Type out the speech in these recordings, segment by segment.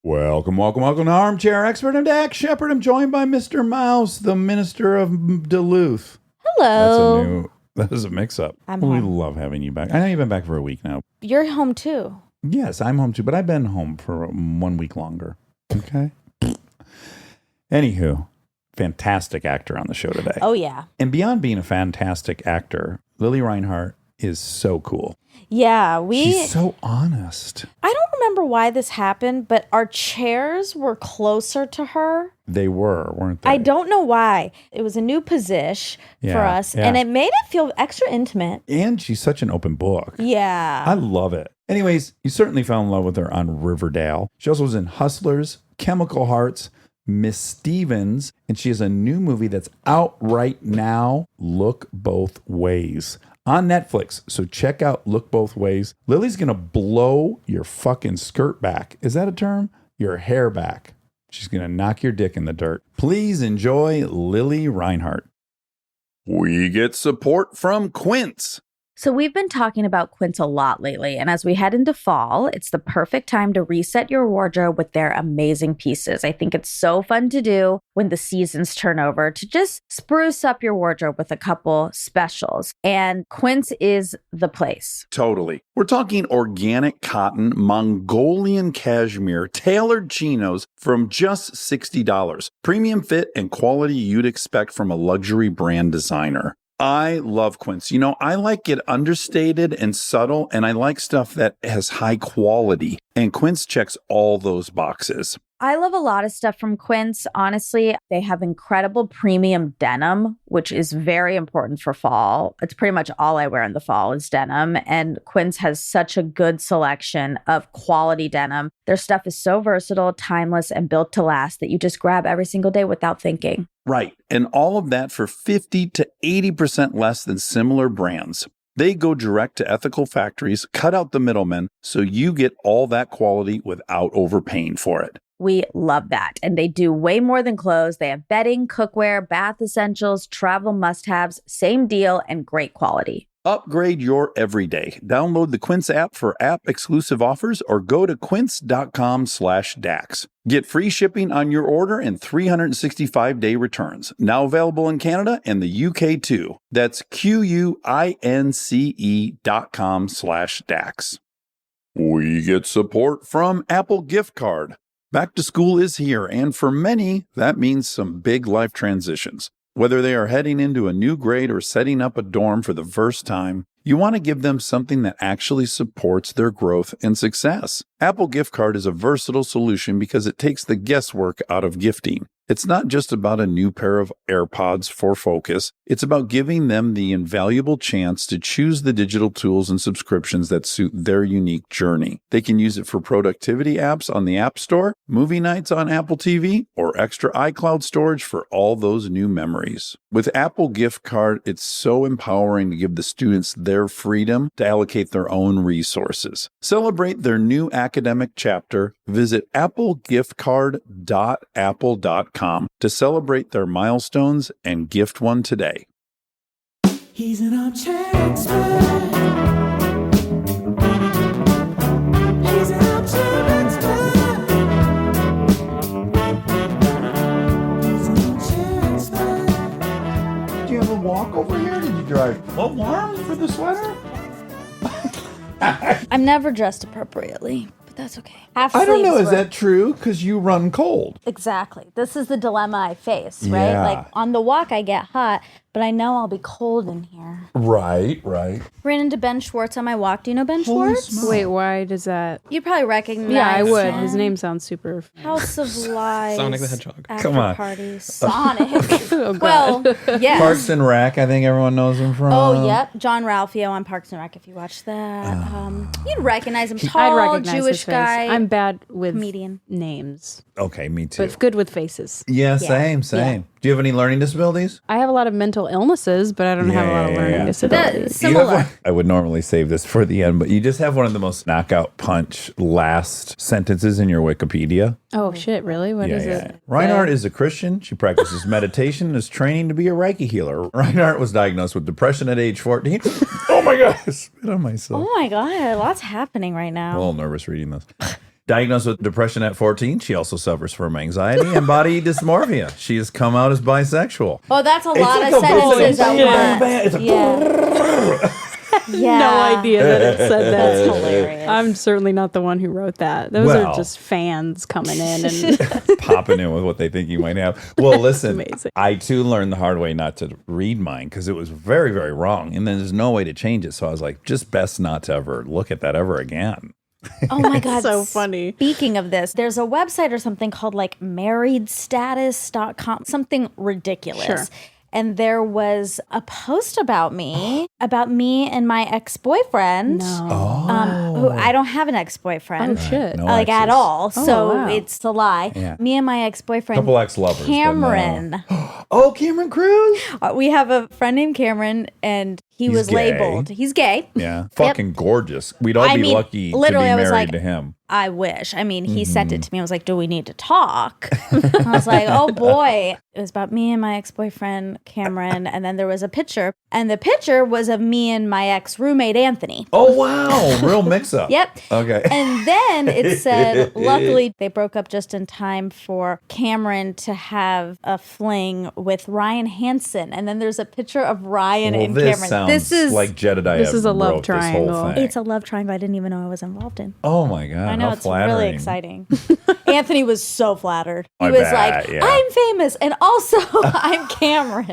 Welcome to Armchair Expert. I'm Dax Shepard. I'm joined by Mr. Mouse, the Minister of Duluth. Hello. That is a mix-up. I'm We home. love having you back. I know you've been back for a week now. You're home too. Yes, I'm home too, but I've been home for 1 week longer. Okay? Anywho, fantastic actor on the show today. Oh, yeah. And beyond being a fantastic actor, Lili Reinhart is so cool. Yeah, She's so honest. I don't remember why this happened, but our chairs were closer to her. They were, weren't they? I don't know why. It was a new position for us, and it made it feel extra intimate. And she's such an open book. Yeah. I love it. Anyways, you certainly fell in love with her on Riverdale. She also was in Hustlers, Chemical Hearts, Miss Stevens, and she has a new movie that's out right now, Look Both Ways, on Netflix. So check out Look Both Ways. Lily's going to blow your fucking skirt back. Is that a term? Your hair back. She's going to knock your dick in the dirt. Please enjoy Lili Reinhart. We get support from Quince. So we've been talking about Quince a lot lately, and as we head into fall, it's the perfect time to reset your wardrobe with their amazing pieces. I think it's so fun to do when the seasons turn over to just spruce up your wardrobe with a couple specials, and Quince is the place. Totally. We're talking organic cotton, Mongolian cashmere, tailored chinos from just $60. Premium fit and quality you'd expect from a luxury brand designer. I love Quince. You know, I like it understated and subtle, and I like stuff that has high quality. And Quince checks all those boxes. I love a lot of stuff from Quince. Honestly, they have incredible premium denim, which is very important for fall. It's pretty much all I wear in the fall is denim. And Quince has such a good selection of quality denim. Their stuff is so versatile, timeless, and built to last that you just grab every single day without thinking. Right. And all of that for 50 to 80% less than similar brands. They go direct to ethical factories, cut out the middlemen, so you get all that quality without overpaying for it. We love that. And they do way more than clothes. They have bedding, cookware, bath essentials, travel must-haves, same deal, and great quality. Upgrade your everyday. Download the Quince app for app-exclusive offers or go to quince.com/Dax. Get free shipping on your order and 365-day returns. Now available in Canada and the UK too. That's QUINCE.com/Dax. We get support from Apple Gift Card. Back to school is here, and for many, that means some big life transitions. Whether they are heading into a new grade or setting up a dorm for the first time, you want to give them something that actually supports their growth and success. Apple Gift Card is a versatile solution because it takes the guesswork out of gifting. It's not just about a new pair of AirPods for focus. It's about giving them the invaluable chance to choose the digital tools and subscriptions that suit their unique journey. They can use it for productivity apps on the App Store, movie nights on Apple TV, or extra iCloud storage for all those new memories. With Apple Gift Card, it's so empowering to give the students their freedom to allocate their own resources. Celebrate their new academic chapter. Visit applegiftcard.apple.com to celebrate their milestones and gift one today. He's an armchair expert. He's an armchair expert. He's an armchair expert. Do you have a walk over here? Did you drive warm for the sweater? I'm never dressed appropriately, but that's okay. I don't know. Is that true? Because you run cold. Exactly. This is the dilemma I face, right? Yeah. Like on the walk, I get hot, but I know I'll be cold in here. Right. Ran into Ben Schwartz on my walk. Do you know Ben Schwartz? Wait, why does that? You probably recognize Yeah, I would. him. His name sounds super. House of Lies. Sonic the Hedgehog. After Come on. Party. Sonic. Oh, Well, yes. Parks and Rec, I think everyone knows him from. Oh, yep. John Ralphio on Parks and Rec, if you watch that. You'd recognize him. I'd Tall, recognize Jewish his face. guy. I'm bad with comedian. names, Okay, me too. but good with faces. Yeah, same. Yeah. Do you have any learning disabilities? I have a lot of mental illnesses, but I don't have a lot of learning disabilities. Similar. I would normally save this for the end, but you just have one of the most knockout punch last sentences in your Wikipedia. Oh shit! Really? What is it? Reinhart is a Christian. She practices meditation and is training to be a Reiki healer. Reinhart was diagnosed with depression at age 14. Oh my God, I spit on myself. Oh my God, lots happening right I'm a now. little nervous reading this. Diagnosed with depression at 14, she also suffers from anxiety and body dysmorphia. She has come out as bisexual. Oh, that's a lot like of a boom, sentences bam, at bam, once. it's a Yeah. No idea that it said that. That's hilarious. I'm certainly not the one who wrote that. Those Well. are just fans coming in and popping in with what they think you might have. Well, listen, amazing. I too learned the hard way not to read mine because it was very, very wrong. And then there's no way to change it. So I was like, just best not to ever look at that ever again. Oh my God. so funny. Speaking of this, there's a website or something called like marriedstatus.com, something ridiculous. Sure. And there was a post about me and my ex-boyfriend. No. Who I don't have an ex-boyfriend. Oh, shit. No Like at exes. all. So wow. it's a lie. Yeah. Me and my ex-boyfriend. Couple ex-lovers, but no. Cameron. Oh, Cameron Cruz. We have a friend named Cameron and he He's was gay. labeled. He's gay. Yeah. Fucking gorgeous. We'd all be lucky to be literally, I was married like, to him. I wish. I mean, he sent it to me. I was like, do we need to talk? I was like, oh boy. It was about me and my ex-boyfriend, Cameron. And then there was a picture. And the picture was of me and my ex-roommate, Anthony. Oh, wow. Real mix up. Yep. Okay. And then it said, luckily, they broke up just in time for Cameron to have a fling with Ryan Hansen. And then there's a picture of Ryan Well, and this Cameron. sounds This is like Jedediah This is a love wrote this whole triangle. thing. it's a love triangle I didn't even know I was involved in. Oh, my God. I know, how it's flattering. really exciting. Anthony was so flattered. He I was bet, like, yeah. I'm famous and also I'm Cameron.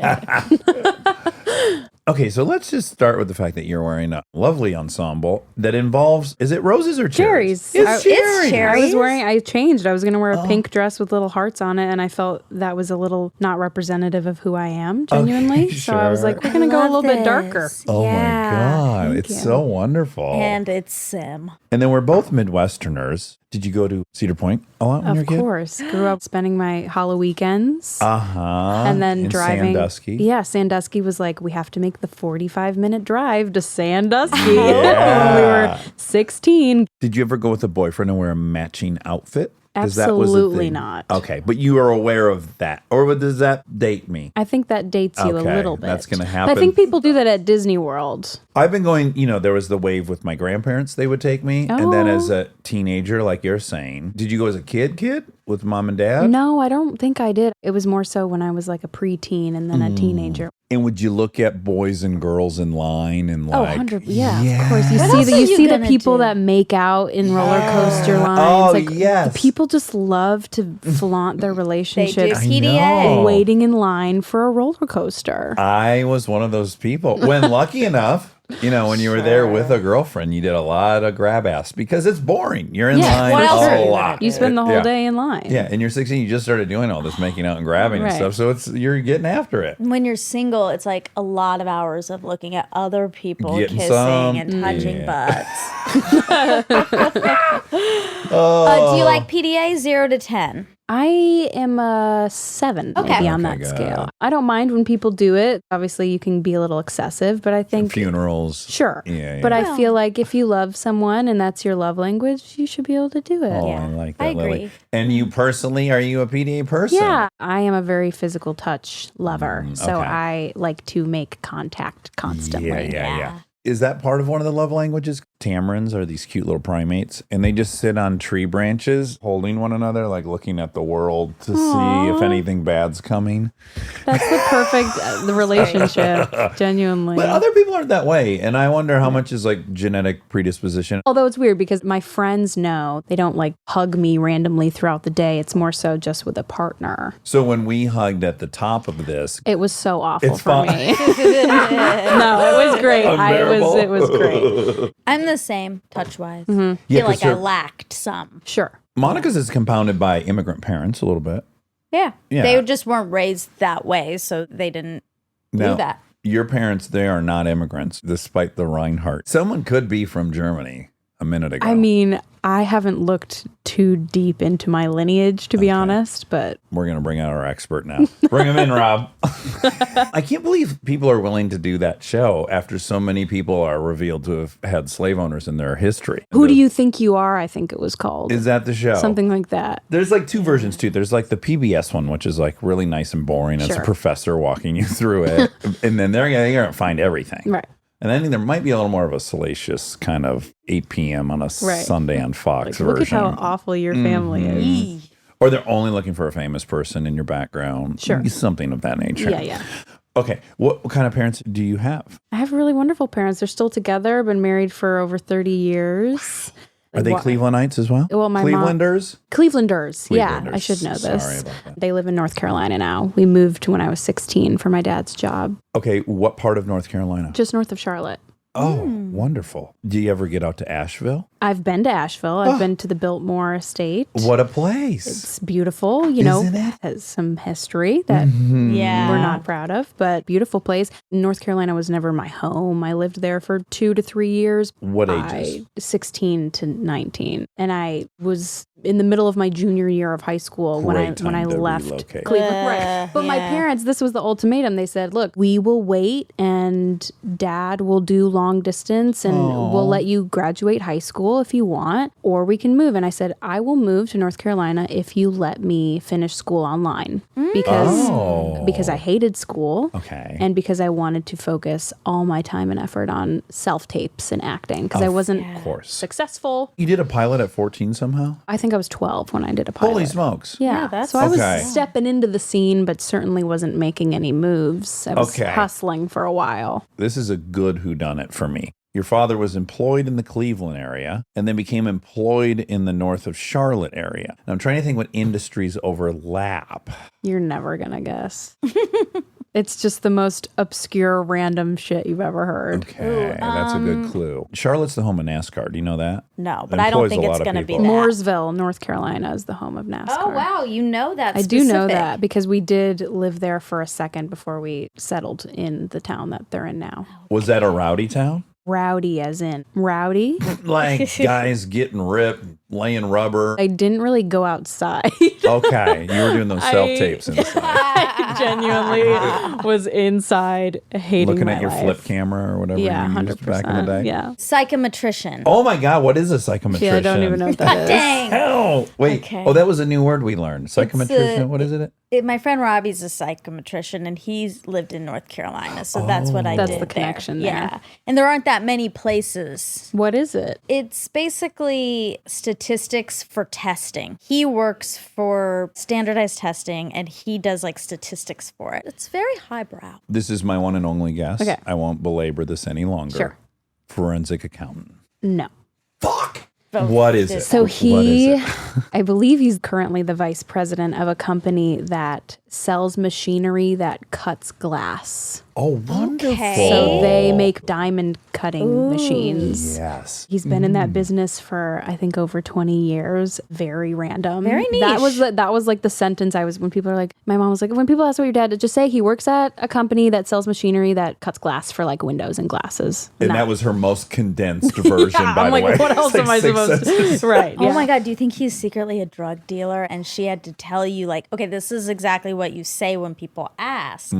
Okay, so let's just start with the fact that you're wearing a lovely ensemble that involves, is it roses or cherries? Cherries. It's cherries. I changed. I was going to wear a pink dress with little hearts on it, and I felt that was a little not representative of who I am, genuinely. Okay, So I was sure. like, we're going to go a little bit darker. Oh Yeah. my God, it's you. so wonderful. And it's Sim. And then we're both Midwesterners. Did you go to Cedar Point a lot when you were a Of kid? course. Grew up spending my hollow weekends. Uh-huh. And then in driving. Sandusky. Yeah, Sandusky was like, we have to make the 45-minute drive to Sandusky Yeah. when we were 16. Did you ever go with a boyfriend and wear a matching outfit? 'Cause that was a Absolutely thing. not. Okay, but you are aware of that. Or does that date me? I think that dates you a Okay, little bit. that's gonna But happen. I think people do that at Disney World. I've been going, there was the wave with my grandparents. They would take me. And then as a teenager, like you're saying, did you go as a kid with mom and dad? No, I don't think I did. It was more so when I was like a preteen and then a teenager. And would you look at boys and girls in line and Oh, like, 100. Yeah, of course. You What see else the are you you see the gonna people do? that make out in roller coaster lines. Oh, like yes. the people just love to flaunt their They do relationships PDA. waiting in line for a roller coaster. I was one of those people. When lucky enough, when you were there with a girlfriend, you did a lot of grab ass because it's boring. You're in line what else are you a gonna lot. do? You spend the whole Yeah. day in line. Yeah, and you're 16, you just started doing all this making out and grabbing and Right. stuff. So you're getting after it. When you're single, it's like a lot of hours of looking at other people Getting kissing some. and touching Yeah. butts. Do you like PDA 0 to 10? I am a 7 Okay. maybe on Okay, that good. scale. I don't mind when people do it. Obviously, you can be a little excessive, but I think Funerals. sure. Yeah, But yeah. I feel like if you love someone and that's your love language, you should be able to do it. Oh, Yeah, I like I that, Lily. agree. And you personally, are you a PDA person? Yeah, I am a very physical touch lover. So okay. I like to make contact constantly. Yeah. Is that part of one of the love languages? Tamarins are these cute little primates, and they just sit on tree branches holding one another, like looking at the world to see if anything bad's coming. That's the perfect the relationship, genuinely. But other people aren't that way, and I wonder how much is like genetic predisposition. Although it's weird because my friends know they don't like hug me randomly throughout the day. It's more so just with a partner. So when we hugged at the top of this, It was so awful It's for fine. me. No, it was great. Unbearable. It was great. I'm the same touch wise. Yeah, Feel 'cause like I her- lacked some. Sure. Monica's is compounded by immigrant parents a little bit. Yeah. Yeah. They just weren't raised that way, so they didn't Now, do that. your parents, they are not immigrants, despite the Reinhart. Someone could be from Germany a minute ago. I mean, I haven't looked too deep into my lineage, to be honest, but We're going to bring out our expert now. Bring him in, Rob. I can't believe people are willing to do that show after so many people are revealed to have had slave owners in their history. Who Do You Think You Are? I think it was called. Is that the show? Something like that. There's like two versions too. There's like the PBS one, which is like really nice and boring. It's a Sure. professor walking you through it. And then they're going to find everything. Right. And I think there might be a little more of a salacious kind of 8 p.m. on a Sunday on Fox Look at version. how awful your family is. Or they're only looking for a famous person in your background. Sure. Something of that nature. Yeah. Okay. What kind of parents do you have? I have really wonderful parents. They're still together, been married for over 30 years. Are they Clevelandites as well? Well, my Clevelanders? Clevelanders. Yeah, I Clevelanders. should know this. Sorry about that. They live in North Carolina now. We moved when I was 16 for my dad's job, Okay. What part of North Carolina? just north of Charlotte. Oh, wonderful. Do you ever get out to Asheville? I've been to Asheville. I've been to the Biltmore Estate. What a place. It's beautiful, you know, Isn't it? has some history that Yeah. we're not proud of, but beautiful place. North Carolina was never my home. I lived there for 2 to 3 years. What ages? 16 to 19. And I was in the middle of my junior year of high school when I Great time to left relocate. Cleveland. Right. But my parents, this was the ultimatum. They said, look, we will wait and dad will do long distance and we'll let you graduate high school if you want, or we can move. And I said, I will move to North Carolina if you let me finish school online because I hated school. Okay. And because I wanted to focus all my time and effort on self-tapes and acting because I wasn't Of course. successful. You did a pilot at 14 somehow? I think I was 12 when I did a pilot. Holy smokes. Yeah, so I was Okay. stepping into the scene, but certainly wasn't making any moves. I was Okay. hustling for a while. This is a good whodunit for me. Your father was employed in the Cleveland area and then became employed in the north of Charlotte area. And I'm trying to think what industries overlap. You're never going to guess. It's just the most obscure, random shit you've ever heard. Okay, that's a good clue. Charlotte's the home of NASCAR. Do you know that? No, but It I don't employs think a it's lot of going to be people. that. Mooresville, North Carolina is the home of NASCAR. Oh, wow. You know that I do know specific. that because we did live there for a second before we settled in the town that they're in now. Was that a rowdy town? Rowdy as in rowdy. Like guys getting ripped, laying rubber. I didn't really go outside. Okay, you were doing those self-tapes inside. I genuinely was inside hating Looking my at your life. flip camera or whatever Yeah, you 100%. used back in the day. Yeah. Psychometrician. Oh my God, what is a psychometrician? Yeah, I don't even know what that is. Dang. Hell, wait. Okay. Oh, that was a new word we learned. Psychometrician. What is it? My friend Robbie's a psychometrician, and he's lived in North Carolina, so that's what I That's did the connection there. there. Yeah, and there aren't that many places. What is it? It's basically statistics for testing. He works for standardized testing, and he does like statistics for it. It's very highbrow. This is my one and only guess. Okay. I won't belabor this any longer. Sure. Forensic accountant. No. Fuck. What is it? So What is he, it? I believe he's currently the vice president of a company that sells machinery that cuts glass. Oh, wonderful. Okay. So they make diamond cutting machines. Yes. He's been in that business for I think over 20 years. Very random. Very That niche. was like the sentence I was when people are like, my mom was like, when people ask what your dad did, just say he works at a company that sells machinery that cuts glass for like windows and glasses. And that was her most condensed version, Yeah, by I'm the like, way. what else It's am I like six supposed sentences. to? Right. Oh my God, do you think he's secretly a drug dealer and she had to tell you, like, okay, this is exactly what you say when people ask?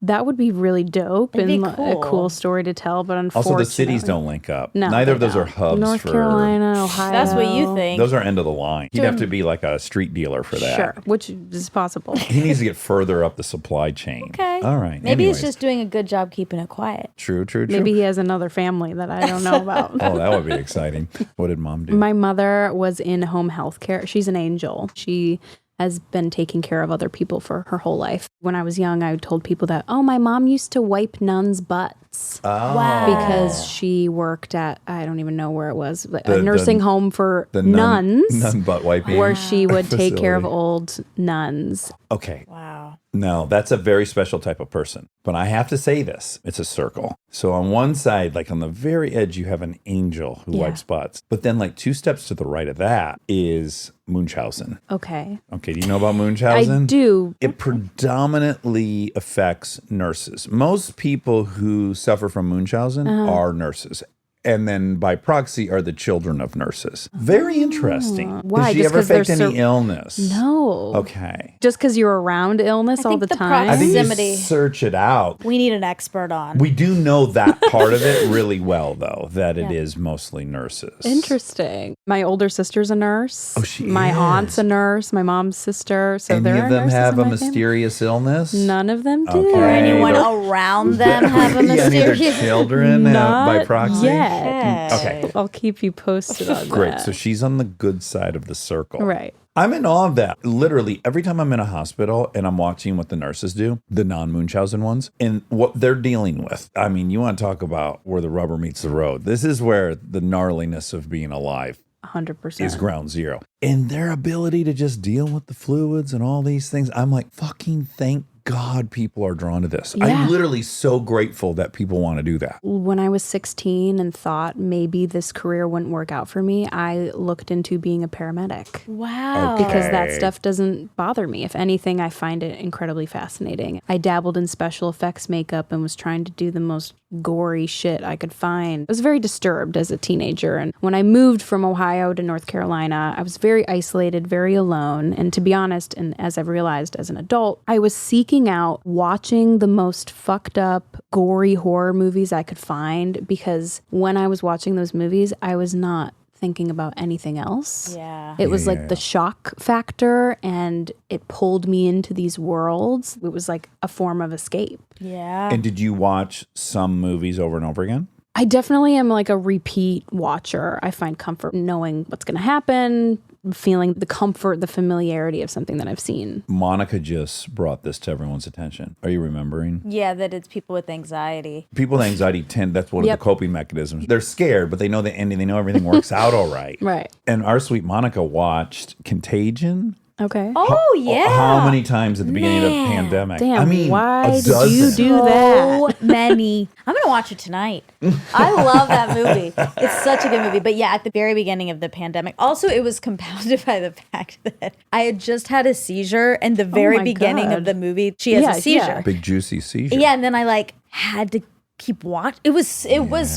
That would be really dope It'd be and a cool. cool story to tell, but unfortunately. Also, the cities don't link up. No, Neither they of those are don't. hubs North for Carolina, Ohio. That's what you think. Those are end of the line. He'd have to be like a street dealer for that. Sure, which is possible. He needs to get further up the supply chain. Okay. All right. Maybe Anyways. he's just doing a good job keeping it quiet. True. Maybe he has another family that I don't know about. Oh, that would be exciting. What did mom do? My mother was in home health care. She's an angel. She has been taking care of other people for her whole life. When I was young, I told people that, oh, my mom used to wipe nuns' butts. Oh. Because she worked at, I don't even know where it was, but The- a nursing home for the nuns. nun butt wiping. Where she would take care of facility. old nuns. Okay. Wow. No, that's a very special type of person. But I have to say this. It's a circle. So on one side, like on the very edge, you have an angel who Yeah. wipes butts. But then like 2 steps to the right of that is Munchausen. Okay. Okay, do you know about Munchausen? I do. It predominantly affects nurses. Most people who suffer from Munchausen are nurses. and then by proxy are the children of nurses. Very interesting. Why? Did she Just ever 'cause they're faked any illness? No. Okay. Just because you're around illness I all think the the time? I think you Proximity. search it out. We need an expert on. We do know that part of it really well, though, that it is mostly nurses. Interesting. My older sister's a nurse. Oh, she My is. aunt's a nurse. My mom's sister. So Any there of are them nurses have in a my family. mysterious illness? None of them do. Okay. Or anyone Don't- around them have a Yeah, any of their mysterious. children have by Not proxy? yet. Okay. I'll keep you posted on Great. that. So she's on the good side of the circle. Right. I'm in awe of that. Literally, every time I'm in a hospital and I'm watching what the nurses do, the non-Munchausen ones, and what they're dealing with. I mean, you want to talk about where the rubber meets the road. This is where the gnarliness of being alive 100%. is ground zero. And their ability to just deal with the fluids and all these things, I'm like, fucking thank God people are drawn to this. Yeah. I'm literally so grateful that people want to do that. When I was 16 and thought maybe this career wouldn't work out for me, I looked into being a paramedic. Wow. Because that Okay. stuff doesn't bother me. If anything, I find it incredibly fascinating. I dabbled in special effects makeup and was trying to do the most gory shit I could find. I was very disturbed as a teenager. And when I moved from Ohio to North Carolina, I was very isolated, very alone. And to be honest, and as I've realized as an adult, I was seeking out watching the most fucked up, gory horror movies I could find, because when I was watching those movies, I was not thinking about anything else. Yeah. It was like the shock factor, and it pulled me into these worlds. It was like a form of escape. Yeah. And did you watch some movies over and over again? I definitely am like a repeat watcher. I find comfort knowing what's going to happen, feeling the comfort, the familiarity of something that I've seen. Monica just brought this to everyone's attention. Are you remembering? Yeah, that it's people with anxiety. People with anxiety that's one Yep. of the coping mechanisms. They're scared, but they know the ending. They know everything works out all right. Right. And our sweet Monica watched Contagion. Okay. Oh, yeah. How many times at the beginning of the Man. pandemic? Damn, I mean, why a did you dozen. do that? So many. I'm going to watch it tonight. I love that movie. It's such a good movie. But yeah, at the very beginning of the pandemic, also it was compounded by the fact that I had just had a seizure, and the very my beginning God. of the movie, she has Yeah, a seizure. yeah. Big juicy seizure. Yeah, and then I like had to keep watch. It was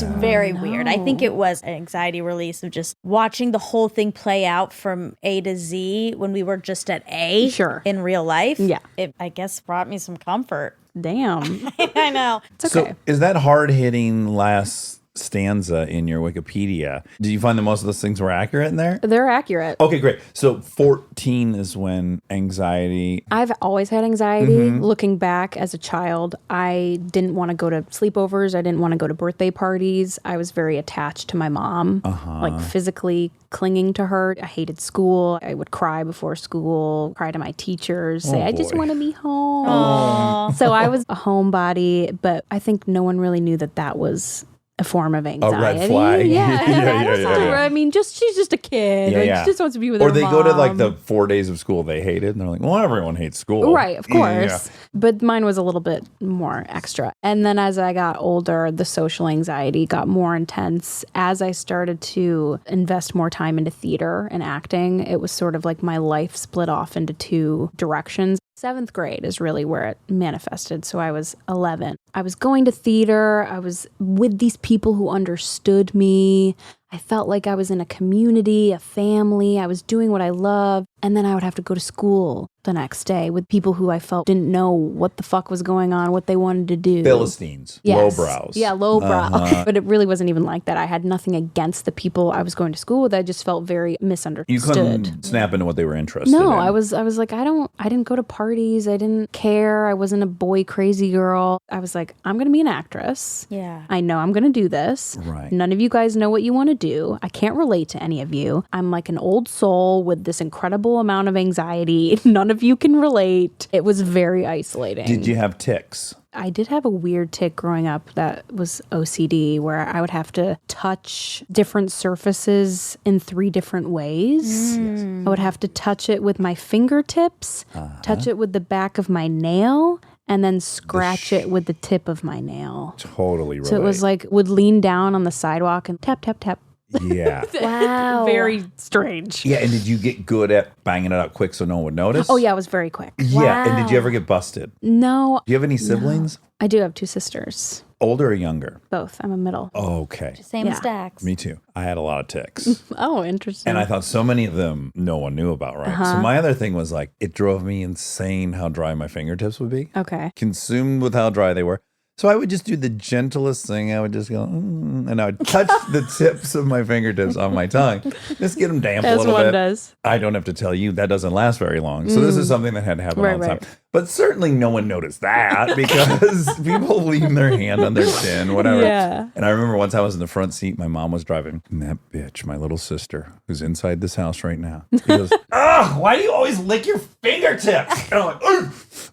very weird. I think it was an anxiety release of just watching the whole thing play out from A to Z when we were just at A. Sure. In real life. Yeah. It, I guess, brought me some comfort. Damn. I know. It's okay. So is that hard-hitting last stanza in your Wikipedia? Did you find that most of those things were accurate in there? They're accurate. Okay, great. So 14 is when anxiety. I've always had anxiety. Looking back as a child, I didn't want to go to sleepovers. I didn't want to go to birthday parties. I was very attached to my mom, like physically clinging to her. I hated school. I would cry before school, cry to my teachers, say, I just boy. want to be home. So I was a homebody, but I think no one really knew that that was a form of anxiety. red flag. Yeah. Yeah. I mean, she's just a kid. Yeah, Like, yeah. She just wants to be with Or her they mom. go to like the 4 days of school they hated, and they're like, well, everyone hates school. Right, of course. Yeah. But mine was a little bit more extra. And then as I got older, the social anxiety got more intense. As I started to invest more time into theater and acting, it was sort of like my life split off into two directions. 7th grade is really where it manifested. So I was 11. I was going to theater. I was with these people who understood me. I felt like I was in a community, a family. I was doing what I loved. And then I would have to go to school the next day with people who I felt didn't know what the fuck was going on, what they wanted to do. Philistines, Yes. lowbrows. Yeah, lowbrow. But it really wasn't even like that. I had nothing against the people I was going to school with. I just felt very misunderstood. You couldn't snap into what they were interested in. No, I was like, I didn't go to parties. I didn't care. I wasn't a boy crazy girl. I was like, I'm going to be an actress. Yeah. I know I'm going to do this. Right. None of you guys know what you want to do. I can't relate to any of you. I'm like an old soul with this incredible amount of anxiety. None of you can relate. It was very isolating. Did you have tics? I did have a weird tic growing up that was OCD, where I would have to touch different surfaces in 3 different ways. I would have to touch it with my fingertips, touch it with the back of my nail, and then scratch it with the tip of my nail. Totally right. So it was like, would lean down on the sidewalk and tap, tap, tap. Yeah. Wow. Very strange. Yeah, and did you get good at banging it out quick so no one would notice? Oh, yeah, it was very quick. Yeah, and did you ever get busted? No, Do you have any siblings? I do have 2 sisters. Older or younger? Both. I'm a middle. Okay. Same Yeah. as Dax. Me too. I had a lot of ticks. Oh, interesting. And I thought so many of them no one knew about, right? So my other thing was like, it drove me insane how dry my fingertips would be. Okay. Consumed with how dry they were. So I would just do the gentlest thing. I would just go, and I would touch the tips of my fingertips on my tongue. Just get them damp a As little one bit. does. I don't have to tell you, that doesn't last very long. So this is something that had to happen all the time. But certainly no one noticed that because people leave their hand on their chin, whatever. Yeah. And I remember once I was in the front seat, my mom was driving. And that bitch, my little sister, who's inside this house right now, she goes, "Ugh, why do you always lick your fingertips?" And I'm like, "Ugh,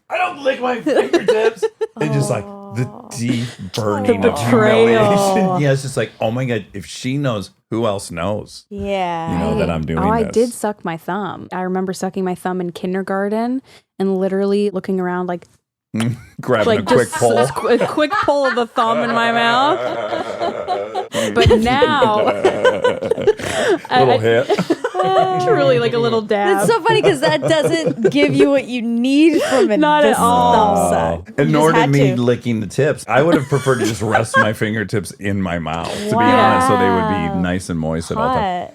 I don't lick my fingertips." And just like the deep burning The of betrayal. humiliation. Yeah, it's just like, oh my God, if she knows, who else knows? Yeah. You know that I'm doing I this. did suck my thumb. I remember sucking my thumb in kindergarten and literally looking around like Grabbing a quick just pull. a quick pull of the thumb in my mouth. But now, Little hit. truly like a little dab. It's so funny because that doesn't give you what you need from it. Not at all. Thumb suck. And You nor just did had me to. licking the tips. I would have preferred to just rest my fingertips in my mouth, to be Wow. honest, so they would be nice and moist at all times.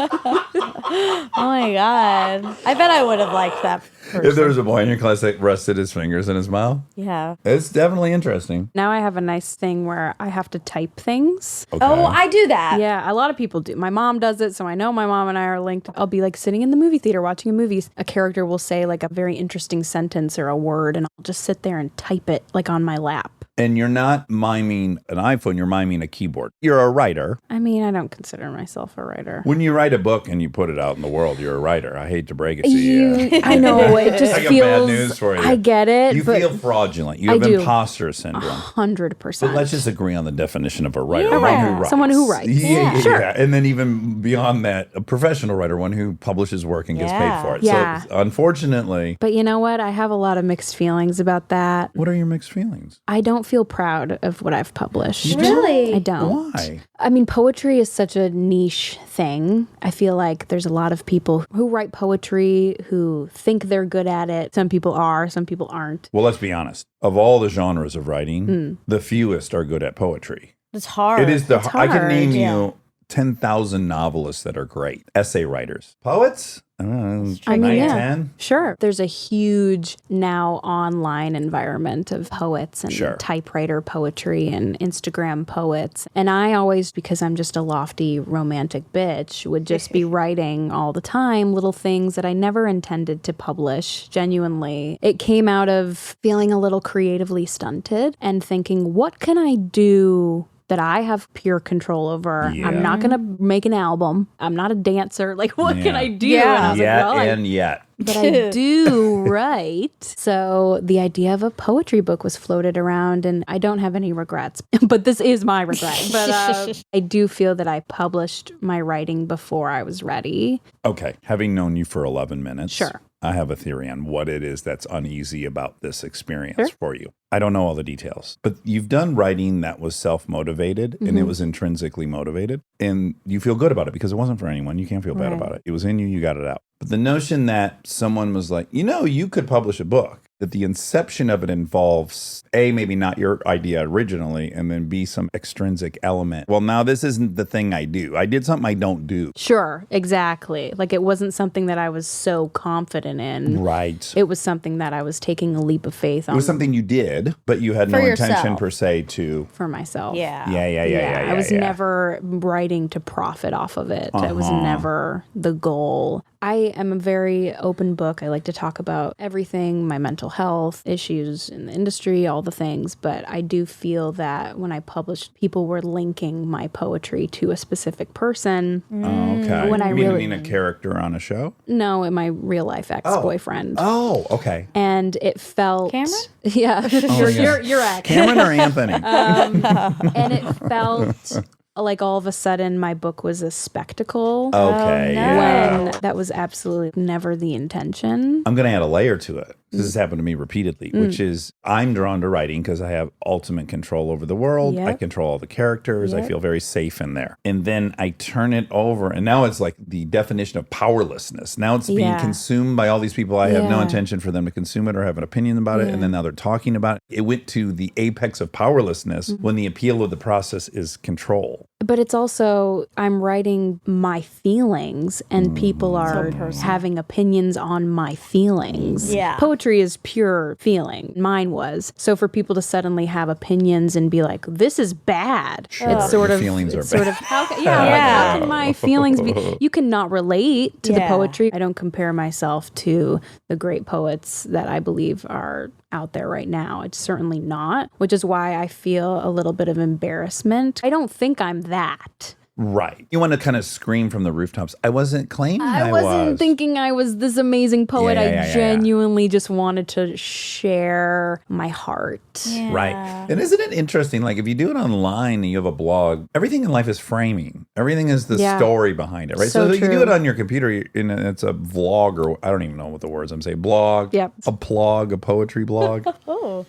Oh my God. I bet I would have liked that person. If there was a boy in your class that rested his fingers in his mouth, Yeah. it's definitely interesting. Now I have a nice thing where I have to type things. Okay. Oh, I do that. Yeah, a lot of people do. My mom does it, so I know my mom and I are linked. I'll be like sitting in the movie theater watching a movie. A character will say like a very interesting sentence or a word, and I'll just sit there and type it like on my lap. And you're not miming an iPhone, you're miming a keyboard. You're a writer. I mean, I don't consider myself a writer. When you write a book and you put it out in the world, you're a writer. I hate to break it to you. I know it just I got feels. bad news for you. I get it. You but feel fraudulent. You I have do. imposter syndrome. 100%. But let's just agree on the definition of a writer. Yeah. One who writes. Someone who writes. Yeah. Sure. And then even beyond that, a professional writer, one who publishes work and gets paid Yeah. for it. Yeah. So unfortunately, But you know what? I have a lot of mixed feelings about that. what are your mixed feelings? I don't feel proud of what I've published. Really? I don't. Why? I mean, poetry is such a niche thing. I feel like there's a lot of people who write poetry who think they're good at it. Some people are, some people aren't. Well, let's be honest. Of all the genres of writing, the fewest are good at poetry. It's hard. It is the It's I can hard, name yeah. you 10,000 novelists that are great. Essay writers. Poets? I don't know, I mean, 9, yeah. 10? Sure. There's a huge now online environment of poets and Sure. typewriter poetry and Instagram poets. And I always, because I'm just a lofty romantic bitch, would just be writing all the time little things that I never intended to publish. Genuinely. It came out of feeling a little creatively stunted and thinking, what can I do that I have pure control over? Yeah. I'm not going to make an album. I'm not a dancer. Like, what can Yeah. I do? Yeah. And I was Yet like, well, and yet. but I do write. So the idea of a poetry book was floated around, and I don't have any regrets. But this is my regret. But I do feel that I published my writing before I was ready. Okay. Having known you for 11 minutes. Sure. I have a theory on what it is that's uneasy about this experience Sure. for you. I don't know all the details, but you've done writing that was self-motivated and it was intrinsically motivated, and you feel good about it because it wasn't for anyone. You can't feel bad Right. about it. It was in you, you got it out. But the notion that someone was like, you know, you could publish a book, that the inception of it involves A, maybe not your idea originally, and then B, some extrinsic element. Well, now this isn't the thing I do. I did something I don't do. Sure, exactly. Like it wasn't something that I was so confident in. Right. It was something that I was taking a leap of faith It on was something you did, but you had For no intention yourself. per se to. for myself. Yeah. I was never writing to profit off of it. It was never the goal. I am a very open book. I like to talk about everything, my mental health, issues in the industry, all the things. But I do feel that when I published, people were linking my poetry to a specific person. Oh, okay. When I you mean, really- mean a character on a show? No, in my real life ex-boyfriend. Oh, okay. And it felt... Cameron? Yeah. your ex. Cameron or Anthony? And it felt like all of a sudden my book was a spectacle. Okay. no. Yeah. When that was absolutely never the intention. I'm going to add a layer to it. This has happened to me repeatedly, which is I'm drawn to writing because I have ultimate control over the world. I control all the characters. I feel very safe in there. And then I turn it over, and now it's like the definition of powerlessness. Now it's being consumed by all these people. I have no intention for them to consume it or have an opinion about it. And then now they're talking about it. It went to the apex of powerlessness when the appeal of the process is control. But it's also, I'm writing my feelings and people are having opinions on my feelings. Yeah. Poetry is pure feeling. Mine was. So for people to suddenly have opinions and be like, this is bad. It's sort Your of, feelings are it's sort bad. of, how can my feelings be? You cannot relate to the poetry. I don't compare myself to the great poets that I believe are out there right now. It's certainly not, which is why I feel a little bit of embarrassment. I don't think I'm that. Right. You want to kind of scream from the rooftops. I wasn't claiming I wasn't thinking I was this amazing poet. I genuinely just wanted to share my heart. Yeah. Right. And isn't it interesting? Like if you do it online and you have a blog, everything in life is framing. Everything is the story behind it, right? So you can do it on your computer and it's a vlog, or I don't even know what the words I'm saying. Blog, a plog, a poetry blog. Oh,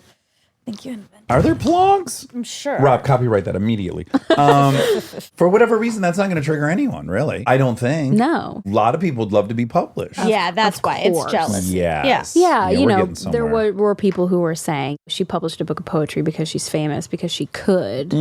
thank you. Are there blogs? I'm sure. Rob, copyright that immediately. For whatever reason, that's not going to trigger anyone, really. I don't think. No. A lot of people would love to be published. Yeah, that's why it's course. jealousy. Yes. Yeah, you we're know, getting there somewhere. were people who were saying she published a book of poetry because she's famous, because she could.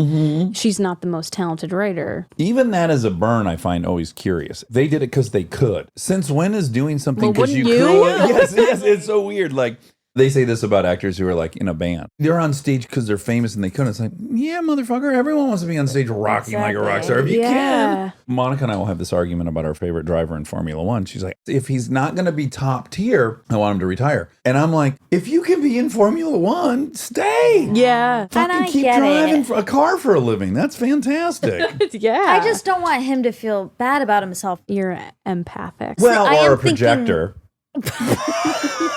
She's not the most talented writer. Even that as a burn, I find always curious. They did it because they could. Since when is doing something because you could? Yes, it's so weird. Like, they say this about actors who are like in a band. They're on stage because they're famous and they couldn't. It's like, yeah, motherfucker, everyone wants to be on stage rocking like a rock star if you can. Monica and I will have this argument about our favorite driver in Formula One. She's like, if he's not going to be top tier, I want him to retire. And I'm like, if you can be in Formula One, stay. Yeah. Fucking keep driving a car for a living. That's fantastic. Yeah. I just don't want him to feel bad about himself. You're empathic. Well, I or am a projector.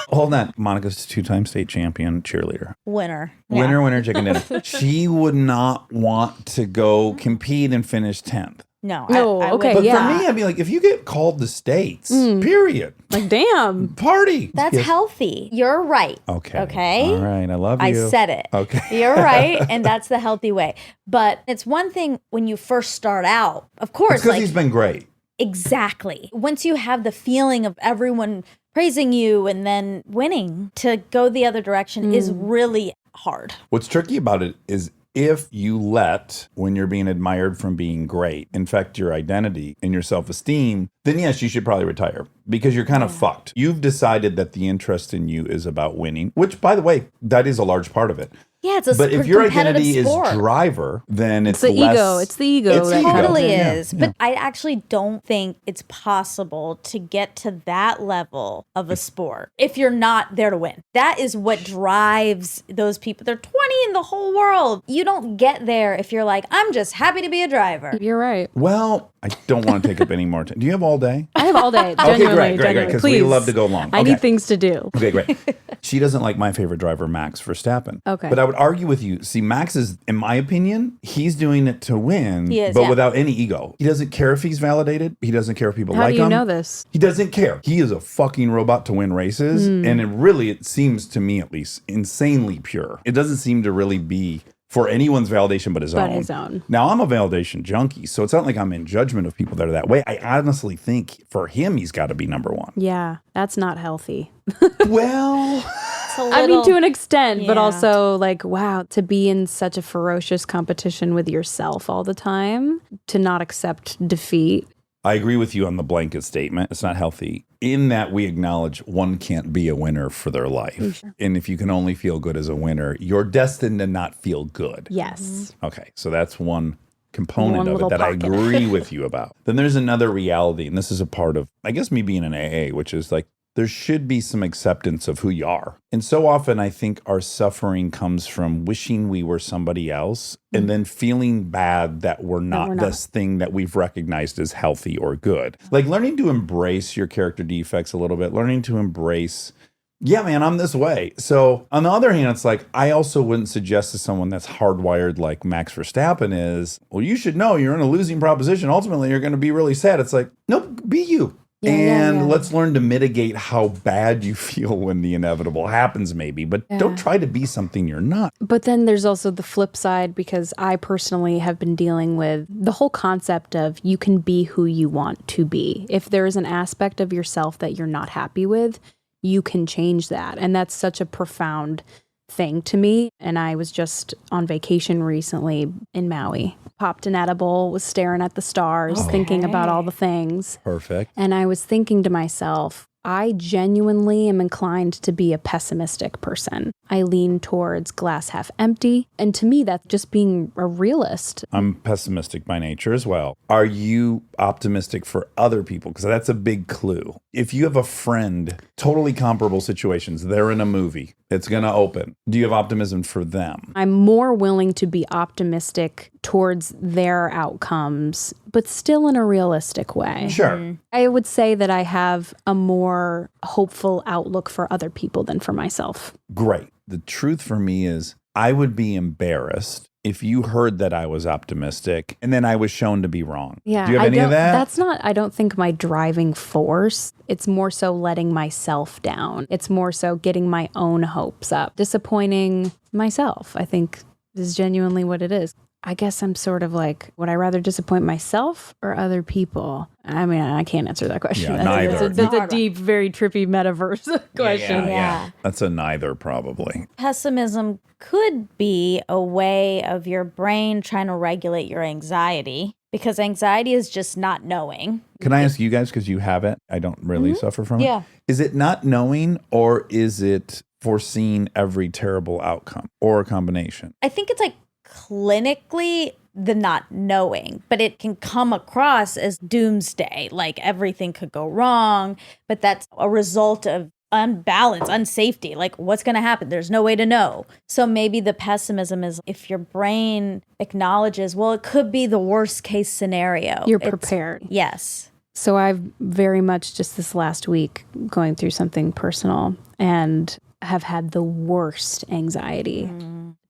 Hold on. Monica's two-time state champion cheerleader. Winner. Winner, chicken dinner. She would not want to go compete and finish 10th. No. No, okay, But yeah. for me, I'd be like, if you get called to states, period. Like, damn. Party. That's healthy. You're right. Okay. All right. I love you. I said it. Okay. You're right. And that's the healthy way. But it's one thing when you first start out, of course. Because he's been great. Exactly. Once you have the feeling of everyone praising you and then winning, to go the other direction is really hard. What's tricky about it is if you let, when you're being admired from being great, infect your identity and your self-esteem, then yes, you should probably retire because you're kind of fucked. You've decided that the interest in you is about winning, which, by the way, that is a large part of it. Yeah, it's a But if your identity sport. is driver, then it's the less, ego. It's the ego. It's that ego. Totally Yeah, is. yeah. But I actually don't think it's possible to get to that level of a sport if you're not there to win. That is what drives those people. They're 20 in the whole world. You don't get there if you're like, I'm just happy to be a driver. You're right. Well, I don't want to take up any more time. Do you have all day? I have all day. Okay, Genuinely, great, because we Please. love to go long. I Okay. need things to do. Okay, great. She doesn't like my favorite driver, Max Verstappen. Okay. But I would argue with you. See, Max is, in my opinion, he's doing it to win, He is, but yeah. without any ego. He doesn't care if he's validated. He doesn't care if people How like do you him. know this? He doesn't care. He is a fucking robot to win races. And it seems to me at least, insanely pure. It doesn't seem to really be for anyone's validation but his own. Now, I'm a validation junkie, so it's not like I'm in judgment of people that are that way. I honestly think for him, he's got to be number one. Yeah, that's not healthy. Well, I mean, to an extent, but Yeah. also like, wow, to be in such a ferocious competition with yourself all the time, to not accept defeat. I agree with you on the blanket statement. It's not healthy in that we acknowledge one can't be a winner for their life. Sure. And if you can only feel good as a winner, you're destined to not feel good. Yes. Okay, so that's one component One of it little that pocket. I agree with you about. Then there's another reality, and this is a part of, I guess, me being an AA, which is like, there should be some acceptance of who you are. And so often I think our suffering comes from wishing we were somebody else and then feeling bad that we're not this thing that we've recognized as healthy or good. Like learning to embrace your character defects a little bit, learning to embrace, yeah, man, I'm this way. So on the other hand, it's like, I also wouldn't suggest to someone that's hardwired like Max Verstappen is, well, you should know you're in a losing proposition. Ultimately, you're going to be really sad. It's like, nope, be you. And let's learn to mitigate how bad you feel when the inevitable happens, maybe. But don't try to be something you're not. But then there's also the flip side, because I personally have been dealing with the whole concept of you can be who you want to be. If there is an aspect of yourself that you're not happy with, you can change that. And that's such a profound thing to me. And I was just on vacation recently in Maui. Popped an edible, was staring at the stars, thinking about all the things. Perfect. And I was thinking to myself, I genuinely am inclined to be a pessimistic person. I lean towards glass half empty. And to me, that's just being a realist. I'm pessimistic by nature as well. Are you optimistic for other people? Because that's a big clue. If you have a friend, totally comparable situations, they're in a movie, it's going to open. Do you have optimism for them? I'm more willing to be optimistic towards their outcomes, but still in a realistic way. Sure. I would say that I have a more hopeful outlook for other people than for myself. Great. The truth for me is I would be embarrassed if you heard that I was optimistic and then I was shown to be wrong. Yeah. Do you have any of that? That's not, I don't think, my driving force. It's more so letting myself down. It's more so getting my own hopes up. Disappointing myself, I think, is genuinely what it is. I guess I'm sort of like, would I rather disappoint myself or other people? I mean, I can't answer that question. Yeah, neither. That's a deep, very trippy metaverse question. Yeah. That's a neither, probably. Pessimism could be a way of your brain trying to regulate your anxiety, because anxiety is just not knowing. Can I ask you guys, because you have it, I don't really suffer from it. Yeah. Is it not knowing, or is it foreseeing every terrible outcome, or a combination? I think it's like clinically the not knowing, but it can come across as doomsday, like everything could go wrong, but that's a result of unbalance, unsafety, like what's going to happen, there's no way to know. So maybe the pessimism is if your brain acknowledges, well, it could be the worst case scenario, You're prepared. Yes. So I've very much just this last week going through something personal and have had the worst anxiety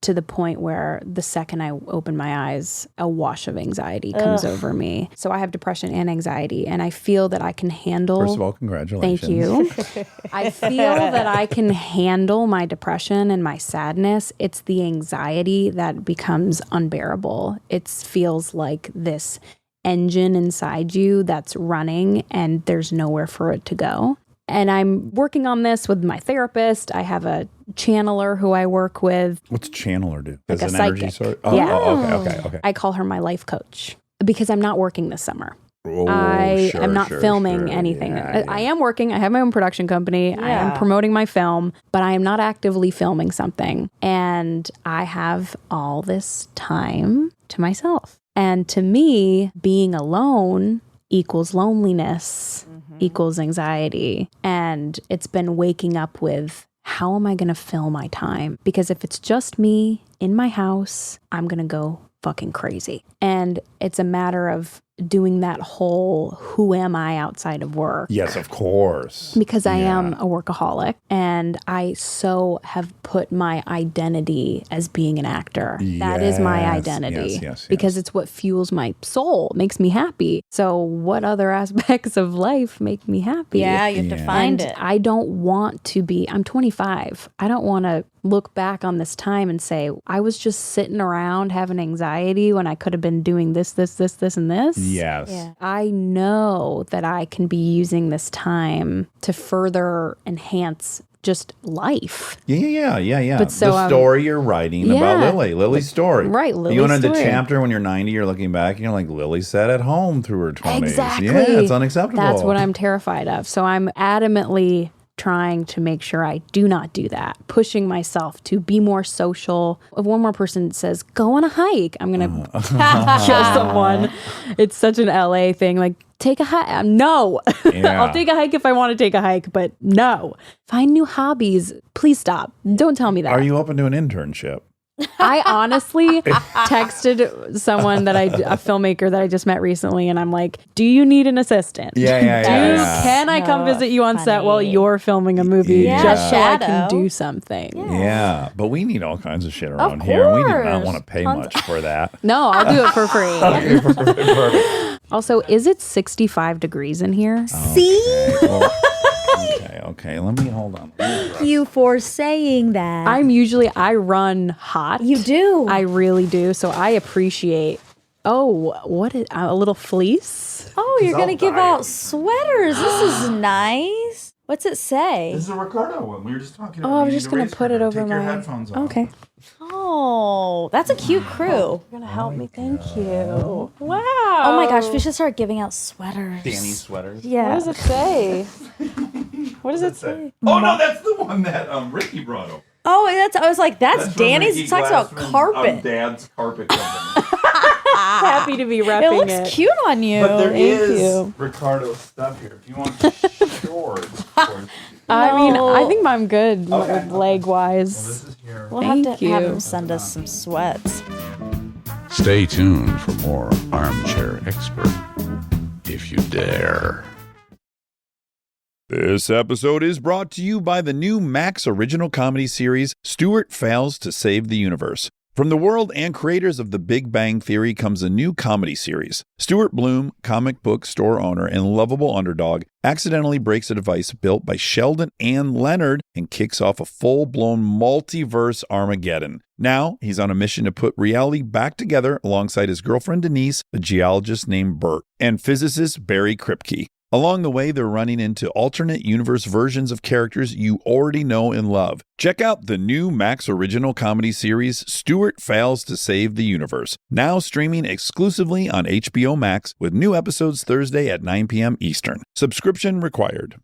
to the point where the second I open my eyes, a wash of anxiety comes over me. So I have depression and anxiety, and I feel that I can handle... First of all, congratulations. Thank you. I feel that I can handle my depression and my sadness. It's the anxiety that becomes unbearable. It feels like this engine inside you that's running and there's nowhere for it to go. And I'm working on this with my therapist. I have a channeler who I work with. What's channeler do? Like As a an energy psychic. source? Yeah. Okay. I call her my life coach because I'm not working this summer. Oh, I sure, am not sure, filming sure. anything. Yeah, I am working. I have my own production company. I am promoting my film, but I am not actively filming something. And I have all this time to myself. And to me, being alone equals loneliness, equals anxiety. And it's been waking up with, how am I going to fill my time? Because if it's just me in my house, I'm going to go fucking crazy. And it's a matter of doing that whole, who am I outside of work? Yes, of course. Because I am a workaholic and I so have put my identity as being an actor. That is my Yes, identity. yes. Because it's what fuels my soul, makes me happy. So what other aspects of life make me happy? Yeah, you have to find And it. I don't want to be, I'm 25. I don't want to look back on this time and say, I was just sitting around having anxiety when I could have been doing this, and this. Yes. Yeah. I know that I can be using this time to further enhance just life. Yeah. But so, the story you're writing about Lily's story. Right, Lily's You wanted the story. chapter when you're 90, you're looking back and you're like, Lily sat at home through her 20s. Exactly. Yeah, it's unacceptable. That's what I'm terrified of. So I'm adamantly trying to make sure I do not do that, pushing myself to be more social. If one more person says, go on a hike, I'm going to kill someone. It's such an LA thing. Like, take a hike. No. Yeah. I'll take a hike if I want to take a hike, but no. Find new hobbies. Please stop. Don't tell me that. Are you open to an internship? I honestly texted someone that a filmmaker that I just met recently, and I'm like, do you need an assistant? Yeah. Can I come So visit you on set funny. while you're filming a movie Yeah. just so I can Shadow. do something? Yeah, but we need all kinds of shit around here. And we do not course. want to pay much for that. No, I'll do it for free. Perfect. Also, is it 65 degrees in here? See? Okay. Let me hold on. You for saying that. I run hot. You do. I really do. So I appreciate. Oh, what is a little fleece? Oh, you're going to give out sweaters. This is nice. What's it say? This is a Ricardo one. We were just talking about. Oh, I was just going to put it over Take your my headphones off. Okay. Oh, that's a cute crew. You're going to help me. Thank you. Wow. Oh my gosh, we should start giving out sweaters. Danny sweaters. Yeah. What does it say? What does it say? Oh no, that's the one that Ricky brought over. Oh, I was like, that's from Danny's. Ricky It talks about Glassman's, carpet. Dad's carpet company. Happy to be repping It looks cute on you. But there is you. Ricardo stuff here. If you want shorts. I mean, No. I think I'm good Okay. leg wise. This is here. We'll have Thank to have you. him send us some sweats. Stay tuned for more Armchair Expert, if you dare. This episode is brought to you by the new Max original comedy series, Stuart Fails to Save the Universe. From the world and creators of The Big Bang Theory comes a new comedy series. Stuart Bloom, comic book store owner and lovable underdog, accidentally breaks a device built by Sheldon and Leonard and kicks off a full-blown multiverse Armageddon. Now, he's on a mission to put reality back together alongside his girlfriend Denise, a geologist named Bert, and physicist Barry Kripke. Along the way, they're running into alternate universe versions of characters you already know and love. Check out the new Max original comedy series, Stuart Fails to Save the Universe, now streaming exclusively on HBO Max with new episodes Thursday at 9 p.m. Eastern. Subscription required.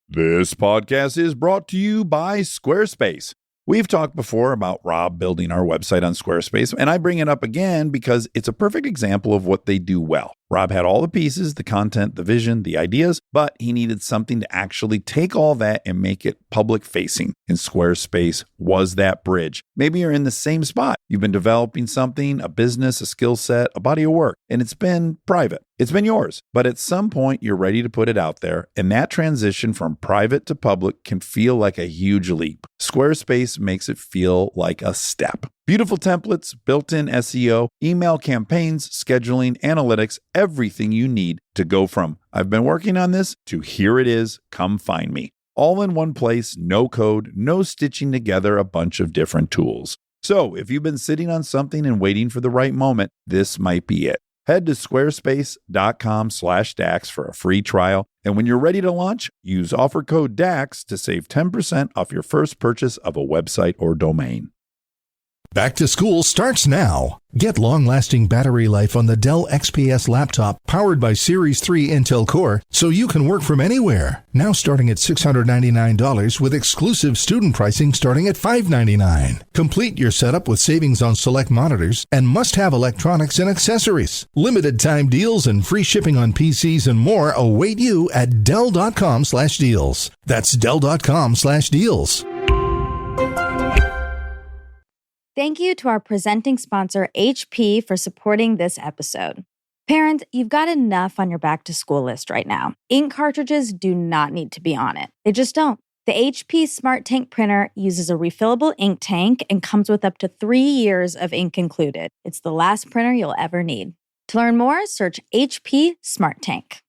This podcast is brought to you by Squarespace. We've talked before about Rob building our website on Squarespace, and I bring it up again because it's a perfect example of what they do well. Rob had all the pieces, the content, the vision, the ideas, but he needed something to actually take all that and make it public facing. And Squarespace was that bridge. Maybe you're in the same spot. You've been developing something, a business, a skill set, a body of work, and it's been private. It's been yours, but at some point you're ready to put it out there, and that transition from private to public can feel like a huge leap. Squarespace makes it feel like a step. Beautiful templates, built-in SEO, email campaigns, scheduling, analytics, everything you need to go from I've been working on this to here it is, come find me. All in one place, no code, no stitching together a bunch of different tools. So if you've been sitting on something and waiting for the right moment, this might be it. Head to squarespace.com/DAX for a free trial. And when you're ready to launch, use offer code DAX to save 10% off your first purchase of a website or domain. Back to school starts now. Get long-lasting battery life on the Dell XPS laptop powered by Series 3 Intel Core so you can work from anywhere. Now starting at $699 with exclusive student pricing starting at $599. Complete your setup with savings on select monitors and must-have electronics and accessories. Limited time deals and free shipping on PCs and more await you at Dell.com/deals. That's Dell.com/deals. Thank you to our presenting sponsor, HP, for supporting this episode. Parents, you've got enough on your back-to-school list right now. Ink cartridges do not need to be on it. They just don't. The HP Smart Tank printer uses a refillable ink tank and comes with up to 3 years of ink included. It's the last printer you'll ever need. To learn more, search HP Smart Tank.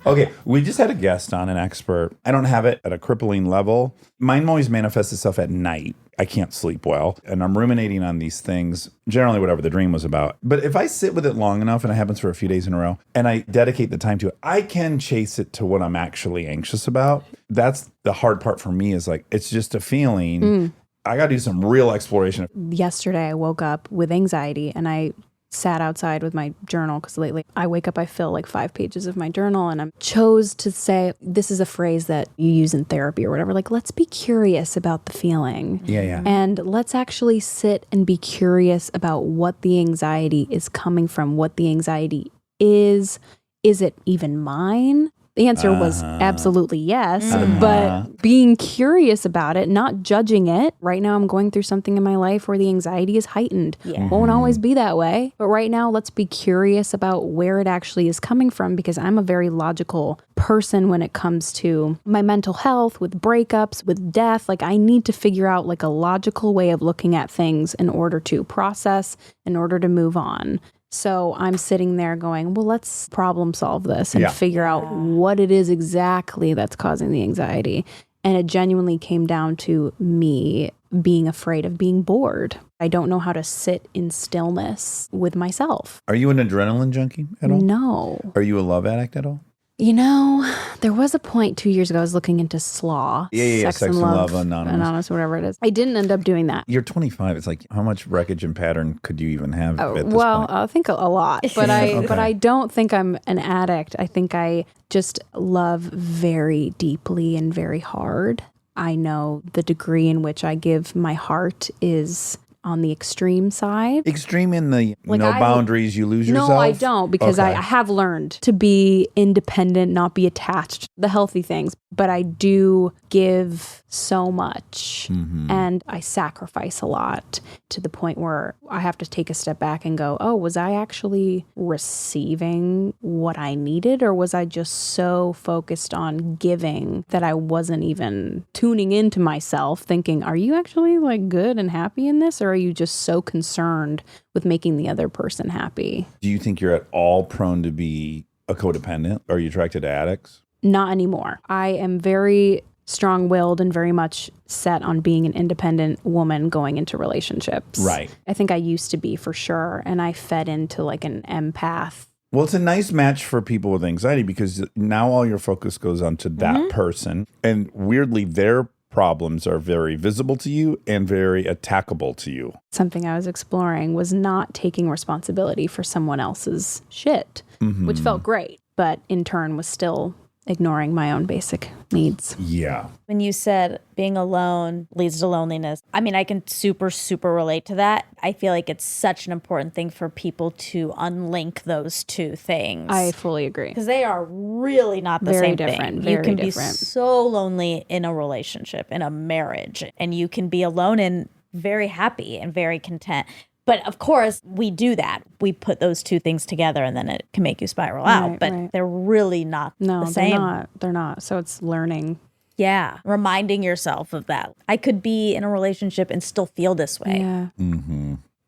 Okay, we just had a guest on, an expert. I don't have it at a crippling level. Mine always manifests itself at night. I can't sleep well, and I'm ruminating on these things, generally whatever the dream was about. But if I sit with it long enough, and it happens for a few days in a row, and I dedicate the time to it, I can chase it to what I'm actually anxious about. That's the hard part for me, is like, it's just a feeling. I got to do some real exploration. Yesterday, I woke up with anxiety and I sat outside with my journal because lately I wake up, I fill like 5 pages of my journal, and I chose to say, this is a phrase that you use in therapy or whatever, like, let's be curious about the feeling. Yeah. And let's actually sit and be curious about what the anxiety is coming from, what the anxiety is. Is it even mine? The answer was absolutely yes, but being curious about it, not judging it. Right now I'm going through something in my life where the anxiety is heightened. Yeah. Won't always be that way. But right now, let's be curious about where it actually is coming from, because I'm a very logical person when it comes to my mental health, with breakups, with death. Like, I need to figure out like a logical way of looking at things in order to process, in order to move on. So I'm sitting there going, well, let's problem solve this and figure out what it is exactly that's causing the anxiety. And it genuinely came down to me being afraid of being bored. I don't know how to sit in stillness with myself. Are you an adrenaline junkie at all? No. Are you a love addict at all? You know, there was a point 2 years ago I was looking into SLAW. Sex and Love Anonymous. Whatever it is. I didn't end up doing that. You're 25. It's like, how much wreckage and pattern could you even have at this Well, point? I think a lot, but I don't think I'm an addict. I think I just love very deeply and very hard. I know the degree in which I give my heart is on the extreme side. Extreme in the Like no boundaries, you lose yourself? No, I don't, because I have learned to be independent, not be attached, the healthy things. But I do give so much and I sacrifice a lot to the point where I have to take a step back and go, oh, was I actually receiving what I needed? Or was I just so focused on giving that I wasn't even tuning into myself thinking, are you actually like good and happy in this? Or are you just so concerned with making the other person happy? Do you think you're at all prone to be a codependent? Are you attracted to addicts? Not anymore. I am very strong-willed and very much set on being an independent woman going into relationships. Right. I think I used to be for sure. And I fed into like an empath. Well, it's a nice match for people with anxiety because now all your focus goes onto that person. And weirdly, their problems are very visible to you and very attackable to you. Something I was exploring was not taking responsibility for someone else's shit, which felt great, but in turn was still ignoring my own basic needs. Yeah. When you said being alone leads to loneliness, I mean, I can super relate to that. I feel like it's such an important thing for people to unlink those two things. I fully agree. Because they are really not the Very same different, thing. very You can different. be so lonely in a relationship, in a marriage, and you can be alone and very happy and very content. But of course, we do that. We put those two things together and then it can make you spiral out. Right, But right. they're really not No, the same. they're not. So it's learning. Yeah. Reminding yourself of that. I could be in a relationship and still feel this way. Yeah.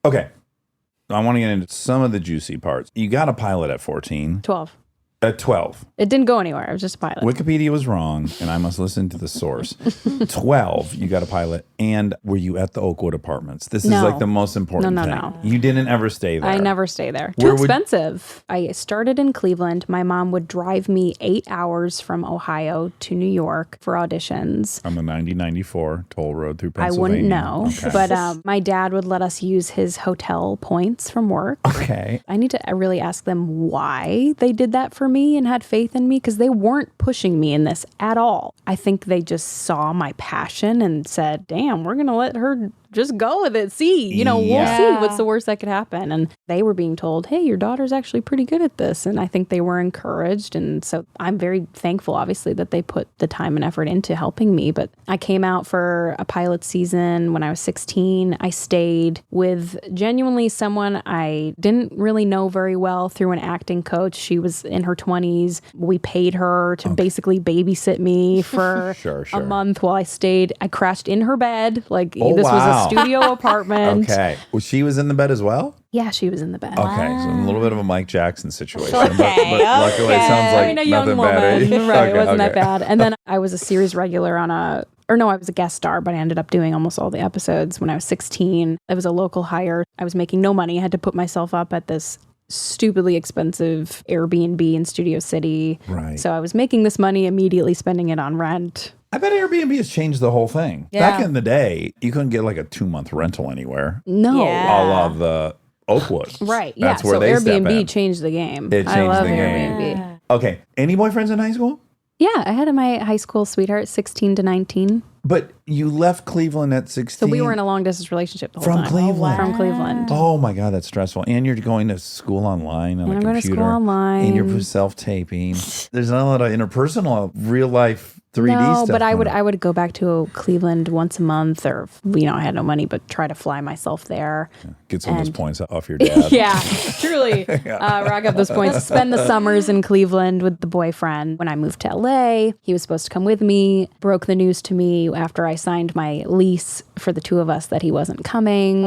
Okay. I want to get into some of the juicy parts. You got a pilot at 14. 12. At 12. It didn't go anywhere. It was just a pilot. Wikipedia was wrong, and I must listen to the source. 12, you got a pilot. And were you at the Oakwood Apartments? This is No. like the most important No. thing. You didn't ever stay there. I never stay there. Where Too would- expensive. I started in Cleveland. My mom would drive me 8 hours from Ohio to New York for auditions. On the 9094 toll road through I Pennsylvania. wouldn't know. Okay. But my dad would let us use his hotel points from work. Okay. I need to really ask them why they did that for me and had faith in me, because they weren't pushing me in this at all. I think they just saw my passion and said, damn, we're going to let her just go with it. See, we'll see what's the worst that could happen. And they were being told, hey, your daughter's actually pretty good at this. And I think they were encouraged. And so I'm very thankful, obviously, that they put the time and effort into helping me. But I came out for a pilot season when I was 16. I stayed with genuinely someone I didn't really know very well through an acting coach. She was in her 20s. We paid her to basically babysit me for Sure. a month while I stayed. I crashed in her bed. Like, Oh, this was wow. a studio apartment. Okay. Well, she was in the bed as well? Yeah, she was in the bed. Okay. So a little bit of a Mike Jackson situation. Okay, But luckily it sounds like a young nothing woman. bad. Right, Okay, it wasn't that okay. bad. And then I was a series regular on I was a guest star, but I ended up doing almost all the episodes when I was 16. It was a local hire. I was making no money. I had to put myself up at this stupidly expensive Airbnb in Studio City. Right. So I was making this money, immediately spending it on rent. I bet Airbnb has changed the whole thing. Yeah. Back in the day, you couldn't get like a 2-month rental anywhere. No. Yeah. A la the Oakwood. Right. That's yeah. where So they step in. Airbnb changed the game. It I changed love the game. Airbnb. Okay. Any boyfriends in high school? Yeah, I had my high school sweetheart, 16 to 19. But you left Cleveland at 16. So we were in a long distance relationship the whole From time. Cleveland. From Cleveland. Oh my God, that's stressful. And you're going to school online on And a I'm going to computer. school online. And you're self-taping. There's not a lot of interpersonal, real life 3D no, stuff. but I would going on. I would go back to Cleveland once a month, or I had no money, but try to fly myself there. Get some of those and- points off your dad. Yeah, truly. Rack up those points. Spend the summers in Cleveland with the boyfriend. When I moved to LA, he was supposed to come with me. Broke the news to me after I signed my lease for the two of us that he wasn't coming.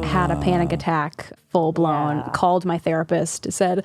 Had a panic attack, full blown. Called my therapist, said,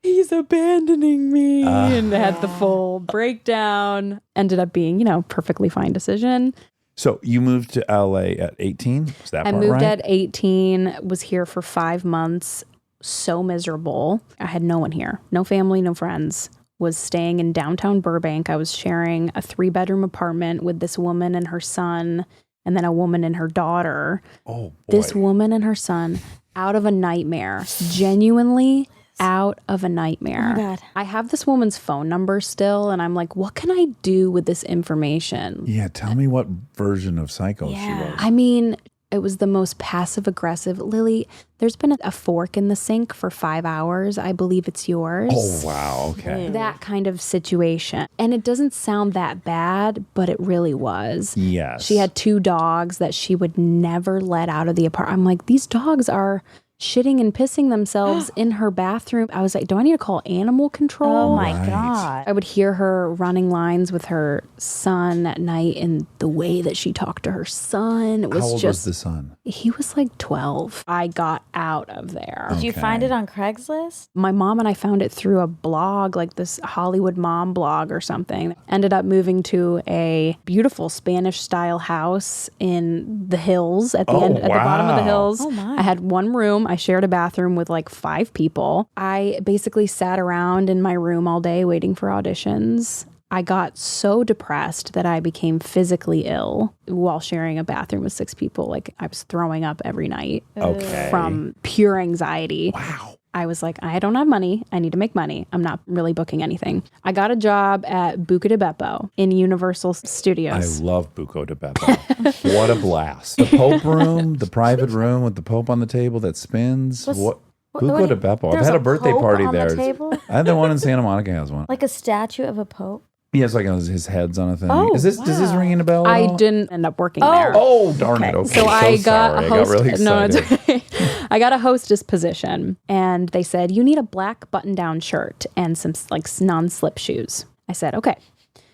he's abandoning me, and had the full breakdown. Ended up being, perfectly fine decision. So you moved to LA at 18? Was that I part moved right? at 18, was here for 5 months. So miserable. I had no one here. No family, no friends. Was staying in downtown Burbank. I was sharing a 3-bedroom apartment with this woman and her son, and then a woman and her daughter. Oh, boy. This woman and her son, out of a nightmare. Genuinely out of a nightmare. Oh my God. I have this woman's phone number still, and I'm like, what can I do with this information? Yeah, tell me what version of psycho she was. I mean, it was the most passive aggressive. Lily, there's been a fork in the sink for 5 hours. I believe it's yours. Oh, wow. Okay. That kind of situation. And it doesn't sound that bad, but it really was. Yes. She had 2 dogs that she would never let out of the apartment. I'm like, these dogs are shitting and pissing themselves in her bathroom. I was like, do I need to call animal control? Oh my Right. God. I would hear her running lines with her son at night, and the way that she talked to her son, it was How old just, was the son? he was like 12. I got out of there. Did you find it on Craigslist? My mom and I found it through a blog, like this Hollywood mom blog or something. Ended up moving to a beautiful Spanish style house in the hills at the end, at the bottom of the wow. hills. Oh, my. I had one room. I shared a bathroom with like 5 people. I basically sat around in my room all day waiting for auditions. I got so depressed that I became physically ill while sharing a bathroom with 6 people. Like, I was throwing up every night Okay. from pure anxiety. Wow. I was like, I don't have money. I need to make money. I'm not really booking anything. I got a job at Buca de Beppo in Universal I Studios. love Buco de Beppo. What a blast. The Pope room, the private room with the Pope on the table that spins. What? Buco de Beppo. I've There's had a a birthday Pope party on the there. table? I had the one in Santa Monica has one. Like a statue of a pope? He has like his head's on a thing. Oh, Does this wow. ring a bell? at I all? didn't end up working there. Oh, darn it. Okay. So I got sorry. a host. I got really excited. No, it's okay. I got a hostess position, and they said you need a black button-down shirt and some like non-slip shoes. I said okay.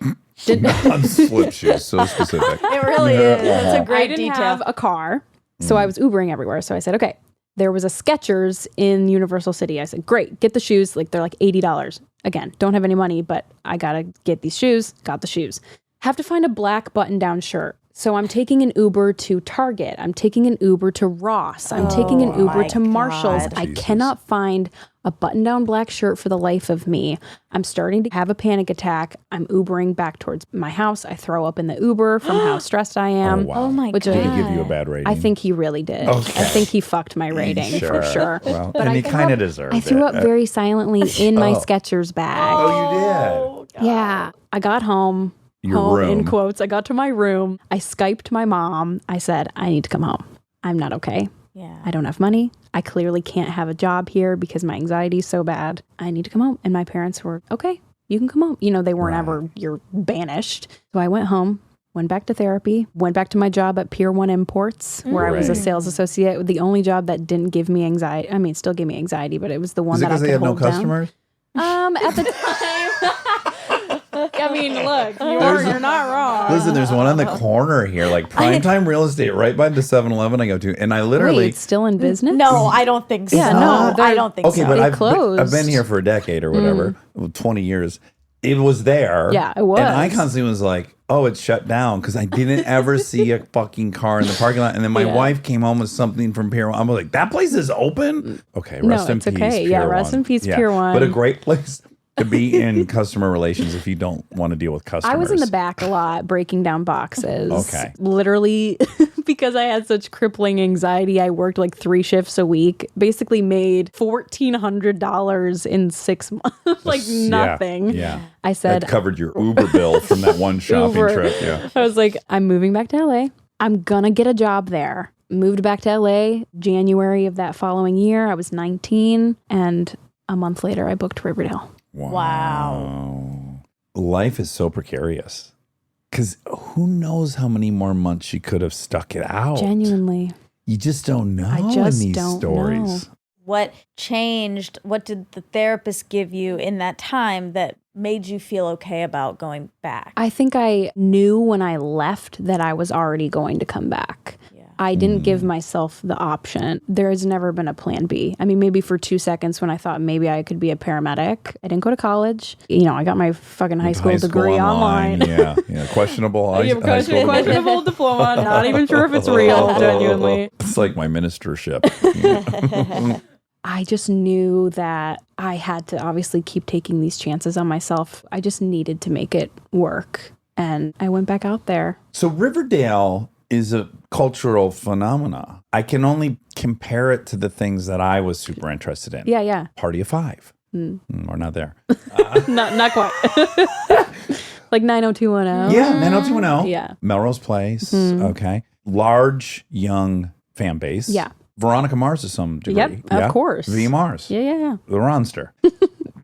On slip shoes, so specific. It really is. That's a I great didn't detail. have a car, so I was Ubering everywhere. So I said okay. There was a Skechers in Universal City. I said, great, get the shoes. Like, they're like $80. Again, don't have any money, but I got to get these shoes. Got the shoes. Have to find a black button-down shirt. So I'm taking an Uber to Target. I'm taking an Uber to Ross. I'm taking an Uber my to Marshall's. God. I Jesus. cannot find a button-down black shirt for the life of me. I'm starting to have a panic attack. I'm Ubering back towards my house. I throw up in the Uber from how stressed I am. wow. Oh my Which God. Did he give you a bad rating? I think he really did. Okay. I think he fucked my rating for sure. Well, But and I he threw kind of up- deserved it. I threw up very silently in my Skechers bag. Oh, you did? Yeah. I got home. Your home room. in quotes. I got to my room. I Skyped my mom. I said, I need to come home. I'm not okay. Yeah. I don't have money. I clearly can't have a job here because my anxiety is so bad. I need to come home. And my parents were, okay, you can come home. They weren't ever, you're banished. So I went home, went back to therapy, went back to my job at Pier 1 Imports, where I was a Right. sales associate. The only job that didn't give me anxiety. I mean, it still gave me anxiety, but it was the one Is it that I because could they had no hold down. customers? At the time. I mean, look, you're not wrong. Listen, there's one on the corner here, like primetime real estate, right by the 7-Eleven I go to, and I literally. Wait, it's still in business? No, I don't think so. Yeah, no, I don't think Okay, so. but They I've closed. been here for a decade or whatever, 20 years. It was there. Yeah, it was. And I constantly was like, oh, it's shut down because I didn't ever see a fucking car in the parking lot. And then my wife came home with something from Pier 1. I'm like, that place is open? Okay, No, rest in it's peace, okay. Pier Yeah, 1. rest in peace, Pier 1. But a great place to be in customer relations if you don't want to deal with customers. I was in the back a lot breaking down boxes. Okay. Literally, because I had such crippling anxiety, I worked like 3 shifts a week, basically made $1,400 in 6 months. Like Yeah, nothing. Yeah. I said, That covered your Uber bill from that one shopping Uber. trip. Yeah. I was like, I'm moving back to LA. I'm going to get a job there. Moved back to LA January of that following year. I was 19. And a month later, I booked Riverdale. Wow. Life is so precarious. Because who knows how many more months she could have stuck it out. Genuinely. You just don't know I just in these don't stories. know. What changed? What did the therapist give you in that time that made you feel okay about going back? I think I knew when I left that I was already going to come back. I didn't give myself the option. There has never been a plan B. I mean, maybe for 2 seconds when I thought maybe I could be a paramedic. I didn't go to college. I got my fucking high school degree online. Yeah, questionable high school. Questionable diploma. Not even sure if it's real, genuinely. It's like my ministership. I just knew that I had to obviously keep taking these chances on myself. I just needed to make it work. And I went back out there. So Riverdale is a cultural phenomena. I can only compare it to the things that I was super interested in. Yeah. Party of Five. We're not there. Not quite. Like 90210. Yeah, 90210. Yeah. Melrose Place. Okay. Large, young fan base. Yeah. Veronica Mars to some degree. Yep, of course. V. Mars. Yeah. The Ronster.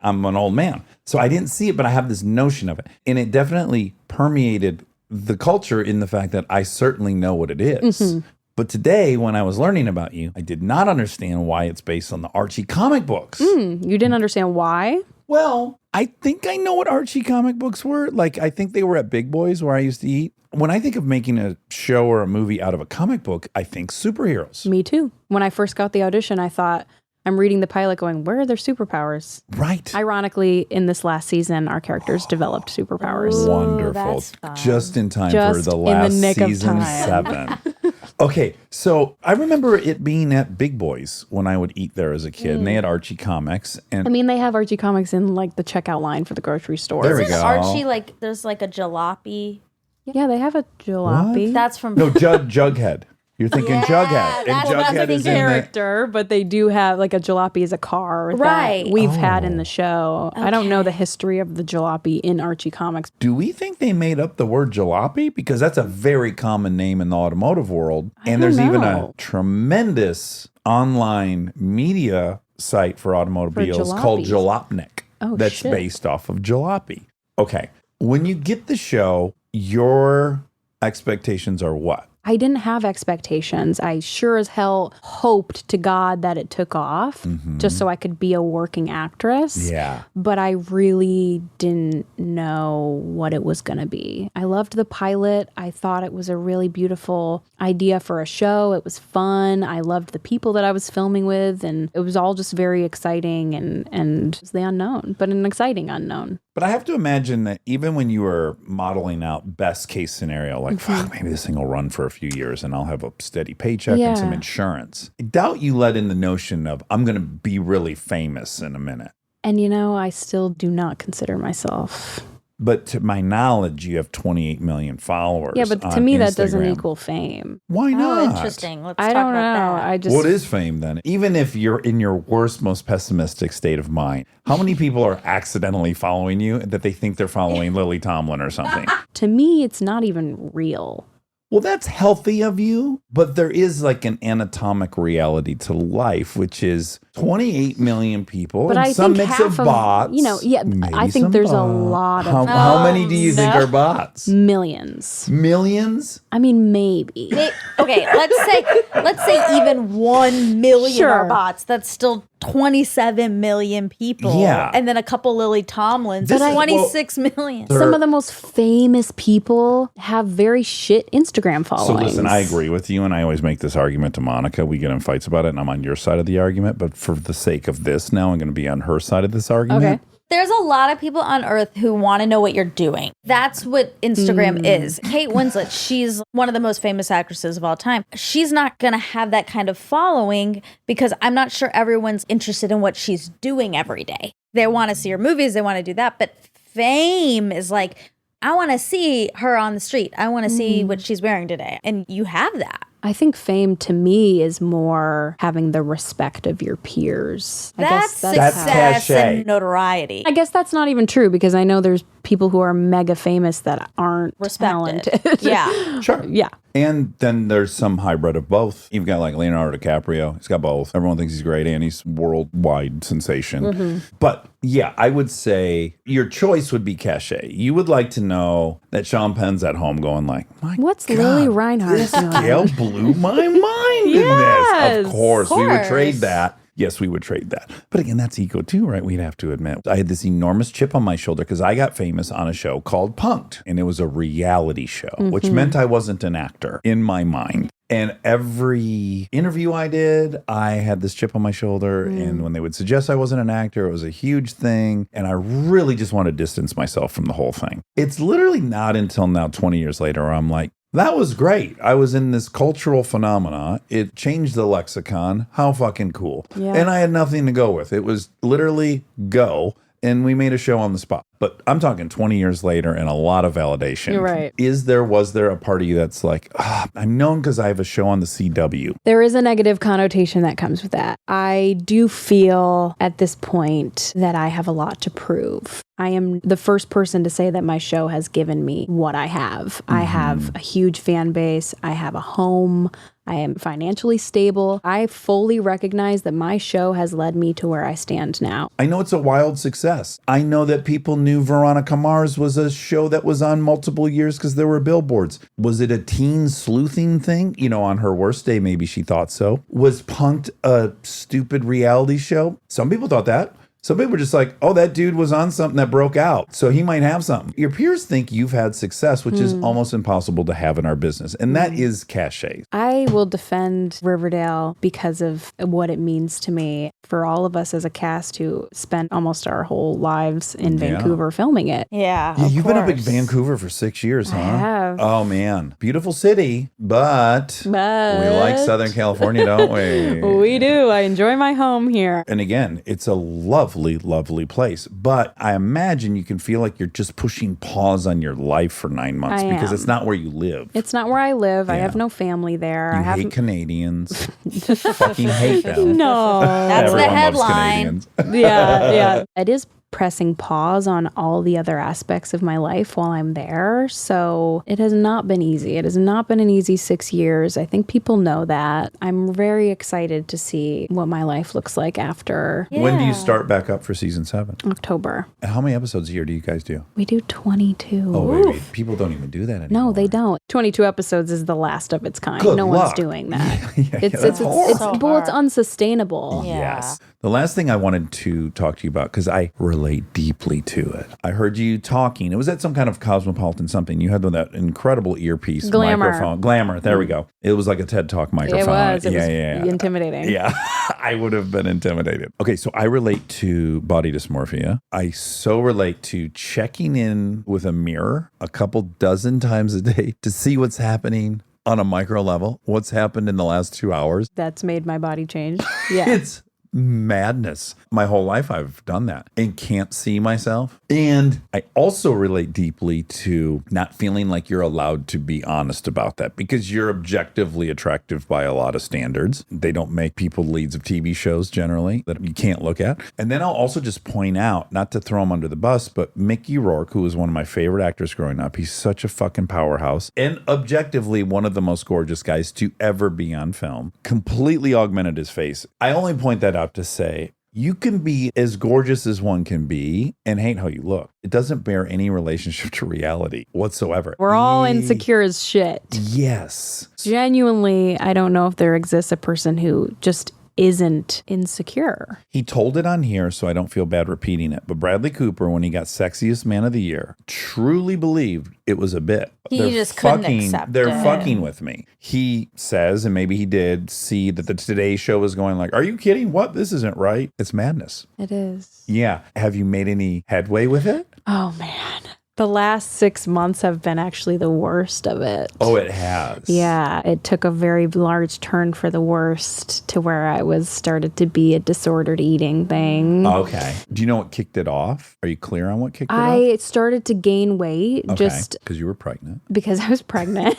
I'm an old man. So I didn't see it, but I have this notion of it. And it definitely permeated the culture in the fact that I certainly know what it is. But today, when I was learning about you, I did not understand why it's based on the Archie comic books. You didn't understand why? Well, I think I know what Archie comic books were. Like, I think they were at Big Boys where I used to eat. When I think of making a show or a movie out of a comic book, I think superheroes. Me too. When I first got the audition, I thought, I'm reading the pilot going, where are their superpowers? Right. Ironically, in this last season, our characters developed superpowers. Wonderful. that's fun. Just in time Just for the in last the nick of season time. 7. Okay, so I remember it being at Big Boys when I would eat there as a kid, and they had Archie comics. And I mean, they have Archie comics in like the checkout line for the grocery store. There we Isn't go. Archie like there's like a jalopy? Yeah, they have a jalopy. That's from no, Jughead. You're thinking Yeah, Jughead. And that's Jughead the is in the... character, but they do have like a jalopy as a car Right. that we've had in the show. I don't know the history of the jalopy in Archie comics. Do we think they made up the word jalopy? Because that's a very common name in the automotive world. And there's even a know. tremendous online media site for automobiles called Jalopnik. Oh, that's shit. based off of jalopy. Okay. When you get the show, your expectations are what? I didn't have expectations. I sure as hell hoped to God that it took off just so I could be a working actress. Yeah. But I really didn't know what it was going to be. I loved the pilot. I thought it was a really beautiful idea for a show. It was fun. I loved the people that I was filming with, and it was all just very exciting and it was the unknown, but an exciting unknown. But I have to imagine that even when you were modeling out best case scenario, like, fuck, maybe this thing will run for a few years and I'll have a steady paycheck and some Yeah. insurance. I doubt you let in the notion of, I'm going to be really famous in a minute. And I still do not consider myself. But to my knowledge, you have 28 million followers. Yeah, but to on me, that doesn't Instagram. equal fame. Why Oh, not? interesting. Let's I talk don't about know. that. I just What is fame then? Even if you're in your worst, most pessimistic state of mind, how many people are accidentally following you that they think they're following Lily Tomlin or something? to me, it's not even real. Well, that's healthy of you, but there is like an anatomic reality to life, which is 28 million people, But and I some think mix half of bots. I maybe think some there's a bots. lot of How many do you think are bots? millions. Millions? I mean, maybe. Okay, let's say even 1 million Sure. are bots. That's still 27 million people. Yeah. And then a couple Lily Tomlins. This That's is- 26 million. Some of the most famous people have very shit Instagram So followings. listen, I agree with you, and I always make this argument to Monica. We get in fights about it, and I'm on your side of the argument. But for the sake of this now, I'm going to be on her side of this argument. Okay. There's a lot of people on earth who want to know what you're doing. That's what Instagram is. Kate Winslet, she's one of the most famous actresses of all time. She's not going to have that kind of following because I'm not sure everyone's interested in what she's doing every day. They want to see her movies, they want to do that. But fame is like, I want to see her on the street. I want to see what she's wearing today. And you have that. I think fame to me is more having the respect of your peers. That's That's success cachet. and notoriety. I guess that's not even true because I know there's people who are mega famous that aren't Respected. talented. Yeah. Sure. Yeah. And then there's some hybrid of both. You've got like Leonardo DiCaprio. He's got both. Everyone thinks he's great and he's worldwide sensation. But yeah, I would say your choice would be cachet. You would like to know that Sean Penn's at home going like, my What's God, Lili Reinhart this doing? gal blew my mind in this. Yes, Of course, we would course. trade that. Yes, we would trade that. But again, that's ego too, right? We'd have to admit. I had this enormous chip on my shoulder because I got famous on a show called Punk'd, and it was a reality show, which meant I wasn't an actor in my mind. And every interview I did, I had this chip on my shoulder. And when they would suggest I wasn't an actor, it was a huge thing. And I really just want to distance myself from the whole thing. It's literally not until now, 20 years later, where I'm like, that was great. I was in this cultural phenomena. It changed the lexicon. How fucking cool. Yeah. And I had nothing to go with. It was literally go. And we made a show on the spot. But I'm talking 20 years later and a lot of validation. You're right. Was there a part of you that's like, I'm known because I have a show on the CW? There is a negative connotation that comes with that. I do feel at this point that I have a lot to prove. I am the first person to say that my show has given me what I have. I have a huge fan base. I have a home. I am financially stable. I fully recognize that my show has led me to where I stand now. I know it's a wild success. I know that people knew Veronica Mars was a show that was on multiple years because there were billboards. Was it a teen sleuthing thing? You know, on her worst day, maybe she thought so. Was Punk'd a stupid reality show? Some people thought that. Some people were just like, oh, that dude was on something that broke out, so he might have something. Your peers think you've had success, which is almost impossible to have in our business. And that is cachet. I will defend Riverdale because of what it means to me for all of us as a cast who spent almost our whole lives in Vancouver filming it. Yeah. Yeah, of you've been up in course. Vancouver for 6 years, huh? I have. Oh, man. Beautiful city, but we like Southern California, don't we? We do. I enjoy my home here. And again, it's a lovely, lovely place. But I imagine you can feel like you're just pushing pause on your life for 9 months I because am. it's not where you live. It's not where I live. I Yeah. have no family there. You I have hate Canadians. Fucking hate them. no. That's the Everyone loves headline. Canadians. yeah. It is pressing pause on all the other aspects of my life while I'm there. So it has not been easy. It has not been an easy 6 years. I think people know that. I'm very excited to see what my life looks like after When do you start back up for season 7? October. How many episodes a year do you guys do? We do 22. Oh, baby. People don't even do that anymore. No, they don't. 22 episodes is the last of its kind. Good no luck. one's doing that. That's it's horrible. well, it's unsustainable. Yeah. Yes. The last thing I wanted to talk to you about, because I relate deeply to it. I heard you talking. It was at some kind of cosmopolitan something. You had that incredible earpiece Glamour. microphone. Glamour. There we go. It was like a TED Talk microphone. It was intimidating. Yeah. I would have been intimidated. Okay, so I relate to body dysmorphia. I so relate to checking in with a mirror a couple dozen times a day to see what's happening on a micro level, what's happened in the last 2 hours. That's made my body change. Yeah. It's madness. My whole life I've done that and can't see myself. And I also relate deeply to not feeling like you're allowed to be honest about that because you're objectively attractive by a lot of standards. They don't make people leads of TV shows generally that you can't look at. And then I'll also just point out, not to throw him under the bus, but Mickey Rourke, who was one of my favorite actors growing up, he's such a fucking powerhouse and objectively one of the most gorgeous guys to ever be on film, completely augmented his face. I only point that out to say, you can be as gorgeous as one can be and hate how you look. It doesn't bear any relationship to reality whatsoever. We're all insecure as shit. Yes. Genuinely, I don't know if there exists a person who just isn't insecure. He told it on here, so I don't feel bad repeating it. But Bradley Cooper, when he got Sexiest Man of the Year, truly believed it was a bit. He just couldn't accept They're it. fucking with me. He says, and maybe he did, see that the Today Show was going like, are you kidding? What? This isn't right. It's madness. It is. Yeah. Have you made any headway with it? Oh, man. The last 6 months have been actually the worst of it. Oh, it has. Yeah, it took a very large turn for the worst to where I was started to be a disordered eating thing. Okay. Do you know what kicked it off? Are you clear on what kicked it off? I started to gain weight just because you were pregnant. because I was pregnant.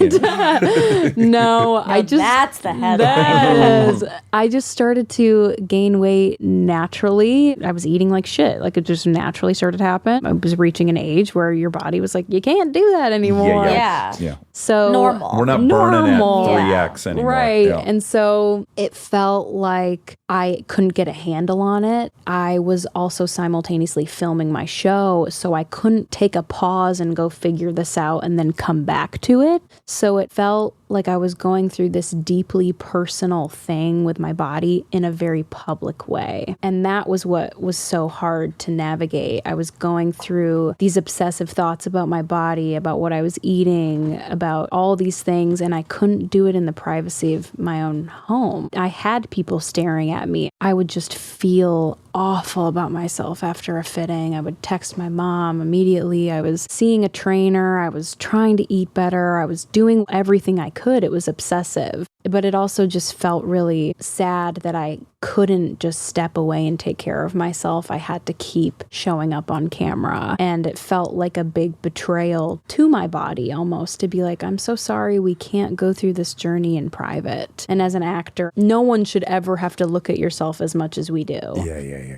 No, I just That's the headline. Yes. I just started to gain weight naturally. I was eating like shit. Like it just naturally started to happen. I was reaching an age where your body was like, you can't do that anymore. Yeah. So Normal. We're not burning at Normal. 3x anymore. Right. Yeah. And so it felt like I couldn't get a handle on it. I was also simultaneously filming my show, so I couldn't take a pause and go figure this out and then come back to it. So it felt like I was going through this deeply personal thing with my body in a very public way. And that was what was so hard to navigate. I was going through these obsessive thoughts about my body, about what I was eating, about all these things, and I couldn't do it in the privacy of my own home. I had people staring at me. I would just feel awful about myself after a fitting. I would text my mom immediately. I was seeing a trainer. I was trying to eat better. I was doing everything I could. It was obsessive. But it also just felt really sad that I couldn't just step away and take care of myself. I had to keep showing up on camera. And it felt like a big betrayal to my body almost to be like, I'm so sorry, we can't go through this journey in private. And as an actor, no one should ever have to look at yourself as much as we do.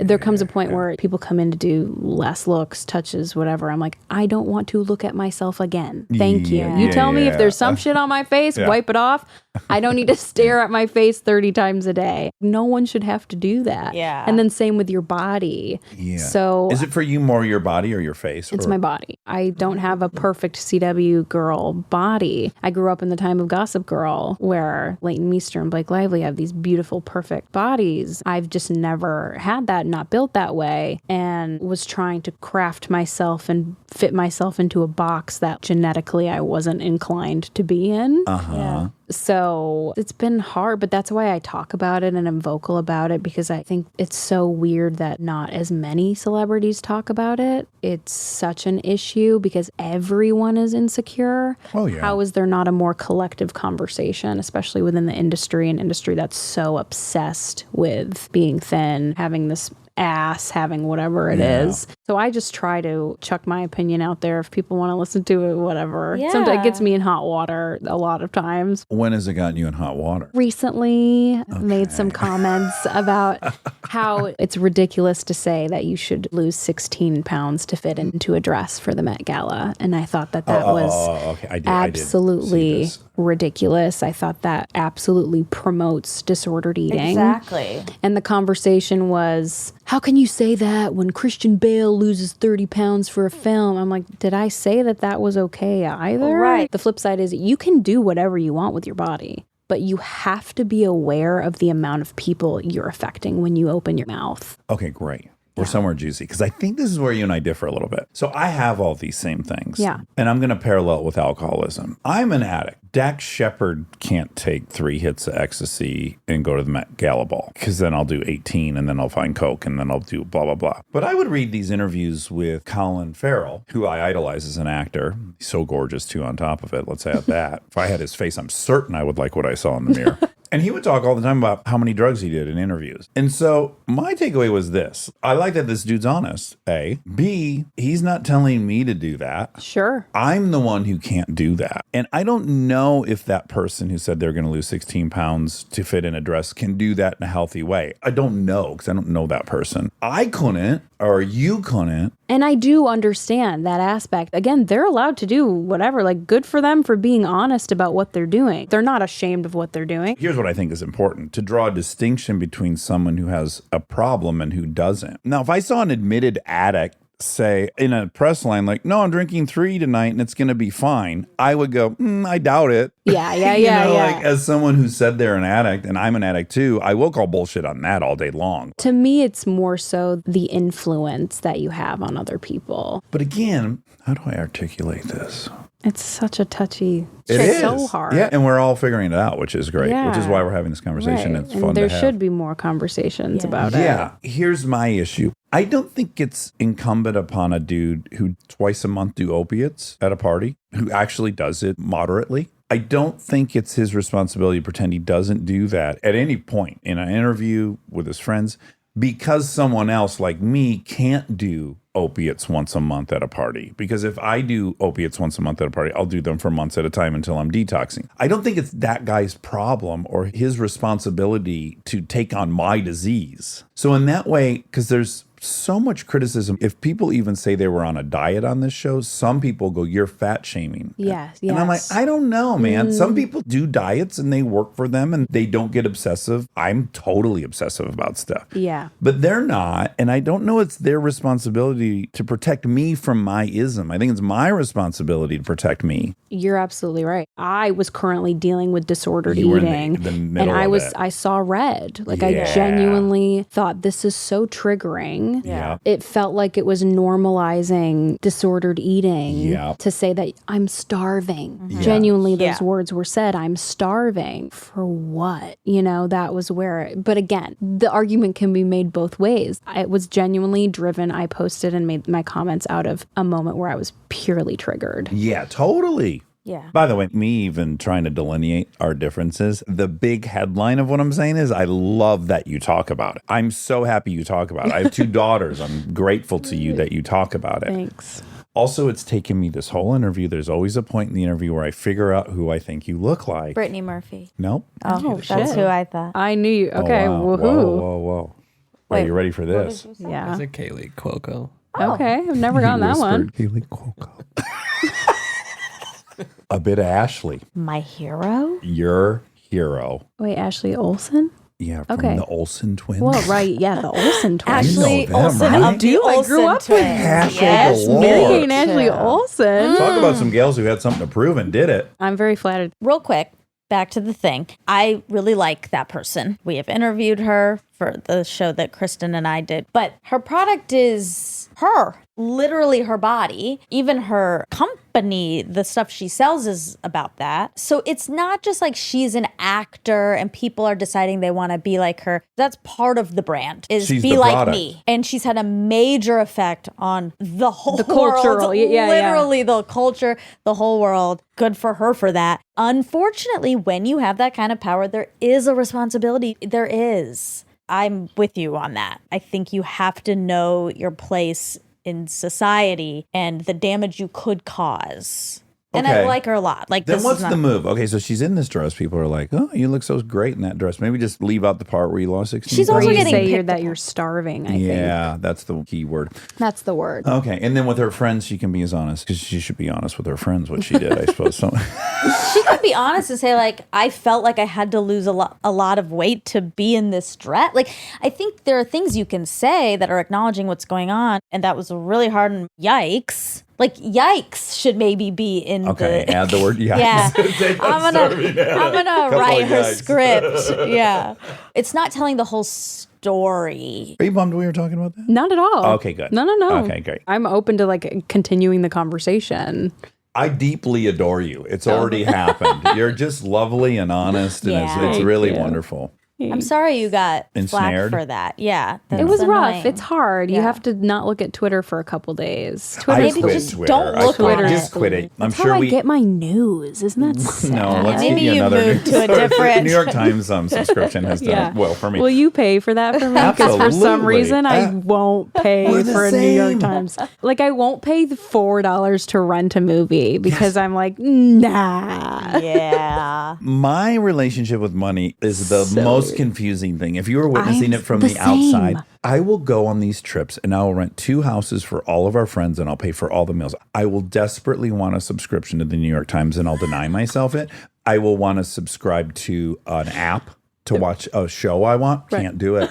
There comes a point where people come in to do less looks, touches, whatever. I'm like, I don't want to look at myself again. Thank you. You tell me if there's some shit on my face, wipe it off. I don't need to stare at my face 30 times a day. No one should have to do that. Yeah. And then same with your body. Yeah. So is it for you more your body or your face? it's my body. I don't have a perfect CW girl body. I grew up in the time of Gossip Girl where Leighton Meester and Blake Lively have these beautiful, perfect bodies. I've just never had that, not built that way, and was trying to craft myself and fit myself into a box that genetically I wasn't inclined to be in. Uh-huh. So it's been hard, but that's why I talk about it and I'm vocal about it, because I think it's so weird that not as many celebrities talk about it. It's such an issue because everyone is insecure. Oh, yeah. How is there not a more collective conversation, especially within the industry, an industry that's so obsessed with being thin, having this ass, having whatever it is. So I just try to chuck my opinion out there. If people want to listen to it, whatever. Yeah. Sometimes it gets me in hot water a lot of times. When has it gotten you in hot water? Recently made some comments about how it's ridiculous to say that you should lose 16 pounds to fit into a dress for the Met Gala. And I thought that was okay. I did absolutely see this. ridiculous. I thought that absolutely promotes disordered eating. Exactly. And the conversation was, how can you say that when Christian Bale loses 30 pounds for a film? I'm like, did I say that was okay either? Right. The flip side is you can do whatever you want with your body, but you have to be aware of the amount of people you're affecting when you open your mouth. Okay, great. We're somewhere juicy because I think this is where you and I differ a little bit. So I have all these same things. Yeah. And I'm going to parallel it with alcoholism. I'm an addict. Dax Shepard can't take 3 hits of ecstasy and go to the Met Gala ball because then I'll do 18 and then I'll find Coke and then I'll do blah, blah, blah. But I would read these interviews with Colin Farrell, who I idolize as an actor. He's so gorgeous too on top of it. Let's add that. If I had his face, I'm certain I would like what I saw in the mirror. And he would talk all the time about how many drugs he did in interviews. And so my takeaway was this. I like that this dude's honest, A. B, he's not telling me to do that. Sure. I'm the one who can't do that. And I don't know if that person who said they're going to lose 16 pounds to fit in a dress can do that in a healthy way. I don't know because I don't know that person. I couldn't, or you couldn't. And I do understand that aspect. Again, they're allowed to do whatever. Like, good for them for being honest about what they're doing. They're not ashamed of what they're doing. Here's what I think is important, to draw a distinction between someone who has a problem and who doesn't. Now, if I saw an admitted addict say in a press line, like, no, I'm drinking 3 tonight and it's going to be fine, I would go, I doubt it. Yeah. Like, as someone who said they're an addict, and I'm an addict too, I will call bullshit on that all day long. To me, it's more so the influence that you have on other people. But again, how do I articulate this? It's such a touchy. It it's is so hard. Yeah, and we're all figuring it out, which is great. Which is Yeah. why we're having this conversation. Right. It's And fun there to have. should be more conversations about it. Yeah, here's my issue. I don't think it's incumbent upon a dude who twice a month do opiates at a party, who actually does it moderately. I don't think it's his responsibility to pretend he doesn't do that at any point in an interview with his friends because someone else like me can't do opiates once a month at a party. Because if I do opiates once a month at a party, I'll do them for months at a time until I'm detoxing. I don't think it's that guy's problem or his responsibility to take on my disease. So in that way, because there's so much criticism, if people even say they were on a diet on this show, some people go, you're fat shaming. Yes. And I'm like, yes. I don't know, man. Some people do diets and they work for them and they don't get obsessive. I'm totally obsessive about stuff. Yeah. But they're not. And I don't know it's their responsibility to protect me from my ism. I think it's my responsibility to protect me. You're absolutely right. I was currently dealing with disordered You were in eating. the middle and of it. I saw red. Like Yeah. I genuinely thought this is so triggering. Yeah. It felt like it was normalizing disordered eating Yeah. to say that I'm starving. Yeah. Genuinely, those Yeah. words were said. I'm starving. For what? You know, that was where, but again, the argument can be made both ways. It was genuinely driven. I posted and made my comments out of a moment where I was purely triggered. Yeah, totally. Yeah. By the way, me even trying to delineate our differences, the big headline of what I'm saying is I love that you talk about it. I'm so happy you talk about it. I have 2 daughters. I'm grateful to you that you talk about it. Thanks. Also, it's taken me this whole interview. There's always a point in the interview where I figure out who I think you look like. Brittany Murphy. Nope. Oh, that's shit. who I thought. I knew you. Okay. Oh, wow. Woohoo. Whoa. Wait, Are you ready for this? Yeah. Is it Kaylee Cuoco? Okay. I've never gotten that one. Lili Cuoco. A bit of Ashley, My hero? your hero. Wait, Ashley Olsen? Yeah, from Okay. the Olsen twins. Well, right. Yeah, the Olsen twins. Ashley them, Olsen right? of the I Olsen grew up with twins. Ashley Yes, galore. me Marrying Ashley too. Olsen. Talk about some gals who had something to prove and did it. I'm very flattered. Real quick, back to the thing. I really like that person. We have interviewed her for the show that Kristen and I did, but her product is her, literally her body. Even her company, the stuff she sells is about that. So it's not just like she's an actor and people are deciding they want to be like her. That's part of the brand, is She's be the like product. me. And she's had a major effect on the whole cultural- world. yeah. Literally the culture, the whole world. Good for her for that. Unfortunately, when you have that kind of power, there is a responsibility. There is. I'm with you on that. I think you have to know your place in society and the damage you could cause. And I Okay. like her a lot. Like, Then this what's is not, the move? Okay, so she's in this dress. People are like, oh, you look so great in that dress. Maybe just leave out the part where you lost 16 She's Or also you getting say picked that up. you're starving, I think. Yeah, that's the key word. That's the word. Okay, and then with her friends, she can be as honest because she should be honest with her friends what she did, I suppose. So, She could be honest and say, like, I felt like I had to lose a lot of weight to be in this dress. Like, I think there are things you can say that are acknowledging what's going on, and that was really hard. And yikes. Like, yikes should maybe be in okay, the... add the word yikes. Yeah, Take I'm that starving at I'm it. gonna Couple write of her yikes. script. Yeah, it's not telling the whole story. Are you bummed we were talking about that? Not at all. Okay, good. No. Okay, great. I'm open to like continuing the conversation. I deeply adore you. It's already happened. You're just lovely and honest, and Yeah. it's Thank really you. wonderful. I'm sorry you got Ensnared? flack for that. Yeah, It was that's rough. annoying. It's hard. You Yeah. have to not look at Twitter for a couple days. I Twitter's Maybe quit just Twitter. don't I look quit. on Just it. quit it. I'm That's sure how we. I get my news. Isn't that sad? No, let's Maybe get you you another moved to a different- New York Times subscription has done Yeah. well for me. Will you pay for that for me? Because for some Absolutely. reason I won't pay We're the for a New York same. Times. Like I won't pay the $4 to rent a movie because I'm like, nah. Yeah. My relationship with money is the So- most confusing thing. If you were witnessing I'm it from the the outside, same. I will go on these trips and I will rent 2 houses for all of our friends and I'll pay for all the meals. I will desperately want a subscription to the New York Times and I'll deny myself it. I will want to subscribe to an app to watch a show I want. Can't do it.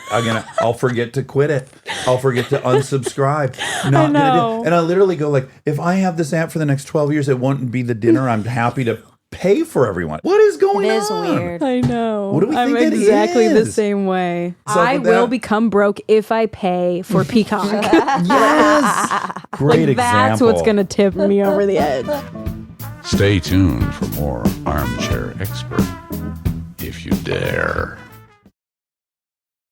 I'll forget to quit it. I'll forget to unsubscribe. Not gonna know. do it. And I literally go like, if I have this app for the next 12 years, it won't be the dinner I'm happy to pay for everyone. What is going It on? is weird. I know. What do we I'm think it exactly the is? same way. So I with will that- become broke if I pay for Peacock. Yes. Great Like, example. that's what's going to tip me over the edge. Stay tuned for more Armchair Expert, if you dare.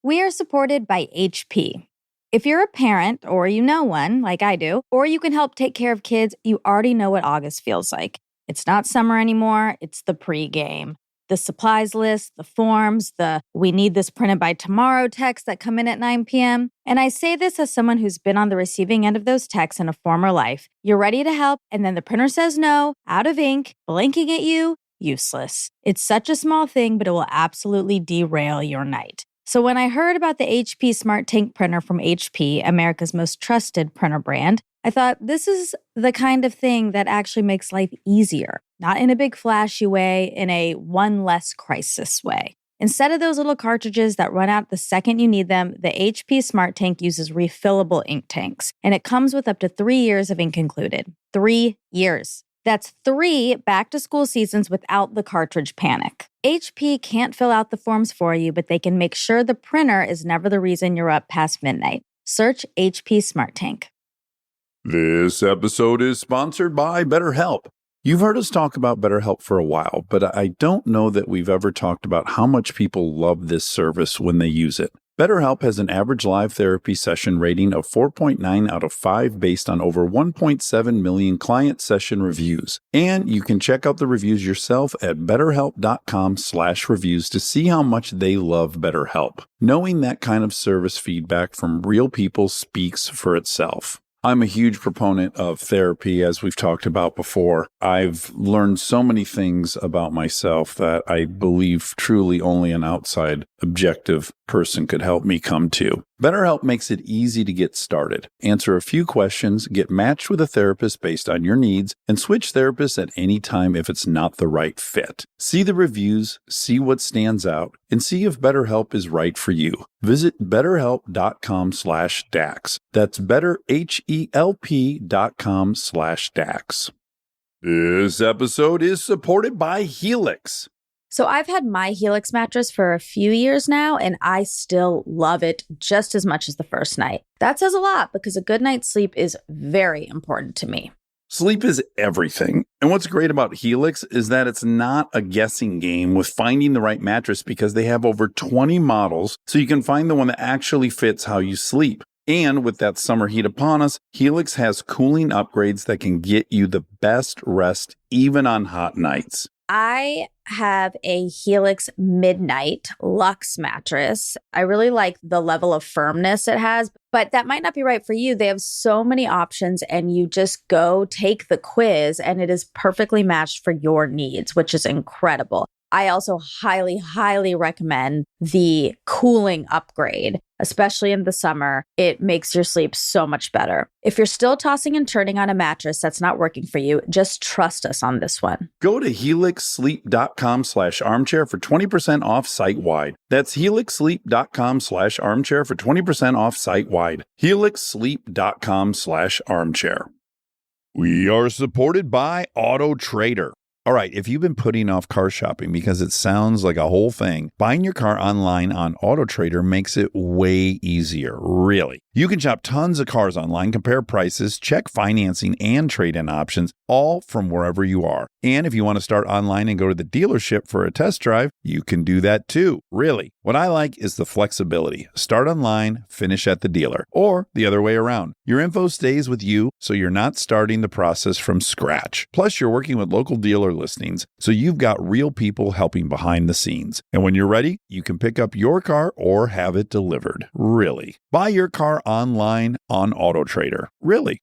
We are supported by HP. If you're a parent or you know one, like I do, or you can help take care of kids, you already know what August feels like. It's not summer anymore, it's the pregame. The supplies list, the forms, the "we need this printed by tomorrow" texts that come in at 9 p.m. And I say this as someone who's been on the receiving end of those texts in a former life. You're ready to help, and then the printer says no, out of ink, blinking at you, useless. It's such a small thing, but it will absolutely derail your night. So when I heard about the HP Smart Tank printer from HP, America's most trusted printer brand, I thought this is the kind of thing that actually makes life easier, not in a big flashy way, in a one less crisis way. Instead of those little cartridges that run out the second you need them, the HP Smart Tank uses refillable ink tanks, and it comes with up to 3 years of ink included. 3 years. That's 3 back-to-school seasons without the cartridge panic. HP can't fill out the forms for you, but they can make sure the printer is never the reason you're up past midnight. Search HP Smart Tank. This episode is sponsored by BetterHelp. You've heard us talk about BetterHelp for a while, but I don't know that we've ever talked about how much people love this service when they use it. BetterHelp has an average live therapy session rating of 4.9 out of 5 based on over 1.7 million client session reviews. And you can check out the reviews yourself at betterhelp.com/reviews to see how much they love BetterHelp. Knowing that kind of service feedback from real people speaks for itself. I'm a huge proponent of therapy, as we've talked about before. I've learned so many things about myself that I believe truly only an outside, objective person could help me come to. BetterHelp makes it easy to get started. Answer a few questions, get matched with a therapist based on your needs, and switch therapists at any time if it's not the right fit. See the reviews, see what stands out, and see if BetterHelp is right for you. Visit betterhelp.com/Dax. That's betterhelp.com/Dax. This episode is supported by Helix. So I've had my Helix mattress for a few years now, and I still love it just as much as the first night. That says a lot because a good night's sleep is very important to me. Sleep is everything. And what's great about Helix is that it's not a guessing game with finding the right mattress because they have over 20 models, so you can find the one that actually fits how you sleep. And with that summer heat upon us, Helix has cooling upgrades that can get you the best rest even on hot nights. I have a Helix Midnight Luxe mattress. I really like the level of firmness it has, but that might not be right for you. They have so many options, and you just go take the quiz, and it is perfectly matched for your needs, which is incredible. I also highly, highly recommend the cooling upgrade, especially in the summer. It makes your sleep so much better. If you're still tossing and turning on a mattress that's not working for you, just trust us on this one. Go to helixsleep.com/armchair for 20% off site-wide. That's helixsleep.com/armchair for 20% off site-wide. helixsleep.com/armchair. We are supported by Auto Trader. All right, if you've been putting off car shopping because it sounds like a whole thing, buying your car online on Auto Trader makes it way easier, really. You can shop tons of cars online, compare prices, check financing and trade-in options, all from wherever you are. And if you want to start online and go to the dealership for a test drive, you can do that too, really. What I like is the flexibility. Start online, finish at the dealer, or the other way around. Your info stays with you, so you're not starting the process from scratch. Plus, you're working with local dealer listings, so you've got real people helping behind the scenes. And when you're ready, you can pick up your car or have it delivered. Really. Buy your car online on Auto Trader. Really.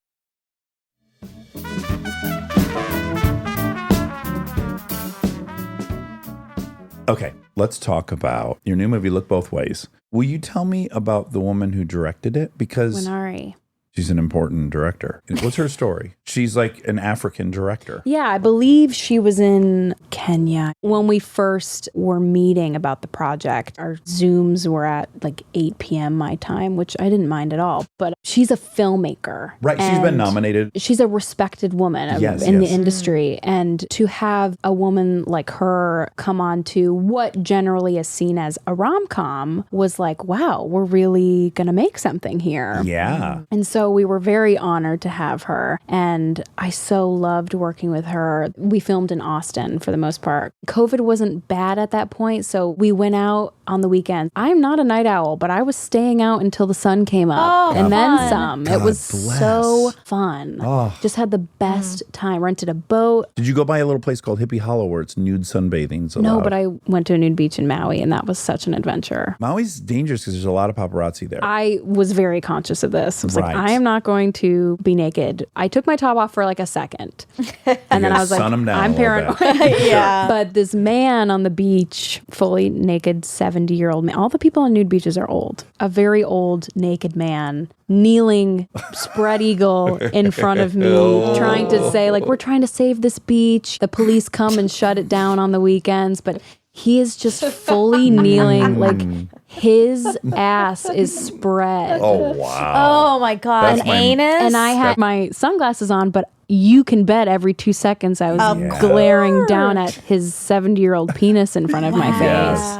Okay, let's talk about your new movie, Look Both Ways. Will you tell me about the woman who directed it? Because Winari. she's an important director. What's her story? She's like an African director. Yeah, I believe she was in Kenya. When we first were meeting about the project, our Zooms were at like 8 p.m. my time, which I didn't mind at all. But she's a filmmaker. Right, she's been nominated. She's a respected woman in the industry. And to have a woman like her come on to what generally is seen as a rom-com was like, wow, we're really going to make something here. Yeah. And so So we were very honored to have her. And I so loved working with her. We filmed in Austin for the most part. COVID wasn't bad at that point. So we went out on the weekends. I'm not a night owl, but I was staying out until the sun came up and then some. It was so fun. Just had the best time. Rented a boat. Did you go by a little place called Hippie Hollow where it's nude sunbathing? No, but I went to a nude beach in Maui, and that was such an adventure. Maui's dangerous because there's a lot of paparazzi there. I was very conscious of this. I was Right. like, I am not going to be naked. I took my top off for like a second. And then I was like, sun 'em down I'm a little paranoid. bit. Yeah. But this man on the beach, fully naked 70-year-old man. All the people on nude beaches are old. A very old naked man kneeling spread eagle in front of me, trying to say, like, we're trying to save this beach. The police come and shut it down on the weekends, but he is just fully kneeling, like his ass is spread. Oh, wow. Oh my God. That's my- Anus. And I had my sunglasses on, but you can bet every 2 seconds I was Of glaring down at his 70-year-old penis in front of my face. Yes.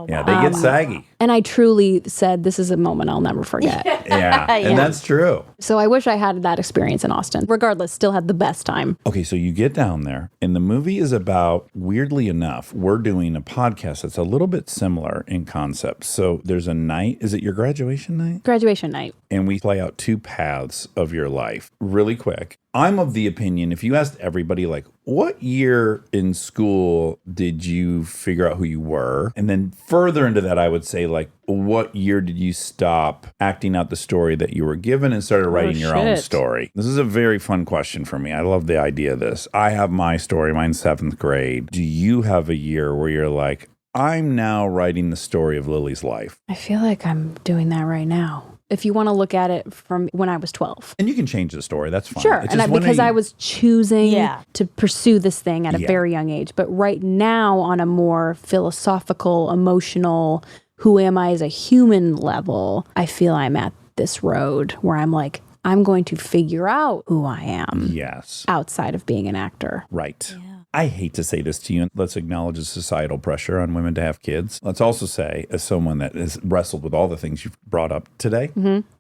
Yeah, they get saggy. And I truly said, this is a moment I'll never forget. Yeah, and that's true. So I wish I had that experience in Austin. Regardless, still had the best time. Okay, so you get down there, and the movie is about, weirdly enough, we're doing a podcast that's a little bit similar in concept. So there's a night, is it your graduation night? Graduation night. And we play out 2 paths of your life really quick. I'm of the opinion, if you asked everybody, like, what year in school did you figure out who you were? And then further into that, I would say, like, what year did you stop acting out the story that you were given and started writing your own shit. story? This is a very fun question for me. I love the idea of this. I have my story, mine's 7th grade. Do you have a year where you're like, I'm now writing the story of Lily's life? I feel like I'm doing that right now. If you want to look at it from when I was 12. And you can change the story. That's fine. Sure. It's And just when because I was choosing Yeah. to pursue this thing at a Yeah. very young age. But right now, on a more philosophical, emotional, who am I as a human level, I feel I'm at this road where I'm like, I'm going to figure out who I am Yes. outside of being an actor. Right. I hate to say this to you. Let's acknowledge the societal pressure on women to have kids. Let's also say, as someone that has wrestled with all the things you've brought up today,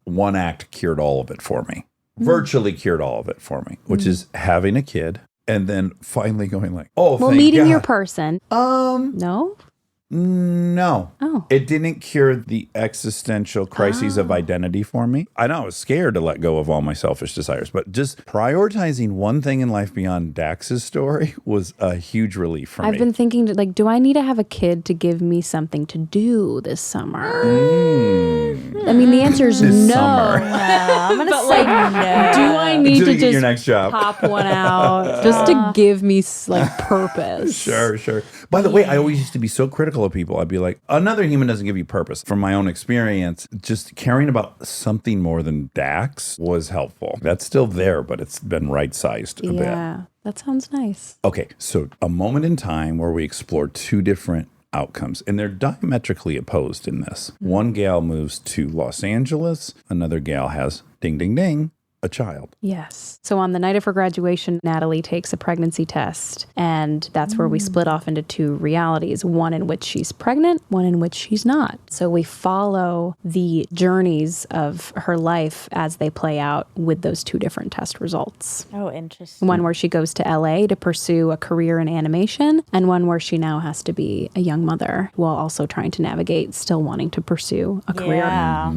one act cured all of it for me. Virtually cured all of it for me, which is having a kid and then finally going like, oh, Well, thank meeting God. your person. No? No. Oh. It didn't cure the existential crises of identity for me. I know I was scared to let go of all my selfish desires, but just prioritizing one thing in life beyond Dax's story was a huge relief for me. I've been thinking, like, do I need to have a kid to give me something to do this summer? I mean, the answer is This no. summer. I'm going to say no. Do I need Until to you get your just next job. pop one out just to give me like purpose? Sure. By the way, I always used to be so critical of people. I'd be like, another human doesn't give you purpose. From my own experience, just caring about something more than Dax was helpful. That's still there, but it's been right-sized a bit. Yeah, that sounds nice. Okay, so a moment in time where we explore 2 different outcomes, and they're diametrically opposed in this. One gal moves to Los Angeles, another gal has, ding, ding, ding, a child. Yes. So on the night of her graduation, Natalie takes a pregnancy test, and that's where we split off into 2 realities, one in which she's pregnant, one in which she's not. So we follow the journeys of her life as they play out with those 2 different test results. Oh, interesting. One where she goes to LA to pursue a career in animation, and one where she now has to be a young mother while also trying to navigate still wanting to pursue a career. Yeah.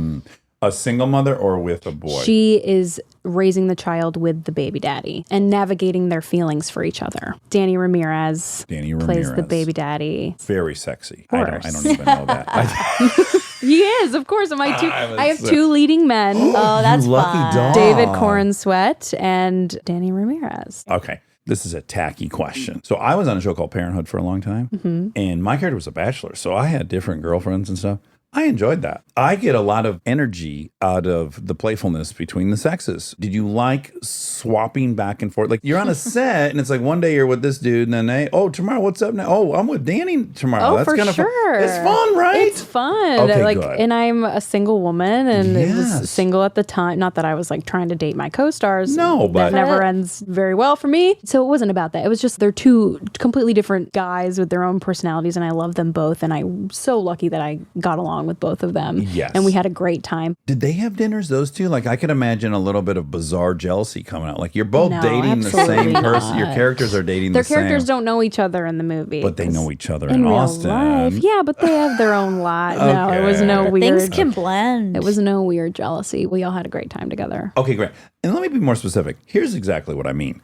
A single mother or with a boy? She is raising the child with the baby daddy and navigating their feelings for each other. Danny Ramirez plays the baby daddy. Very sexy. Of I course. don't even know that. He is, of course. I have 2 leading men, Oh, that's lucky fun. dog. David Cornsweet and Danny Ramirez. Okay. This is a tacky question. So I was on a show called Parenthood for a long time, and my character was a bachelor. So I had different girlfriends and stuff. I enjoyed that. I get a lot of energy out of the playfulness between the sexes. Did you like swapping back and forth? Like you're on a set and it's like one day you're with this dude and then tomorrow what's up now? Oh, I'm with Danny tomorrow. Oh, That's for kind of sure. fun. It's fun, right? It's fun. Okay, like, good. and I'm a single woman, and it Yes. was single at the time. Not that I was like trying to date my co-stars. No, but- that never ends very well for me. So it wasn't about that. It was just they're 2 completely different guys with their own personalities, and I love them both. And I'm so lucky that I got along along with both of them. Yes. And we had a great time. Did they have dinners, those two? Like, I could imagine a little bit of bizarre jealousy coming out. Like, you're both No, dating the absolutely same person. Your not. characters are dating Their the same. characters don't know each other in the movie. But they know each other in in real Austin. life. Yeah, but they have their own lot. No, it was no Okay. weird. Things can blend. It was no weird jealousy. We all had a great time together. Okay, great. And let me be more specific. Here's exactly what I mean.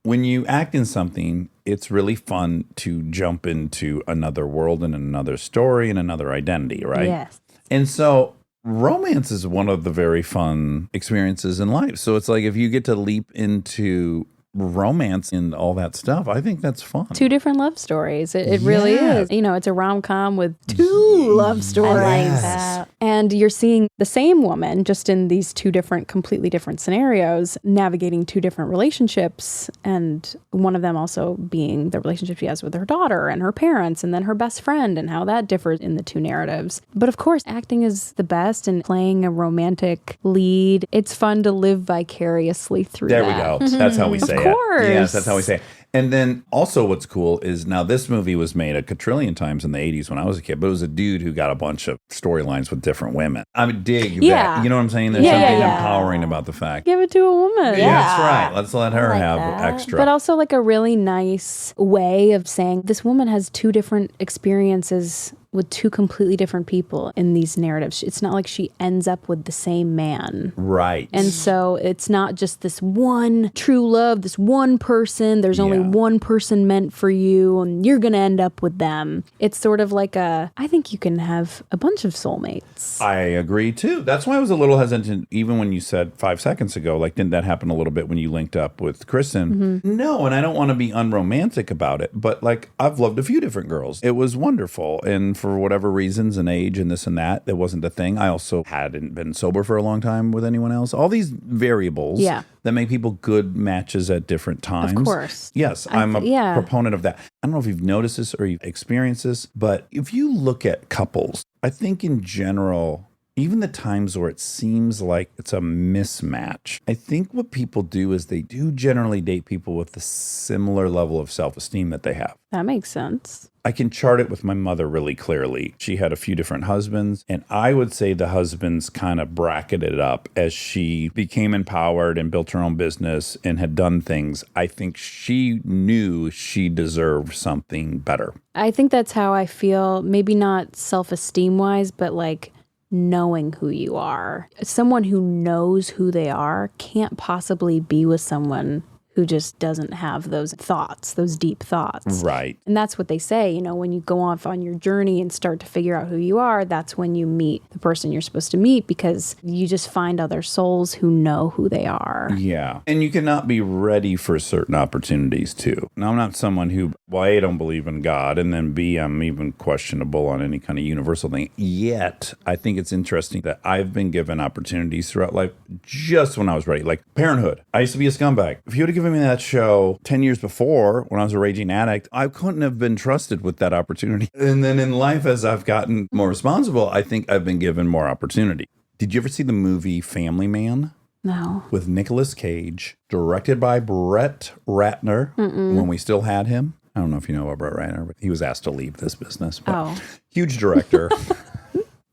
When you act in something, it's really fun to jump into another world and another story and another identity, right? Yes. And so romance is one of the very fun experiences in life. So it's like if you get to leap into romance and all that stuff, I think that's fun. Two different love stories. It really Yeah. is. You know, it's a rom-com with two love stories. I like Yes. that. And you're seeing the same woman just in these two different, completely different scenarios, navigating two different relationships. And one of them also being the relationship she has with her daughter and her parents, and then her best friend, and how that differs in the two narratives. But of course, acting is the best, and playing a romantic lead, it's fun to live vicariously through There that. we go. That's how we say it. course. Yes, that's how we say it. And then also what's cool is now this movie was made a quadrillion times in the 80s when I was a kid, but it was a dude who got a bunch of storylines with different women. I would dig Yeah. that. You know what I'm saying? There's Yeah, something yeah. empowering about the fact. Give it to a woman. Yeah, that's right. Let's let her like have that. extra. But also like a really nice way of saying this woman has two different experiences with two completely different people in these narratives. It's not like she ends up with the same man. right. And so it's not just this one true love, this one person. There's only Yeah. one person meant for you, and you're going to end up with them. It's sort of like I think you can have a bunch of soulmates. I agree too. That's why I was a little hesitant, even when you said 5 seconds ago, like, didn't that happen a little bit when you linked up with Kristen? No, and I don't want to be unromantic about it, but like, I've loved a few different girls. It was wonderful. And for whatever reasons and age and this and that wasn't a thing. I also hadn't been sober for a long time with anyone else. All these variables Yeah. that make people good matches at different times. Of course. Yes, I'm a yeah. proponent of that. I don't know if you've noticed this or you've experienced this, but if you look at couples, I think in general, even the times where it seems like it's a mismatch, I think what people do is they do generally date people with a similar level of self-esteem that they have. That makes sense. I can chart it with my mother really clearly. She had a few different husbands, and I would say the husbands kind of bracketed up as she became empowered and built her own business and had done things. I think she knew she deserved something better. I think that's how I feel, maybe not self-esteem wise, but like knowing who you are. Someone who knows who they are can't possibly be with someone who just doesn't have those thoughts, those deep thoughts. Right. And that's what they say, you know, when you go off on your journey and start to figure out who you are, that's when you meet the person you're supposed to meet, because you just find other souls who know who they are. Yeah. And you cannot be ready for certain opportunities too. Now, I'm not someone who, well, A, don't believe in God, and then B, I'm even questionable on any kind of universal thing. Yet, I think it's interesting that I've been given opportunities throughout life just when I was ready. Like parenthood. I used to be a scumbag. If you would have given me that show 10 years before when I was a raging addict, I couldn't have been trusted with that opportunity. And then in life, as I've gotten more responsible, I think I've been given more opportunity. Did you ever see the movie Family Man? No. With Nicolas Cage, directed by Brett Ratner, when we still had him. I don't know if you know about Brett Ratner, but he was asked to leave this business. But Oh. huge director.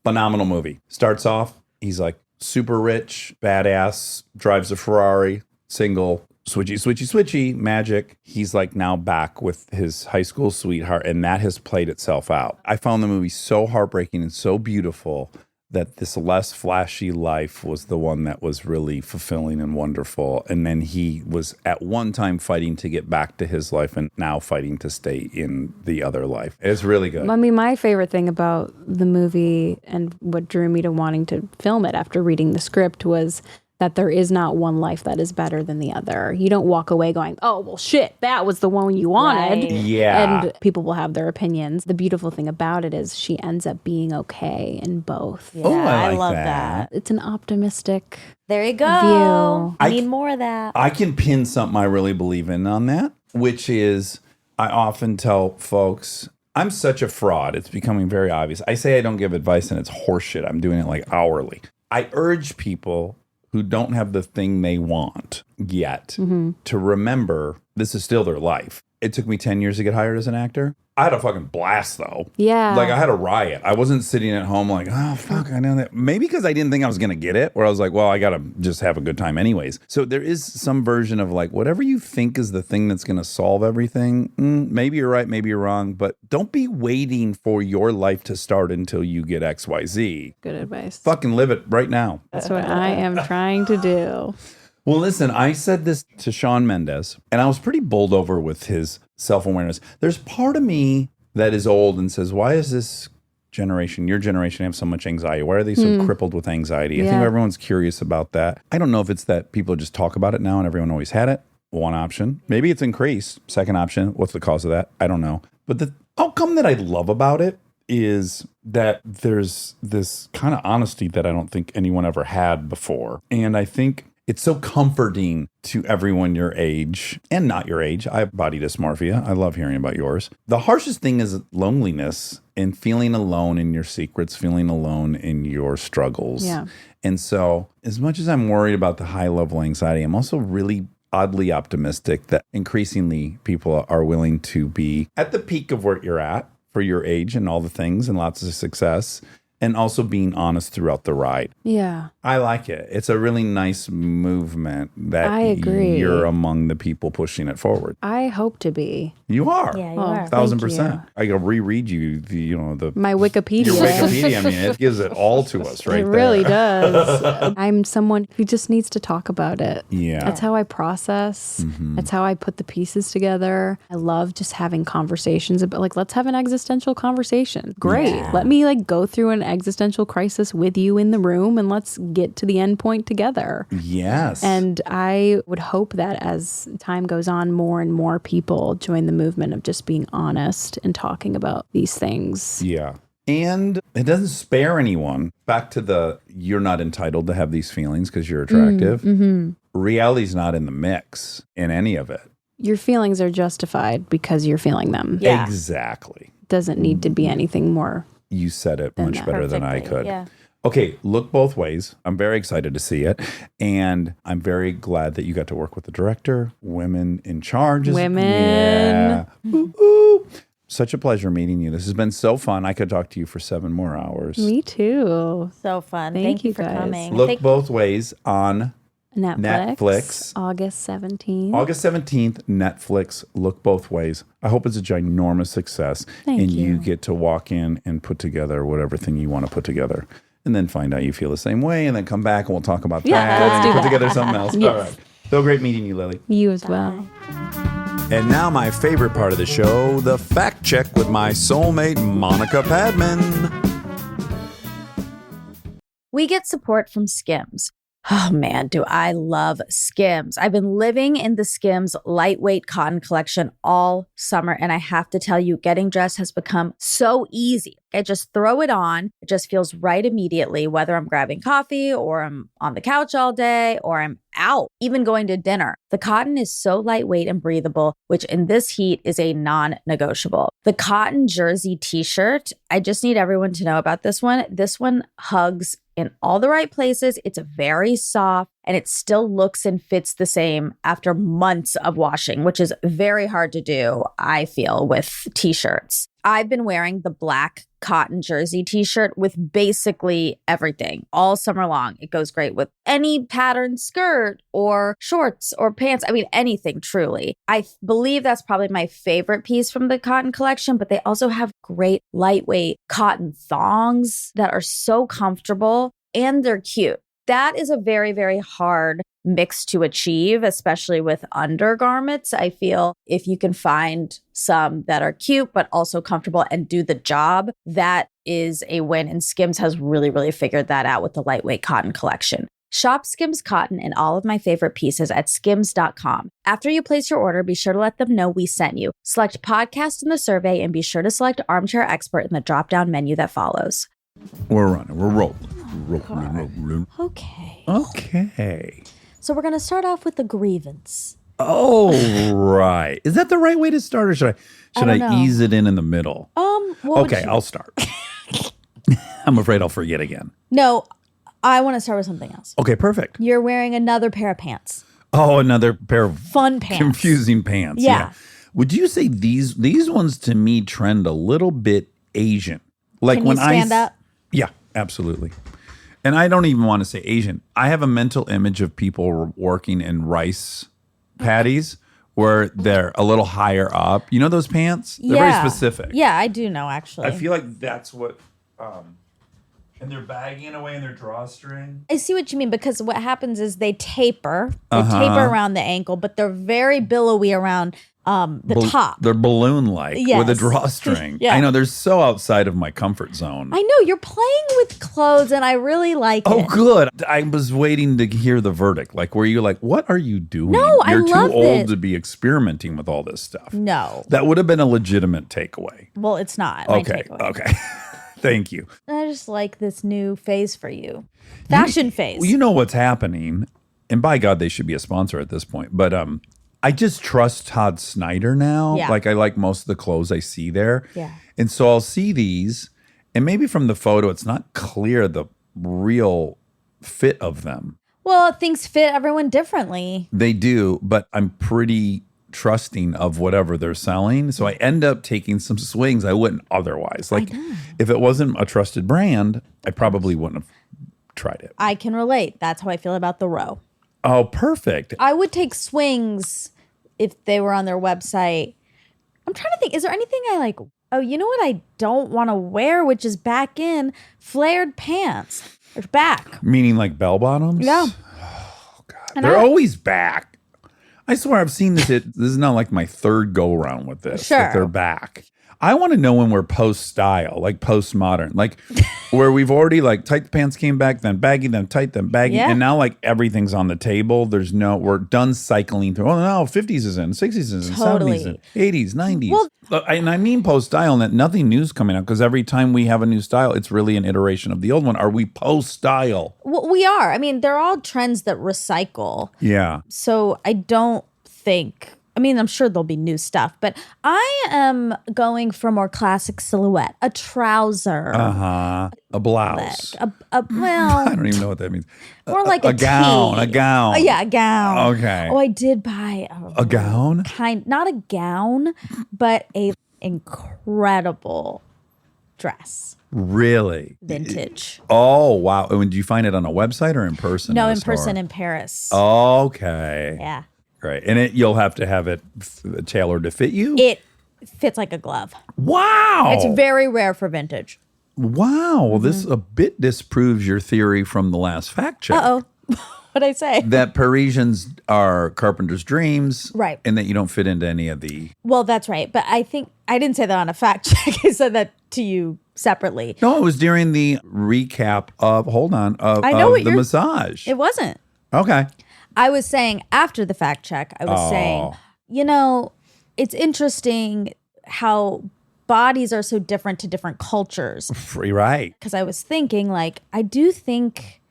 Phenomenal movie. Starts off, he's like super rich, badass, drives a Ferrari, single, switchy, magic. He's like now back with his high school sweetheart, and that has played itself out. I found the movie so heartbreaking and so beautiful that this less flashy life was the one that was really fulfilling and wonderful. And then he was at one time fighting to get back to his life and now fighting to stay in the other life. It's really good. I mean, my favorite thing about the movie and what drew me to wanting to film it after reading the script was that there is not one life that is better than the other. You don't walk away going, oh, well, shit, that was the one you wanted. Right. Yeah. And people will have their opinions. The beautiful thing about it is she ends up being okay in both. Yeah, Oh, I like love that. It's an optimistic There you go. view. I- Need more of that. I can pin something I really believe in on that, which is I often tell folks, I'm such a fraud. It's becoming very obvious. I say I don't give advice and it's horseshit. I'm doing it like hourly. I urge people who don't have the thing they want yet to remember this is still their life. It took me 10 years to get hired as an actor. I had a fucking blast though. Yeah. Like I had a riot. I wasn't sitting at home like, oh fuck, I know that. Maybe because I didn't think I was gonna get it, where I was like, well, I gotta just have a good time anyways. So there is some version of like, whatever you think is the thing that's gonna solve everything, maybe you're right, maybe you're wrong, but don't be waiting for your life to start until you get XYZ. Good advice. Fucking live it right now. That's what I am trying to do. Well, listen, I said this to Shawn Mendes, and I was pretty bowled over with his self-awareness. There's part of me that is old and says, why is this generation, your generation, have so much anxiety? Why are they so crippled with anxiety? I think everyone's curious about that. I don't know if it's that people just talk about it now and everyone always had it. One option. Maybe it's increased. Second option. What's the cause of that? I don't know. But the outcome that I love about it is that there's this kind of honesty that I don't think anyone ever had before. And I think it's so comforting to everyone your age and not your age. I have body dysmorphia. I love hearing about yours. The harshest thing is loneliness and feeling alone in your secrets, feeling alone in your struggles. Yeah. And so as much as I'm worried about the high level anxiety, I'm also really oddly optimistic that increasingly people are willing to be at the peak of where you're at for your age and all the things and lots of success. And also being honest throughout the ride. Yeah. I like it. It's a really nice movement that I agree. You're among the people pushing it forward. I hope to be. You are. Yeah, you Oh, are. 1,000%. I can reread you the My Wikipedia. your Wikipedia. I mean, it gives it all to us right It there. really does. I'm someone who just needs to talk about it. Yeah. That's how I process. That's how I put the pieces together. I love just having conversations about, like, let's have an existential conversation. Great. Yeah. Let me like go through an existential crisis with you in the room and let's get to the end point together. Yes. And I would hope that as time goes on, more and more people join the movement of just being honest and talking about these things. Yeah. And it doesn't spare anyone. Back to the you're not entitled to have these feelings because you're attractive. Reality's not in the mix in any of it. Your feelings are justified because you're feeling them. Yeah. Exactly. Doesn't need to be anything more. You said it Than much that. better than I Perfectly, could. yeah. Okay, look both ways. I'm very excited to see it. And I'm very glad that you got to work with the director, women in charge. Women. Yeah. Woo-hoo. Such a pleasure meeting you. This has been so fun. I could talk to you for 7 more hours. Me too. So fun. Thank Thank you you for guys. coming. Look Thank- both ways on Netflix. August 17th. August 17th, Netflix. Look both ways. I hope it's a ginormous success. Thank and you. get to walk in and put together whatever thing you want to put together. And then find out you feel the same way. And then come back and we'll talk about Yeah, that. let's and do put that. together something else. Yes. All right. So great meeting you, Lily. You as well. And now my favorite part of the show, the fact check with my soulmate, Monica Padman. We get support from Skims. Oh man, do I love Skims. I've been living in the Skims lightweight cotton collection all summer, and I have to tell you, getting dressed has become so easy. I just throw it on. It just feels right immediately, whether I'm grabbing coffee or I'm on the couch all day or I'm out, even going to dinner. The cotton is so lightweight and breathable, which in this heat is a non-negotiable. The cotton jersey t-shirt, I just need everyone to know about this one. This one hugs in all the right places. It's very soft and it still looks and fits the same after months of washing, which is very hard to do, I feel, with t-shirts. I've been wearing the black cotton jersey t-shirt with basically everything all summer long. It goes great with any patterned skirt or shorts or pants. I mean, anything truly. I believe that's probably my favorite piece from the cotton collection, but they also have great lightweight cotton thongs that are so comfortable and they're cute. That is a very, very hard mix to achieve, especially with undergarments. I feel if you can find some that are cute, but also comfortable and do the job, that is a win. And Skims has really, really figured that out with the lightweight cotton collection. Shop Skims Cotton and all of my favorite pieces at skims.com. After you place your order, be sure to let them know we sent you. Select podcast in the survey and be sure to select Armchair Expert in the drop-down menu that follows. We're running. We're rolling. Rolling. Okay. Okay. So we're going to start off with the grievance. Oh, right. Is that the right way to start, or should don't I know. ease it in the middle? What would Okay, you- I'll start. I'm afraid I'll forget again. No, I want to start with something else. Okay, perfect. You're wearing another pair of pants. Oh, another pair of Fun pants. confusing pants. Yeah. Would you say these ones to me trend a little bit Asian? Like Can when you stand up? Yeah, absolutely. And I don't even want to say Asian. I have a mental image of people working in rice paddies where they're a little higher up. You know those pants? They're very specific. Yeah, I do know actually. I feel like that's what and they're bagging away in their drawstring. I see what you mean, because what happens is they taper. They taper around the ankle, but they're very billowy around the top. They're balloon-like with a Yes. drawstring. Yeah. I know, they're so outside of my comfort zone. I know, you're playing with clothes and I really like Oh, it. good. I was waiting to hear the verdict. Like, were you like, what are you doing? No, I You're love too old it. to be experimenting with all this stuff. No. That would have been a legitimate takeaway. Well, it's not. my Okay. takeaway. Okay. Thank you. I just like this new phase for you. Fashion phase. Well, you know what's happening, and by God, they should be a sponsor at this point. But I just trust Todd Snyder now. Yeah. Like I like most of the clothes I see there. Yeah. And so I'll see these, and maybe from the photo, it's not clear the real fit of them. Well, things fit everyone differently. They do, but I'm pretty trusting of whatever they're selling. So I end up taking some swings I wouldn't otherwise. Like if it wasn't a trusted brand, I probably wouldn't have tried it. I can relate. That's how I feel about the row. Oh, perfect. I would take swings if they were on their website. I'm trying to think, is there anything I like? Oh, you know what I don't want to wear, which is back in flared pants. Or back. Meaning like bell bottoms? Yeah. Oh, God. And They're I- always back. I swear I've seen this. This is not like my third go around with this. Sure. That they're back. I want to know when we're post style, like post modern, like where we've already like tight pants came back, then baggy, then tight, then baggy. Yeah. And now like everything's on the table. We're done cycling through. Oh no, 50s is in, 60s is in, Totally. 70s, in, 80s, 90s. Well- And I mean post style and that nothing new's coming out because every time we have a new style, it's really an iteration of the old one. Are we post style? Well, we are. I mean, they're all trends that recycle. Yeah. So I don't think, I mean, I'm sure there'll be new stuff, but I am going for more classic silhouette, a trouser, A blouse. well, I don't even know what that means. more like a a gown, tee. a gown. Oh, yeah, a gown. Okay. Oh, I did buy A gown? not a gown, but a incredible dress, Really? vintage. Oh, wow. And did you find it on a website or in person? No, at a in store? person in Paris. Okay. Yeah. Great. And you'll have to have it tailored to fit you? It fits like a glove. Wow. It's very rare for vintage. Wow. Well, this a bit disproves your theory from the last fact check. Uh-oh. What'd I say? That Parisians are carpenter's dreams. Right. And that you don't fit into any of the... Well, that's right. But I think I didn't say that on a fact check. I said that to you separately. No, it was during the recap of, I know what the you're- massage. It wasn't. Okay. I was saying after the fact check, I was saying, you know, it's interesting how bodies are so different to different cultures. Free right. Because I was thinking, like, I do think,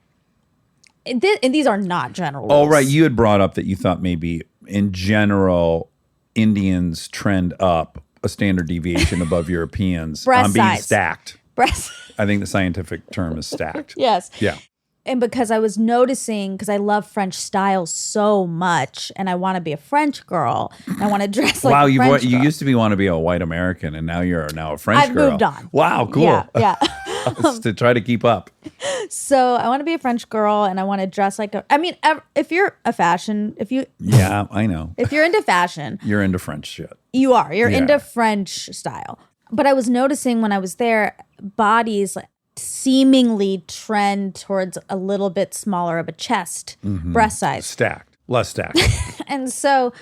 and these are not general rules. Oh, right. You had brought up that you thought maybe in general, Indians trend up a standard deviation above Europeans Breast on being size. stacked. Breast. I think the scientific term is stacked. Yes. Yeah. And because I was noticing, because I love French style so much, and I want to be a French girl, and I want to dress like Wow, a French you girl. used to be want to be a white American, and now you're now a French I've girl. moved on. Wow, cool. Yeah, yeah. To try to keep up. So I want to be a French girl, and I want to dress like a. I mean, if you're a fashion, if you're I know. into fashion, You're into French shit. you are. You're Yeah. into French style. But I was noticing when I was there, bodies seemingly trend towards a little bit smaller of a chest, breast size. Stacked. Less stacked. And so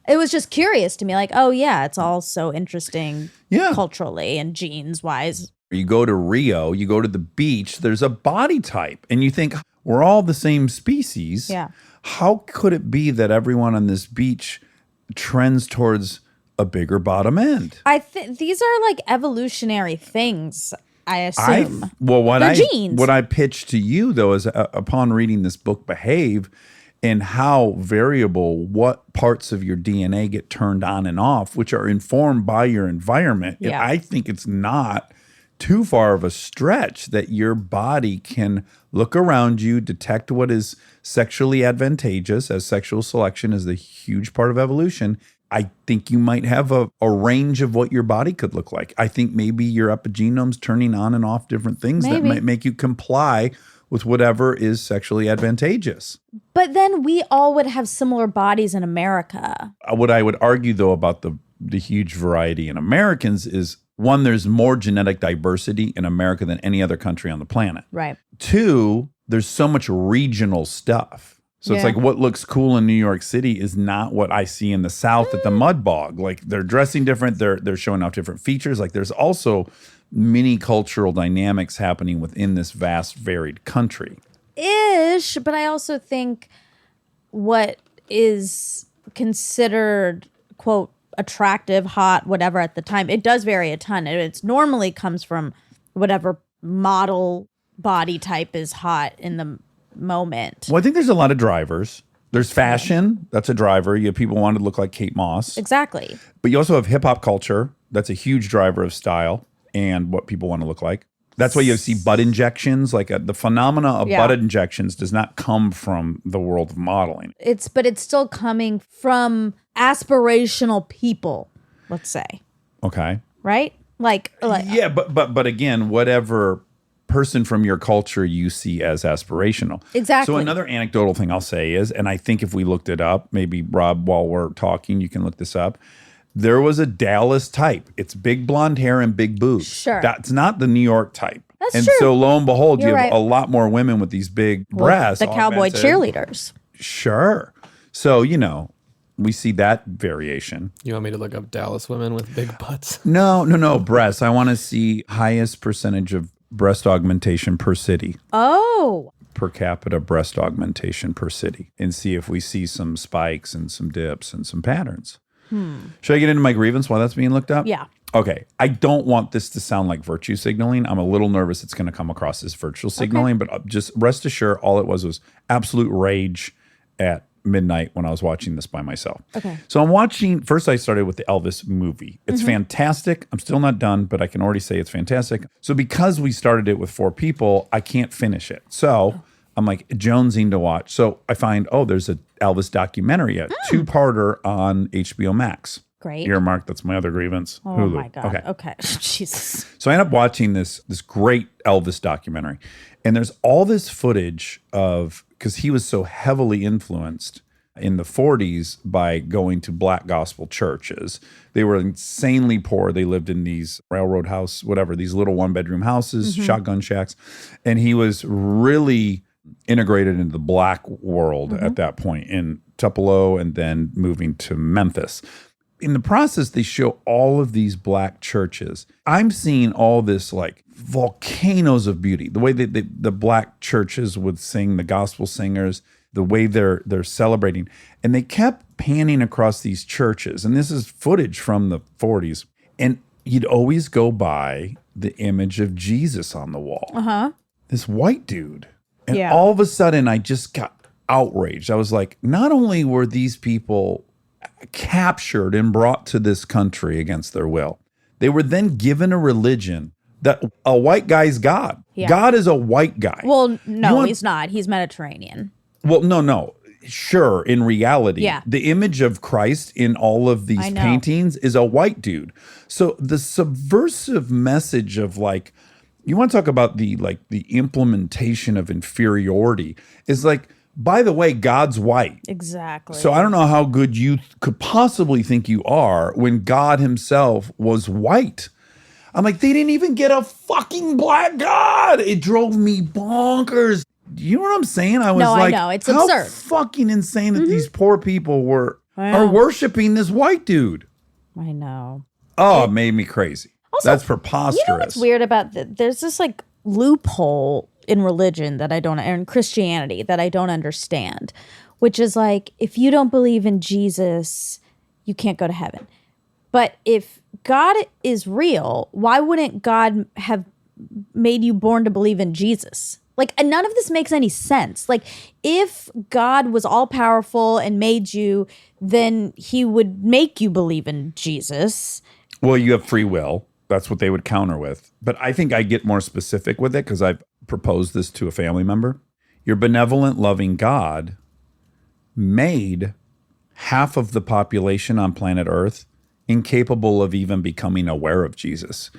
it was just curious to me, like, oh yeah, it's all so interesting Yeah. culturally and genes wise. You go to Rio, you go to the beach, there's a body type, and you think, we're all the same species. Yeah. How could it be that everyone on this beach trends towards a bigger bottom end? I think these are like evolutionary things, I assume. What They're I genes. what I pitched to you though is upon reading this book, Behave, and how variable what parts of your DNA get turned on and off, which are informed by your environment. And Yeah. I think it's not too far of a stretch that your body can look around you, detect what is sexually advantageous, as sexual selection is a huge part of evolution, I think you might have a range of what your body could look like. I think maybe your epigenome's turning on and off different things that Maybe. might make you comply with whatever is sexually advantageous. But then we all would have similar bodies in America. What I would argue, though, about the huge variety in Americans is, one, there's more genetic diversity in America than any other country on the planet. Right. Two, there's so much regional stuff. So it's Yeah. like what looks cool in New York City is not what I see in the South at the Mud Bog. Like they're dressing different, they're showing off different features. Like there's also many cultural dynamics happening within this vast, varied country. Ish, but I also think what is considered, quote, attractive, hot, whatever at the time, it does vary a ton. It normally comes from whatever model body type is hot in the moment. Well, I think there's a lot of drivers. There's fashion. That's a driver. You have people who want to look like Kate Moss. Exactly. But you also have hip hop culture. That's a huge driver of style and what people want to look like. That's why you see butt injections. Like the phenomena of Yeah. butt injections does not come from the world of modeling. But it's still coming from aspirational people, let's say. Okay. Right? Like Yeah, but again, whatever person from your culture you see as aspirational. Exactly. So another anecdotal thing I'll say is, and I think if we looked it up, maybe Rob, while we're talking, you can look this up. There was a Dallas type. It's big blonde hair and big boobs. Sure. That's not the New York type. That's and true. so lo and behold, You're you have right. a lot more women with these big breasts. the cowboy augmented. cheerleaders. Sure. So, we see that variation. You want me to look up Dallas women with big butts? No, breasts. I want to see highest percentage of breast augmentation per city. Oh. Per capita breast augmentation per city, and see if we see some spikes and some dips and some patterns. Should I get into my grievance while that's being looked up? Yeah. Okay. I don't want this to sound like virtue signaling. I'm a little nervous it's going to come across as virtue signaling, but just rest assured, all it was absolute rage at midnight when I was watching this by myself. Okay. So I'm watching, first I started with the Elvis movie. It's fantastic. I'm still not done, but I can already say it's fantastic. So because we started it with 4 people, I can't finish it. So I'm like jonesing to watch. So I find, there's a Elvis documentary, a 2-parter on HBO Max. Great. Earmark, that's my other grievance. Oh Hulu. my God. Okay. Okay. Jesus. So I end up watching this great Elvis documentary. And there's all this footage of, because he was so heavily influenced in the 40s by going to black gospel churches. They were insanely poor. They lived in these railroad house, whatever, these little 1-bedroom houses, shotgun shacks. And he was really integrated into the black world at that point in Tupelo and then moving to Memphis. In the process, they show all of these black churches. I'm seeing all this like volcanoes of beauty. The way that the black churches would sing, the gospel singers, the way they're celebrating. And they kept panning across these churches. And this is footage from the 40s. And you'd always go by the image of Jesus on the wall. Uh-huh. This white dude. And Yeah. all of a sudden, I just got outraged. I was like, not only were these people captured and brought to this country against their will, they were then given a religion that a white guy's God. Yeah. God is a white guy. Well, no, You want- he's not. He's Mediterranean. Well, no. Sure, in reality, Yeah. the image of Christ in all of I these know. paintings is a white dude. So the subversive message of like, you want to talk about the implementation of inferiority is like, by the way, God's white. Exactly. So I don't know how good you could possibly think you are when God himself was white. I'm like, they didn't even get a fucking black God. It drove me bonkers. You know what I'm saying? I was No, I like, know. It's how absurd. fucking insane that these poor people I are know. worshiping this white dude. I know. Oh, it made me crazy. Also, That's preposterous. You know what's weird about there's this like loophole in religion that I don't, and Christianity that I don't understand, which is like, if you don't believe in Jesus, you can't go to heaven. But if God is real, why wouldn't God have made you born to believe in Jesus? Like, and none of this makes any sense. Like, if God was all powerful and made you, then he would make you believe in Jesus. Well, you have free will. That's what they would counter with. But I think I get more specific with it because I've proposed this to a family member. Your benevolent, loving God made half of the population on planet Earth incapable of even becoming aware of Jesus.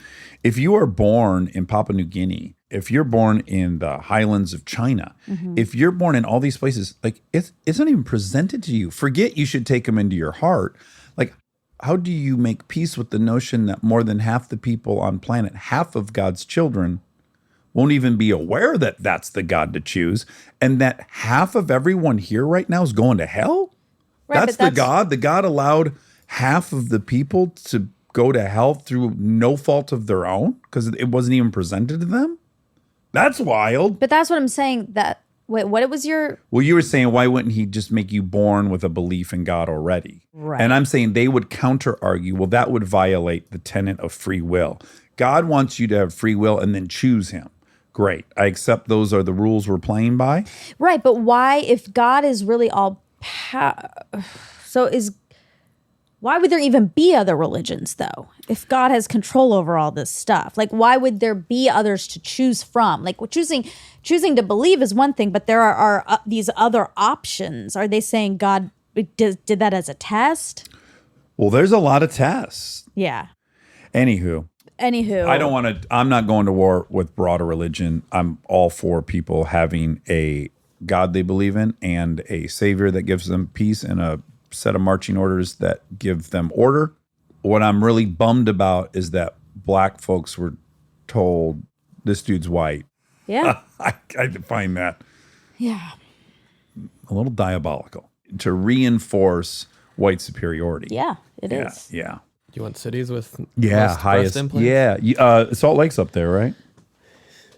If you are born in Papua New Guinea, if you're born in the highlands of China, if you're born in all these places, like it's not even presented to you. Forget you should take them into your heart. Like, how do you make peace with the notion that more than half the people on planet, half of God's children, won't even be aware that that's the God to choose, and that half of everyone here right now is going to hell? Right, That's the God. The God allowed half of the people to go to hell through no fault of their own because it wasn't even presented to them. That's wild. But that's what I'm saying. Wait, what was your? Well, you were saying, why wouldn't he just make you born with a belief in God already? Right. And I'm saying they would counter argue, well, that would violate the tenet of free will. God wants you to have free will and then choose him. Great. I accept those are the rules we're playing by. Right, but why, if God is really all why would there even be other religions though? If God has control over all this stuff, like why would there be others to choose from? Like choosing to believe is one thing, but there are these other options. Are they saying God did that as a test? Well, there's a lot of tests. Yeah. Anywho, I'm not going to war with broader religion. I'm all for people having a God they believe in and a savior that gives them peace and a set of marching orders that give them order. What I'm really bummed about is that black folks were told this dude's white. Yeah. I find that Yeah. a little diabolical to reinforce white superiority. Yeah, it is. Yeah. You want cities with Yeah, most highest. breast implants? Yeah. Salt Lake's up there, right?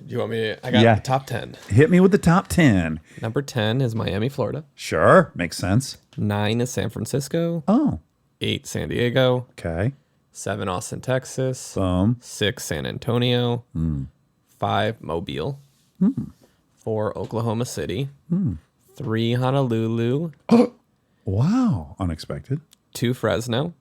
Do you want me? I got Yeah. the top 10. Hit me with the top 10. Number 10 is Miami, Florida. Sure. Makes sense. 9 is San Francisco. Oh, 8, San Diego. okay. 7, Austin, Texas. Boom. 6, San Antonio. 5, Mobile. 4, Oklahoma City. 3, Honolulu. Wow. Unexpected. 2, Fresno.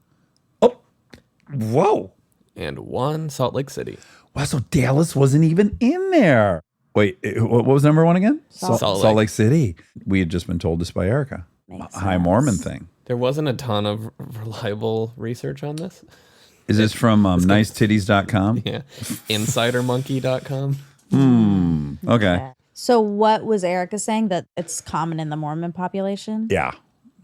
Whoa. And 1, Salt Lake City. Wow, so Dallas wasn't even in there. Wait, what was number 1 again? Salt Lake City. We had just been told this by Erica. Makes High sense. Mormon thing. There wasn't a ton of reliable research on this. Is this from nicetitties.com? Yeah. Insidermonkey.com. Okay. So what was Erica saying, that it's common in the Mormon population? Yeah.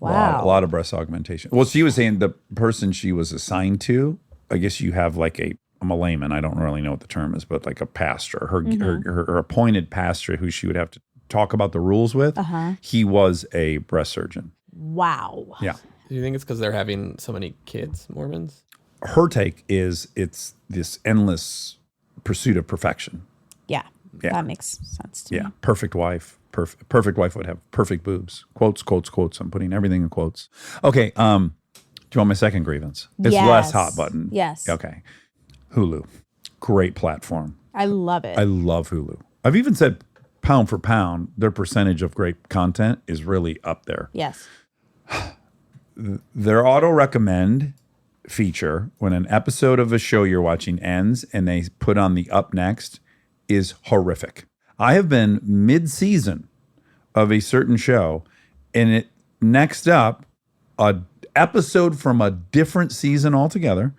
Wow. A lot of breast augmentation. Well, she was saying the person she was assigned to, I guess you have like I'm a layman. I don't really know what the term is, but like a pastor, her appointed pastor who she would have to talk about the rules with. He was a breast surgeon. Wow. Yeah. Do you think it's because they're having so many kids, Mormons? Her take is it's this endless pursuit of perfection. Yeah. Yeah. That makes sense to me. Yeah. Perfect wife. Perfect wife would have perfect boobs. Quotes, quotes, quotes. I'm putting everything in quotes. Okay. Do you want my second grievance? It's less hot button. Yes. Okay. Hulu. Great platform. I love it. I love Hulu. I've even said pound for pound, their percentage of great content is really up there. Yes. Their auto recommend feature, when an episode of a show you're watching ends and they put on the up next, is horrific. I have been mid-season of a certain show, and it next up, a episode from a different season altogether,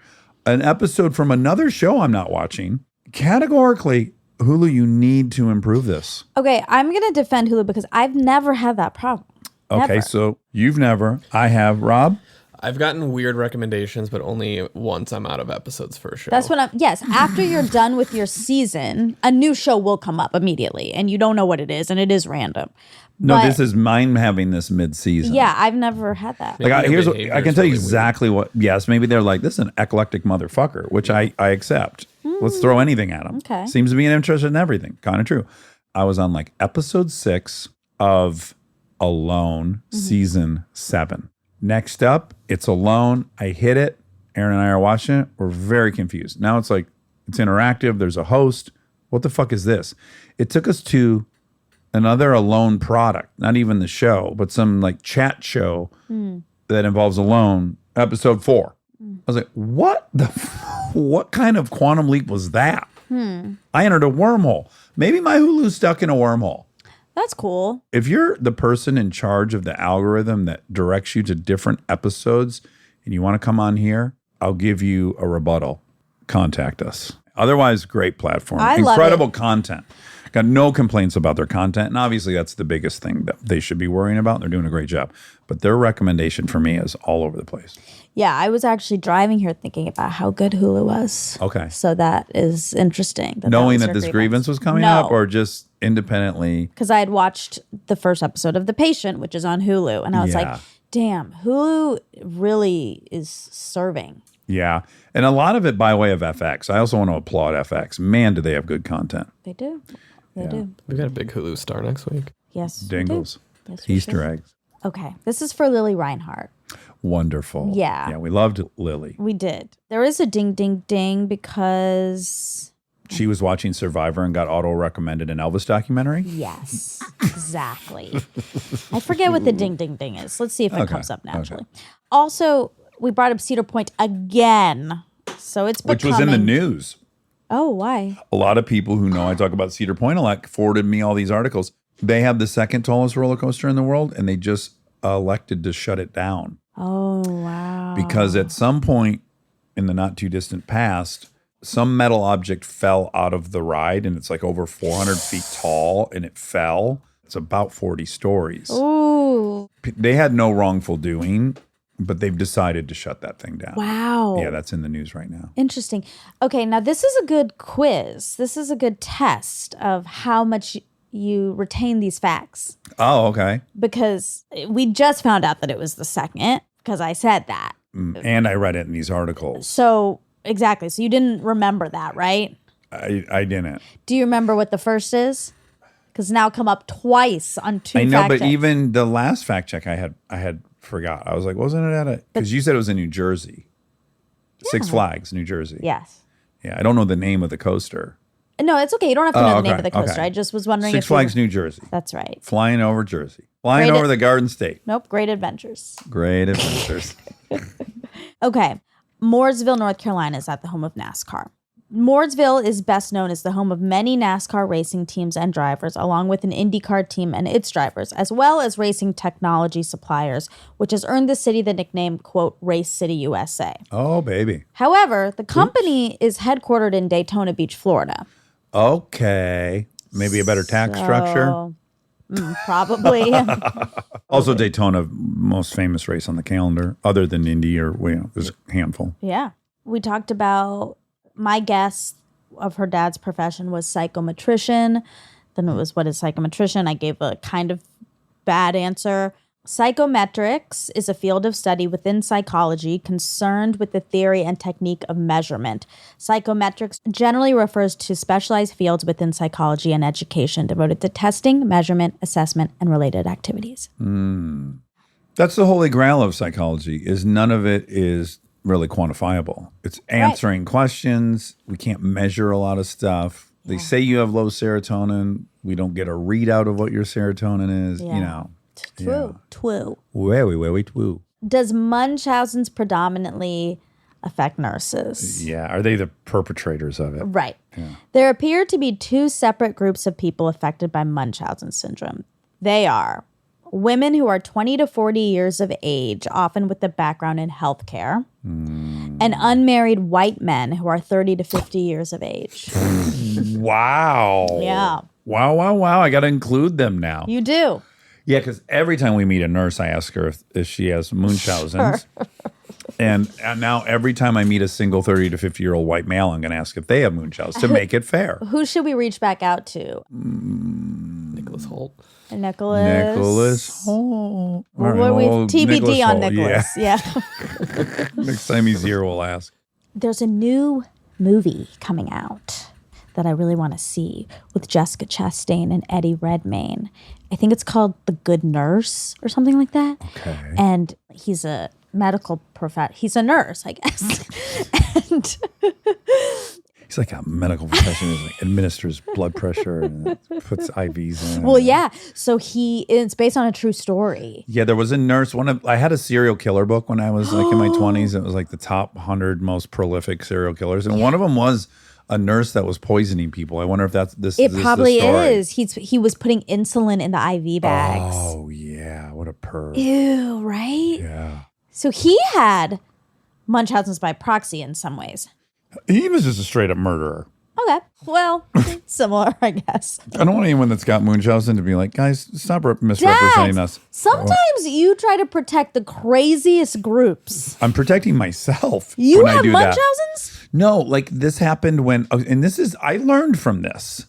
an episode from another show I'm not watching. Categorically, Hulu, you need to improve this. Okay, I'm going to defend Hulu because I've never had that problem. Okay, Never. so you've never. I have. Rob? I've gotten weird recommendations, but only once I'm out of episodes for a show. That's what yes, after you're done with your season, a new show will come up immediately and you don't know what it is and it is random. No, But- this is mine having this mid-season. Yeah, I've never had that. Like, Maybe here's your what, I behavior can is tell you really exactly what. Yes, maybe they're like, this is an eclectic motherfucker, which I accept. Let's throw anything at him. Okay. Seems to be interested in everything. Kind of true. I was on like episode 6 of Alone, season 7. Next up, it's Alone. I hit it. Aaron and I are watching it. We're very confused. Now it's like, it's interactive. There's a host. What the fuck is this? It took us to another Alone product, not even the show, but some like chat show that involves Alone, episode 4. I was like, what what kind of quantum leap was that? I entered a wormhole. Maybe my Hulu's stuck in a wormhole. That's cool. If you're the person in charge of the algorithm that directs you to different episodes and you want to come on here, I'll give you a rebuttal. Contact us. Otherwise, great platform. I love Incredible it. content. Got no complaints about their content. And obviously, that's the biggest thing that they should be worrying about. They're doing a great job. But their recommendation for me is all over the place. Yeah, I was actually driving here thinking about how good Hulu was. Okay. So that is interesting. Knowing was that your this grievance was coming No. up, or just independently? Because I had watched the first episode of The Patient, which is on Hulu. And I was Yeah. like, damn, Hulu really is serving. Yeah. And a lot of it by way of FX. I also want to applaud FX. Man, do they have good content. They do. They do. We got a big Hulu star next week. Yes. we do. Dingles. Yes, we Easter do. eggs. Okay. This is for Lili Reinhart. Wonderful. Yeah. Yeah, we loved Lily. We did. There is a ding, ding, ding because, She was watching Survivor and got auto-recommended an Elvis documentary. yes, exactly. I forget what the ding, ding, ding is. Let's see if it Okay, comes up naturally. Also, we brought up Cedar Point again. So it's Which becoming. was in the news. Oh, why? A lot of people who know I talk about Cedar Point a lot forwarded me all these articles. They have the second tallest roller coaster in the world, and they just elected to shut it down Oh, wow. because at some point in the not too distant past, some metal object fell out of the ride, and it's like over 400 feet tall, and it fell. It's about 40 stories. Ooh, They had no wrongful doing, but they've decided to shut that thing down. wow. Yeah, that's in the news right now. Interesting. Okay, now this is a good quiz. This is a good test of how much you retain these facts Oh, okay. because we just found out that it was the second because I said that. And I read it in these articles. So, exactly. So you didn't remember that, right? I didn't. Do you remember what the first is? Because now come up twice on two I know, fact but checks. even the last fact check I had forgot. I was like, wasn't it at a? Because you said it was in New Jersey, Six Flags, New Jersey. Yes. Yeah, I don't know the name of the coaster. No, it's okay. You don't have to know the name of the coaster. okay. I just was wondering Six if you- Flags, New Jersey. That's right. Flying over Jersey, flying Great- over the Garden State. Nope. Great Adventures. Great adventures. Okay. Mooresville, North Carolina is at the home of NASCAR. Mooresville is best known as the home of many NASCAR racing teams and drivers, along with an IndyCar team and its drivers, as well as racing technology suppliers, which has earned the city the nickname, quote, Race City USA. Oh, baby. However, the company is headquartered in Daytona Beach, Florida. Okay. Maybe a better tax structure. So, probably. Also, Daytona, most famous race on the calendar, other than Indy or, there's a handful. Yeah. We talked about my guess of her dad's profession was psychometrician. Then it was, what is psychometrician? I gave a kind of bad answer. Psychometrics is a field of study within psychology concerned with the theory and technique of measurement. Psychometrics generally refers to specialized fields within psychology and education devoted to testing, measurement, assessment, and related activities. That's the holy grail of psychology, is none of it is really quantifiable. It's answering questions. We can't measure a lot of stuff. They say you have low serotonin. We don't get a readout of what your serotonin is, Yeah. True. Woo. Does Munchausen's predominantly affect nurses? Yeah. Are they the perpetrators of it? Right. There appear to be two separate groups of people affected by Munchausen syndrome. They are women who are 20 to 40 years of age, often with a background in healthcare, and unmarried white men who are 30 to 50 years of age. Wow. Yeah. Wow. I got to include them now. You do. Yeah, because every time we meet a nurse, I ask her if she has Munchausen's. And now every time I meet a single 30 to 50-year-old white male, I'm going to ask if they have Munchausen's to make it fair. Who should we reach back out to? Nicholas Holt. Nicholas. Holt. What are we? TBD on Holt, Nicholas. Yeah. Yeah. Next time he's here, we'll ask. There's a new movie coming out that I really want to see with Jessica Chastain and Eddie Redmayne. I think it's called The Good Nurse or something like that. Okay. And he's a medical he's a nurse, I guess. And He's like a medical professional. He like administers blood pressure and puts IVs in. well, yeah. So it's based on a true story. Yeah, there was a nurse. I had a serial killer book when I was like in my 20s. It was like the top 100 most prolific serial killers. And one of them was a nurse that was poisoning people. I wonder if that's this. It this probably the story. is. He was putting insulin in the IV bags. Oh yeah, what a perv. Ew, right? Yeah. So he had Munchausen's by proxy in some ways. He was just a straight up murderer. Okay. Well, similar, I guess. I don't want anyone that's got Munchausen to be like, guys, stop misrepresenting Dax, us. sometimes you try to protect the craziest groups. I'm protecting myself You when I have do that. Munchausen's? No, like this happened when, and this is, I learned from this.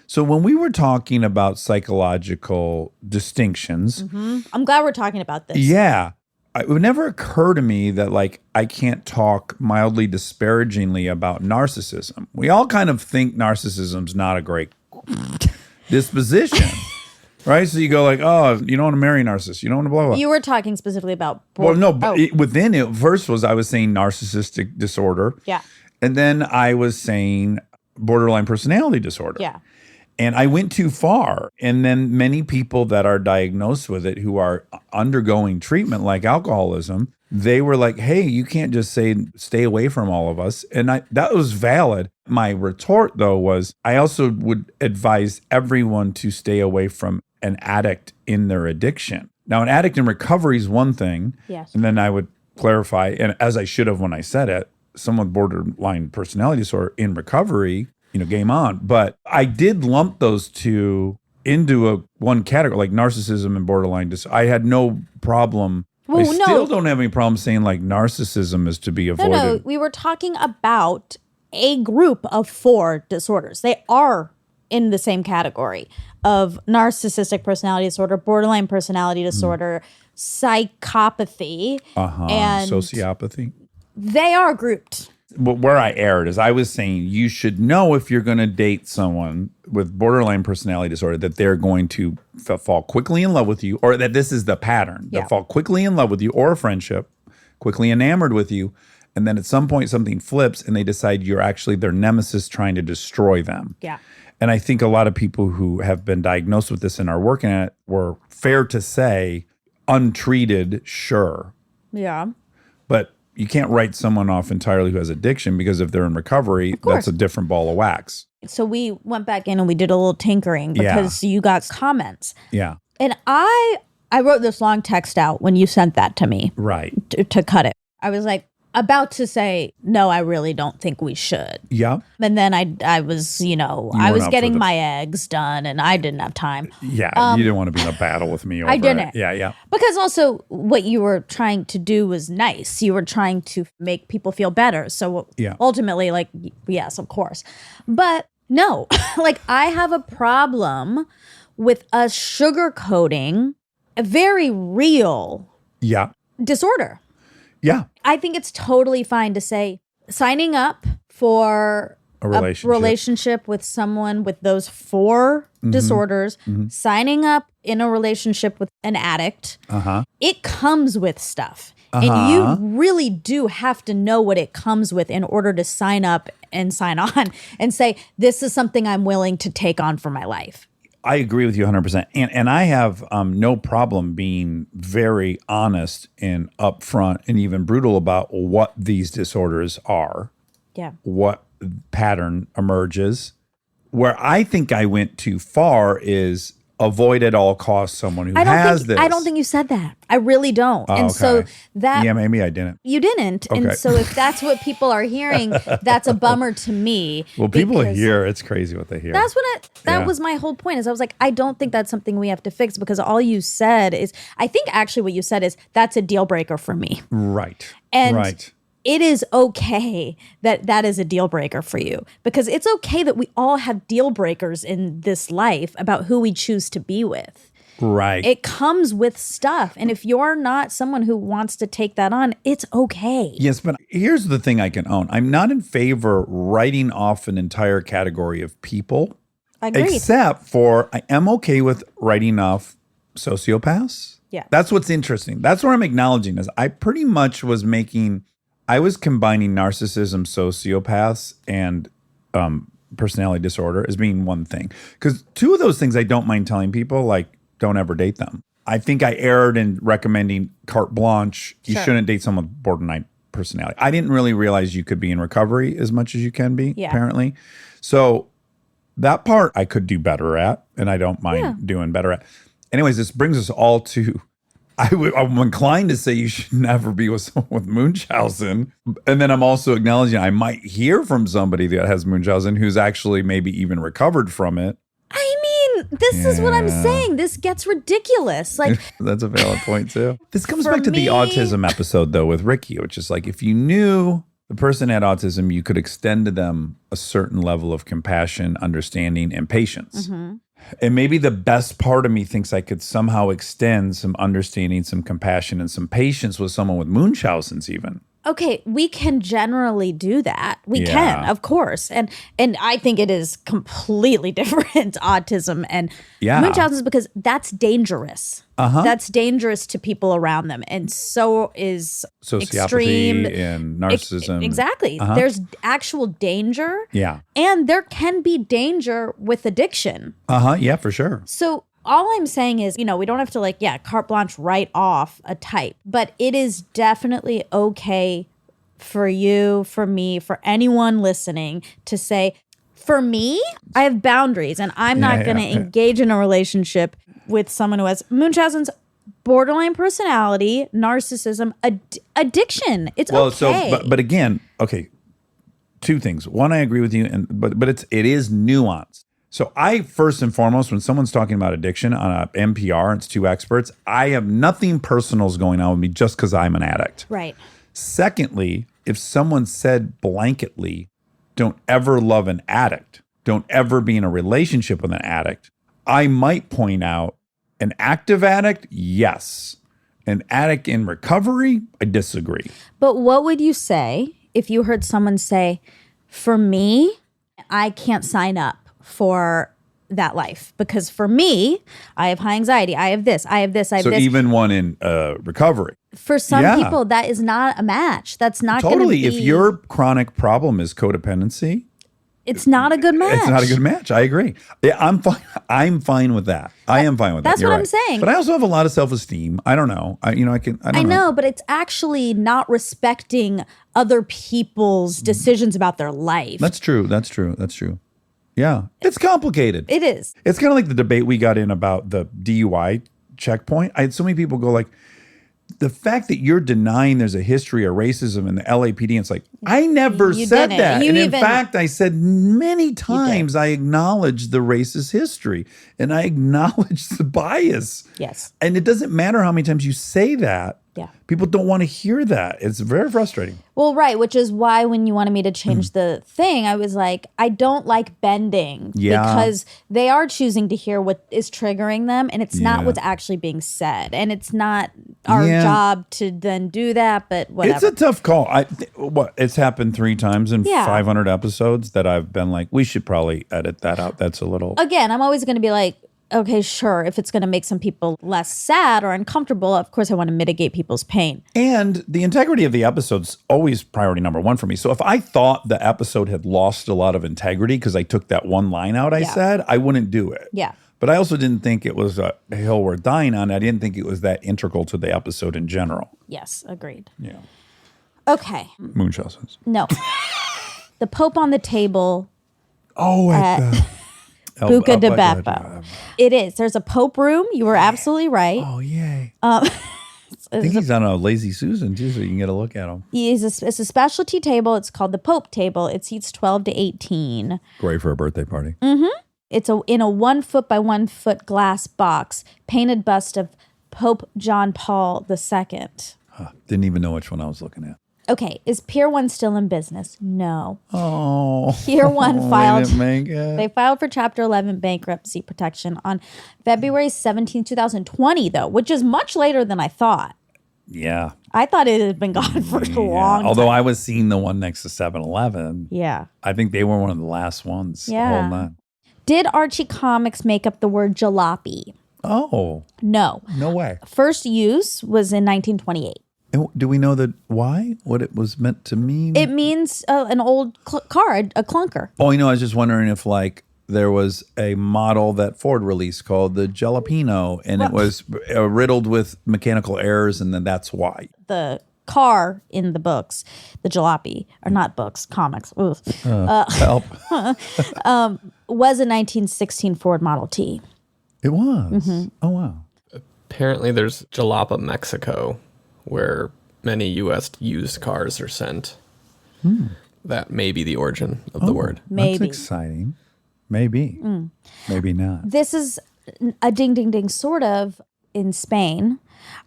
So when we were talking about psychological distinctions, I'm glad we're talking about this. yeah, it would never occur to me that like I can't talk mildly disparagingly about narcissism. We all kind of think narcissism's not a great disposition, right? So you go like, oh, you don't want to marry a narcissist. You don't want to blah, blah. You were talking specifically about... Well, no, but Oh, within it, first I was saying narcissistic disorder. yeah. And then I was saying borderline personality disorder. Yeah. And I went too far. And then many people that are diagnosed with it who are undergoing treatment like alcoholism, they were like, hey, you can't just say, stay away from all of us. And that was valid. My retort, though, was I also would advise everyone to stay away from an addict in their addiction. Now, an addict in recovery is one thing. Yes. And then I would clarify, and as I should have when I said it, someone with borderline personality disorder in recovery, game on. But I did lump those two into one category, like narcissism and borderline disorder. I had no problem. Well, I no. still don't have any problem saying like narcissism is to be avoided. No, we were talking about a group of 4 disorders. They are in the same category of narcissistic personality disorder, borderline personality disorder, psychopathy, and Sociopathy. they are grouped. But where I erred is I was saying you should know if you're going to date someone with borderline personality disorder that they're going to fall quickly in love with you, or that this is the pattern. They'll Yeah. fall quickly in love with you, or a friendship, quickly enamored with you, and then at some point something flips and they decide you're actually their nemesis trying to destroy them. Yeah. And I think a lot of people who have been diagnosed with this and are working at it were, fair to say, untreated, sure. Yeah. But you can't write someone off entirely who has addiction, because if they're in recovery, that's a different ball of wax. So we went back in and we did a little tinkering because you got comments. Yeah. And I wrote this long text out when you sent that to me Right. to cut it. I was like about to say, no, I really don't think we should. Yeah. And then I was, I weren't was up for getting the- my eggs done and I didn't have time. Yeah. You didn't want to be in a battle with me over I didn't. it. Yeah. Yeah. Because also what you were trying to do was nice. You were trying to make people feel better. So Yeah. ultimately, like, yes, of course. But no, like I have a problem with us sugarcoating a very real Yeah. disorder. Yeah. I think it's totally fine to say signing up for A relationship. relationship with someone with those 4 disorders, signing up in a relationship with an addict. It comes with stuff. And you really do have to know what it comes with in order to sign up and sign on and say, this is something I'm willing to take on for my life. I agree with you 100%. And I have no problem being very honest and upfront and even brutal about what these disorders are, Yeah. what pattern emerges. Where I think I went too far is avoid at all costs someone who has this. I don't think you said that. I really don't. Oh, and so okay. that Yeah, maybe I didn't. you didn't. Okay. And so if that's what people are hearing, that's a bummer to me. Well, people because hear, it's crazy what they hear. That's what that Yeah. was my whole point is I was like, I don't think that's something we have to fix because all you said is, I think actually what you said is that's a deal breaker for me. Right. And right. it is okay that that is a deal breaker for you because it's okay that we all have deal breakers in this life about who we choose to be with. Right. It comes with stuff. And if you're not someone who wants to take that on, it's okay. Yes, but here's the thing I can own. I'm not in favor of writing off an entire category of people. Agreed. Except for I am okay with writing off sociopaths. Yeah. That's what's interesting. That's where I'm acknowledging is I pretty much was combining narcissism, sociopaths, and personality disorder as being one thing. Because 2 of those things I don't mind telling people, like, don't ever date them. I think I erred in recommending carte blanche. You Sure. shouldn't date someone with borderline personality. I didn't really realize you could be in recovery as much as you can be, Yeah. apparently. So that part I could do better at, and I don't mind doing better at. Anyways, this brings us all to, I'm inclined to say you should never be with someone with Munchausen. And then I'm also acknowledging I might hear from somebody that has Munchausen who's actually maybe even recovered from it. I mean, this is what I'm Yeah. saying. This gets ridiculous. Like, That's a valid point too. This comes For back to the me- autism episode though with Ricky, which is like if you knew the person had autism, you could extend to them a certain level of compassion, understanding, and patience. And maybe the best part of me thinks I could somehow extend some understanding, some compassion, and some patience with someone with Munchausen's even. okay, we can generally do that. We can, Yeah. of course. And I think it is completely different, autism and Yeah. Munchausen's, because that's dangerous. That's dangerous to people around them. And so is Sociopathy extreme and narcissism. Exactly. There's actual danger. Yeah. And there can be danger with addiction. Yeah, for sure. So all I'm saying is, we don't have to carte blanche write off a type, but it is definitely okay for you, for me, for anyone listening to say, for me, I have boundaries and I'm not going to engage in a relationship with someone who has Munchausen's, borderline personality, narcissism, addiction. It's okay. But again, okay, two things. One, I agree with you, but it is nuanced. So I, first and foremost, when someone's talking about addiction on a NPR, it's two experts, I have nothing personal going on with me just because I'm an addict. Right. Secondly, if someone said blanketly, don't ever love an addict, don't ever be in a relationship with an addict, I might point out an active addict, yes. An addict in recovery, I disagree. But what would you say if you heard someone say, for me, I can't sign up for that life because for me, I have high anxiety. I have this, I have this, I have So this. even one in recovery. For some Yeah. people, that is not a match. That's not going to Totally. be. If your chronic problem is codependency, it's not a good match. it's not a good match. I agree. Yeah, I'm fine. I'm fine with that. I am fine with that. That's You're what I'm right. saying. But I also have a lot of self-esteem. I don't know. I don't I know, but it's actually not respecting other people's decisions about their life. That's true. Yeah. It's complicated. It is. It's kind of like the debate we got in about the DUI checkpoint. I had so many people go like, the fact that you're denying there's a history of racism in the LAPD, and it's like, I never You said didn't. that. You And in even- fact, I said many times I acknowledge the racist history and I acknowledge the bias. Yes. And it doesn't matter how many times you say that. Yeah. People don't want to hear that. It's very frustrating. Well, right, which is why when you wanted me to change the thing, I was like, I don't like bending Yeah. because they are choosing to hear what is triggering them, and it's not Yeah. what's actually being said, and it's not our Yeah. job to then do that. But whatever. It's a tough call. It's happened 3 times in Yeah. 500 episodes that I've been like, we should probably edit that out. That's a little. Again, I'm always going to be like, okay, sure. If it's going to make some people less sad or uncomfortable, of course, I want to mitigate people's pain. And the integrity of the episode's always priority number one for me. So if I thought the episode had lost a lot of integrity because I took that one line out I Yeah. said, I wouldn't do it. Yeah. But I also didn't think it was a hill worth dying on. I didn't think it was that integral to the episode in general. Yes, agreed. Yeah. Okay. Munchausen's. No. The Pope on the table. Oh, at the Buca de Beppo. It is. There's a Pope room. You were absolutely right. Oh, yay. I think he's on a Lazy Susan too, so you can get a look at him. It's a specialty table. It's called the Pope table. It seats 12 to 18. Great for a birthday party. It's in a 1 foot by 1 foot glass box, painted bust of Pope John Paul II. Didn't even know which one I was looking at. Okay, is Pier 1 still in business? No. Oh. Pier 1 They filed. didn't make it. They filed for Chapter 11 bankruptcy protection on February 17, 2020, though, which is much later than I thought. Yeah. I thought it had been gone for a long Although time. I was seeing the one next to 7-Eleven. Yeah. I think they were one of the last ones. Yeah. Holding on. Did Archie Comics make up the word jalopy? Oh, No. no way. First use was in 1928. And do we know why? What it was meant to mean? It means an old car, a clunker. Oh, I was just wondering if there was a model that Ford released called the Jalapeno, and it was riddled with mechanical errors, and then that's why. The car in the books, the jalopy, or not books, comics, Help. was a 1916 Ford Model T. It was. Oh, wow. Apparently, there's Jalapa, Mexico, where many U.S. used cars are sent. That may be the origin of the word. Maybe. That's exciting. Maybe. Maybe not. This is a ding, ding, ding, sort of in Spain.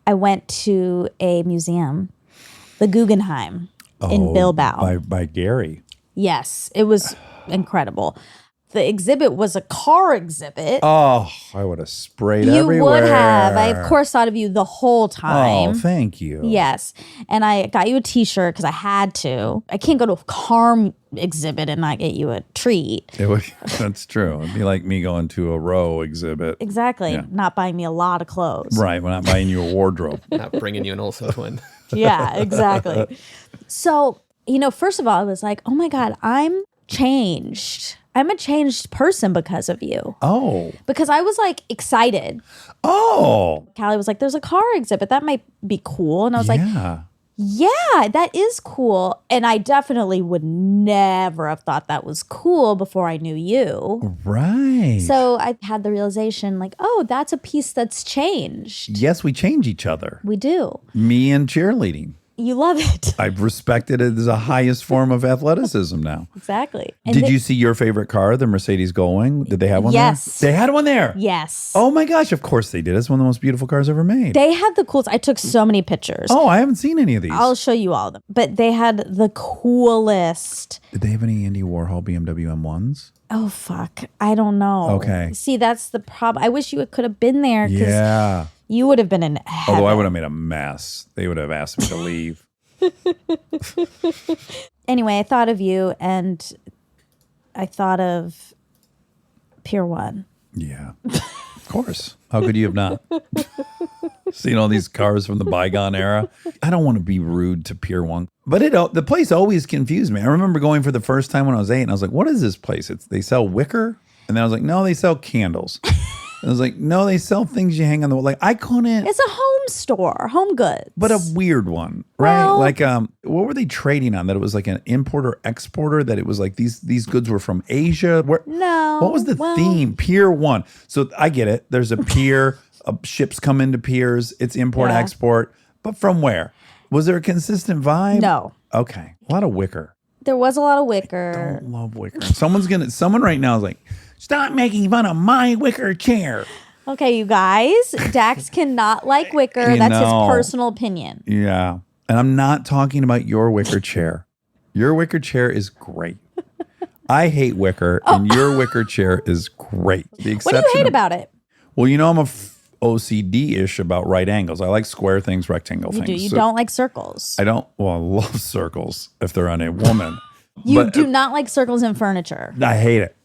I went to a museum, the Guggenheim in Bilbao. By Gary. Yes, it was incredible. The exhibit was a car exhibit. Oh, I would have sprayed You everywhere. would have. I, of course, thought of you the whole time. Oh, thank you. Yes. And I got you a t-shirt because I had to. I can't go to a car exhibit and not get you a treat. That's true. It'd be like me going to a row exhibit. Exactly. Yeah. Not buying me a lot of clothes. Right. We're not buying you a wardrobe. Not bringing you an Olsen twin. Yeah, exactly. So, first of all, I was like, oh my God, I'm changed. I'm a changed person because of you. Oh. Because I was like excited. Oh. Callie was like, there's a car exhibit. That might be cool. And I was like, Yeah. yeah, that is cool. And I definitely would never have thought that was cool before I knew you. Right. So I had the realization like, oh, that's a piece that's changed. Yes, we change each other. We do. Me and cheerleading. You love it. I've respected it as a highest form of athleticism now. Exactly. And Did you see your favorite car, the Mercedes Going? Did they have one Yes. there? They had one there. Yes. Oh my gosh, of course they did. It's one of the most beautiful cars ever made. They had the coolest. I took so many pictures. Oh, I haven't seen any of these. I'll show you all of them. But they had the coolest. Did they have any Andy Warhol BMW M1s? Oh, fuck. I don't know. Okay. See, that's the problem. I wish you could have been there because Yeah. you would have been in heaven. Although I would have made a mess. They would have asked me to leave. Anyway, I thought of you and I thought of Pier 1. Yeah. Of course. How could you have not? Seen all these cars from the bygone era. I don't want to be rude to Pier 1. But the place always confused me. I remember going for the first time when I was 8 and I was like, what is this place? They sell wicker? And then I was like, no, they sell candles. And I was like, no, they sell things you hang on the wall. Like, I couldn't. It's a home store, home goods. But a weird one, right? Well- Like, what were they trading on? That it was like an importer exporter. That it was like these goods were from Asia. No, What was the well- theme? Pier 1. So I get it. There's a pier. Ships come into piers. It's import Yeah. export. But from where? Was there a consistent vibe? No. Okay. A lot of wicker. There was a lot of wicker. Don't love wicker. Someone right now is like, stop making fun of my wicker chair. Okay, you guys. Dax cannot like wicker. You That's know. his personal opinion. Yeah. And I'm not talking about your wicker chair. Your wicker chair is great. I hate wicker, and your wicker chair is great. The What do you exception hate of- about it? Well, I'm a OCD-ish about right angles. I like square things, rectangle You things. do. You So don't like circles. I love circles if they're on a woman. You But- do not like circles in furniture. I hate it.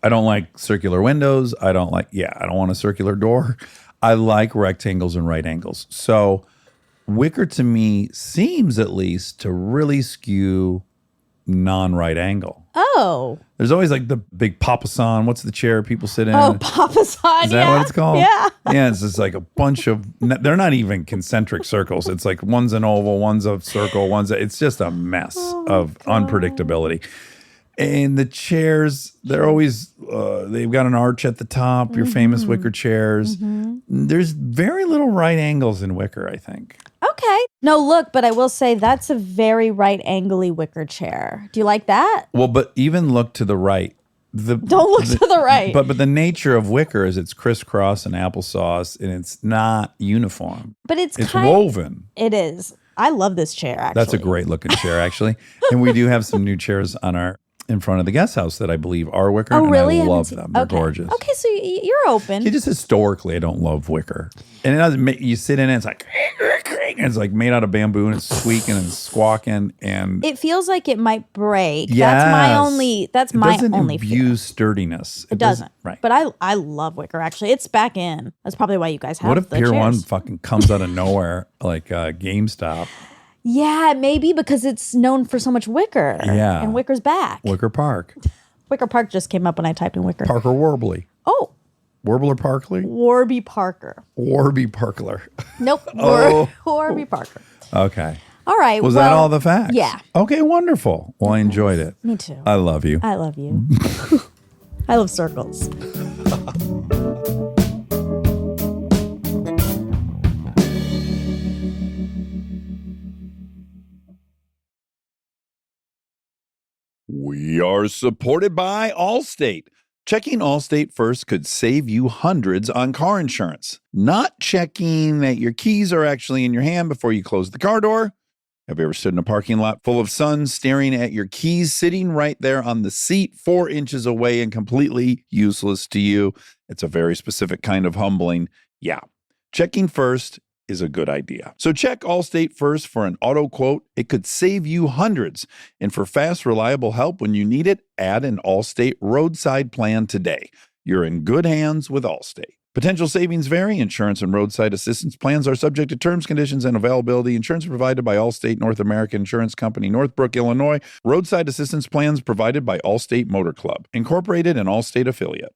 I don't like circular windows. I don't want a circular door. I like rectangles and right angles. So wicker to me seems at least to really skew non-right angle. Oh. There's always like the big papasan. What's the chair people sit in? Oh, Papasan. Is that yeah. what it's called? Yeah. Yeah, it's just like a bunch of, they're not even concentric circles. It's like one's an oval, one's a circle, it's just a mess of unpredictability. And the chairs, they're always, they've got an arch at the top, your famous wicker chairs. There's very little right angles in wicker, I think. Okay. No, look, but I will say that's a very right angly wicker chair. Do you like that? Well, but even look to the right. Don't look to the right. But the nature of wicker is it's crisscross and applesauce, and it's not uniform. But it's woven. It is. I love this chair, actually. That's a great looking chair, actually. And we do have some new chairs in front of the guest house that I believe are wicker. Oh, really? And I I haven't love seen- them. They're okay. gorgeous. Okay, so you're open. Just historically, I don't love wicker. And it doesn't make you sit in it, it's like, and it's like made out of bamboo and it's squeaking and squawking. And It feels like it might break. Yes. That's my only it doesn't fear. imbue sturdiness. It doesn't. Right. But I love wicker, actually. It's back in. That's probably why you guys have What if the Pier 1 chairs. fucking comes out of nowhere like GameStop? Yeah, maybe because it's known for so much wicker. Yeah. And wicker's back. Wicker Park. Wicker Park just came up when I typed in wicker. Parker Warbley. Oh, Warbler Parkley? Warby Parker. Warby Parkler. Nope. Oh. Warby Parker. Okay. All right. Was that all the facts? Yeah. Okay, wonderful. Well, I enjoyed it. Me too. I love you. I love you. I love circles. We are supported by Allstate. Checking Allstate first could save you hundreds on car insurance. Not checking that your keys are actually in your hand before you close the car door. Have you ever stood in a parking lot full of sun staring at your keys sitting right there on the seat 4 inches away and completely useless to you? It's a very specific kind of humbling. Yeah. Checking first is a good idea. So check Allstate first for an auto quote. It could save you hundreds. And for fast, reliable help when you need it, add an Allstate roadside plan today. You're in good hands with Allstate. Potential savings vary. Insurance and roadside assistance plans are subject to terms, conditions, and availability. Insurance provided by Allstate North American Insurance Company, Northbrook, Illinois. Roadside assistance plans provided by Allstate Motor Club, Incorporated, an Allstate affiliate.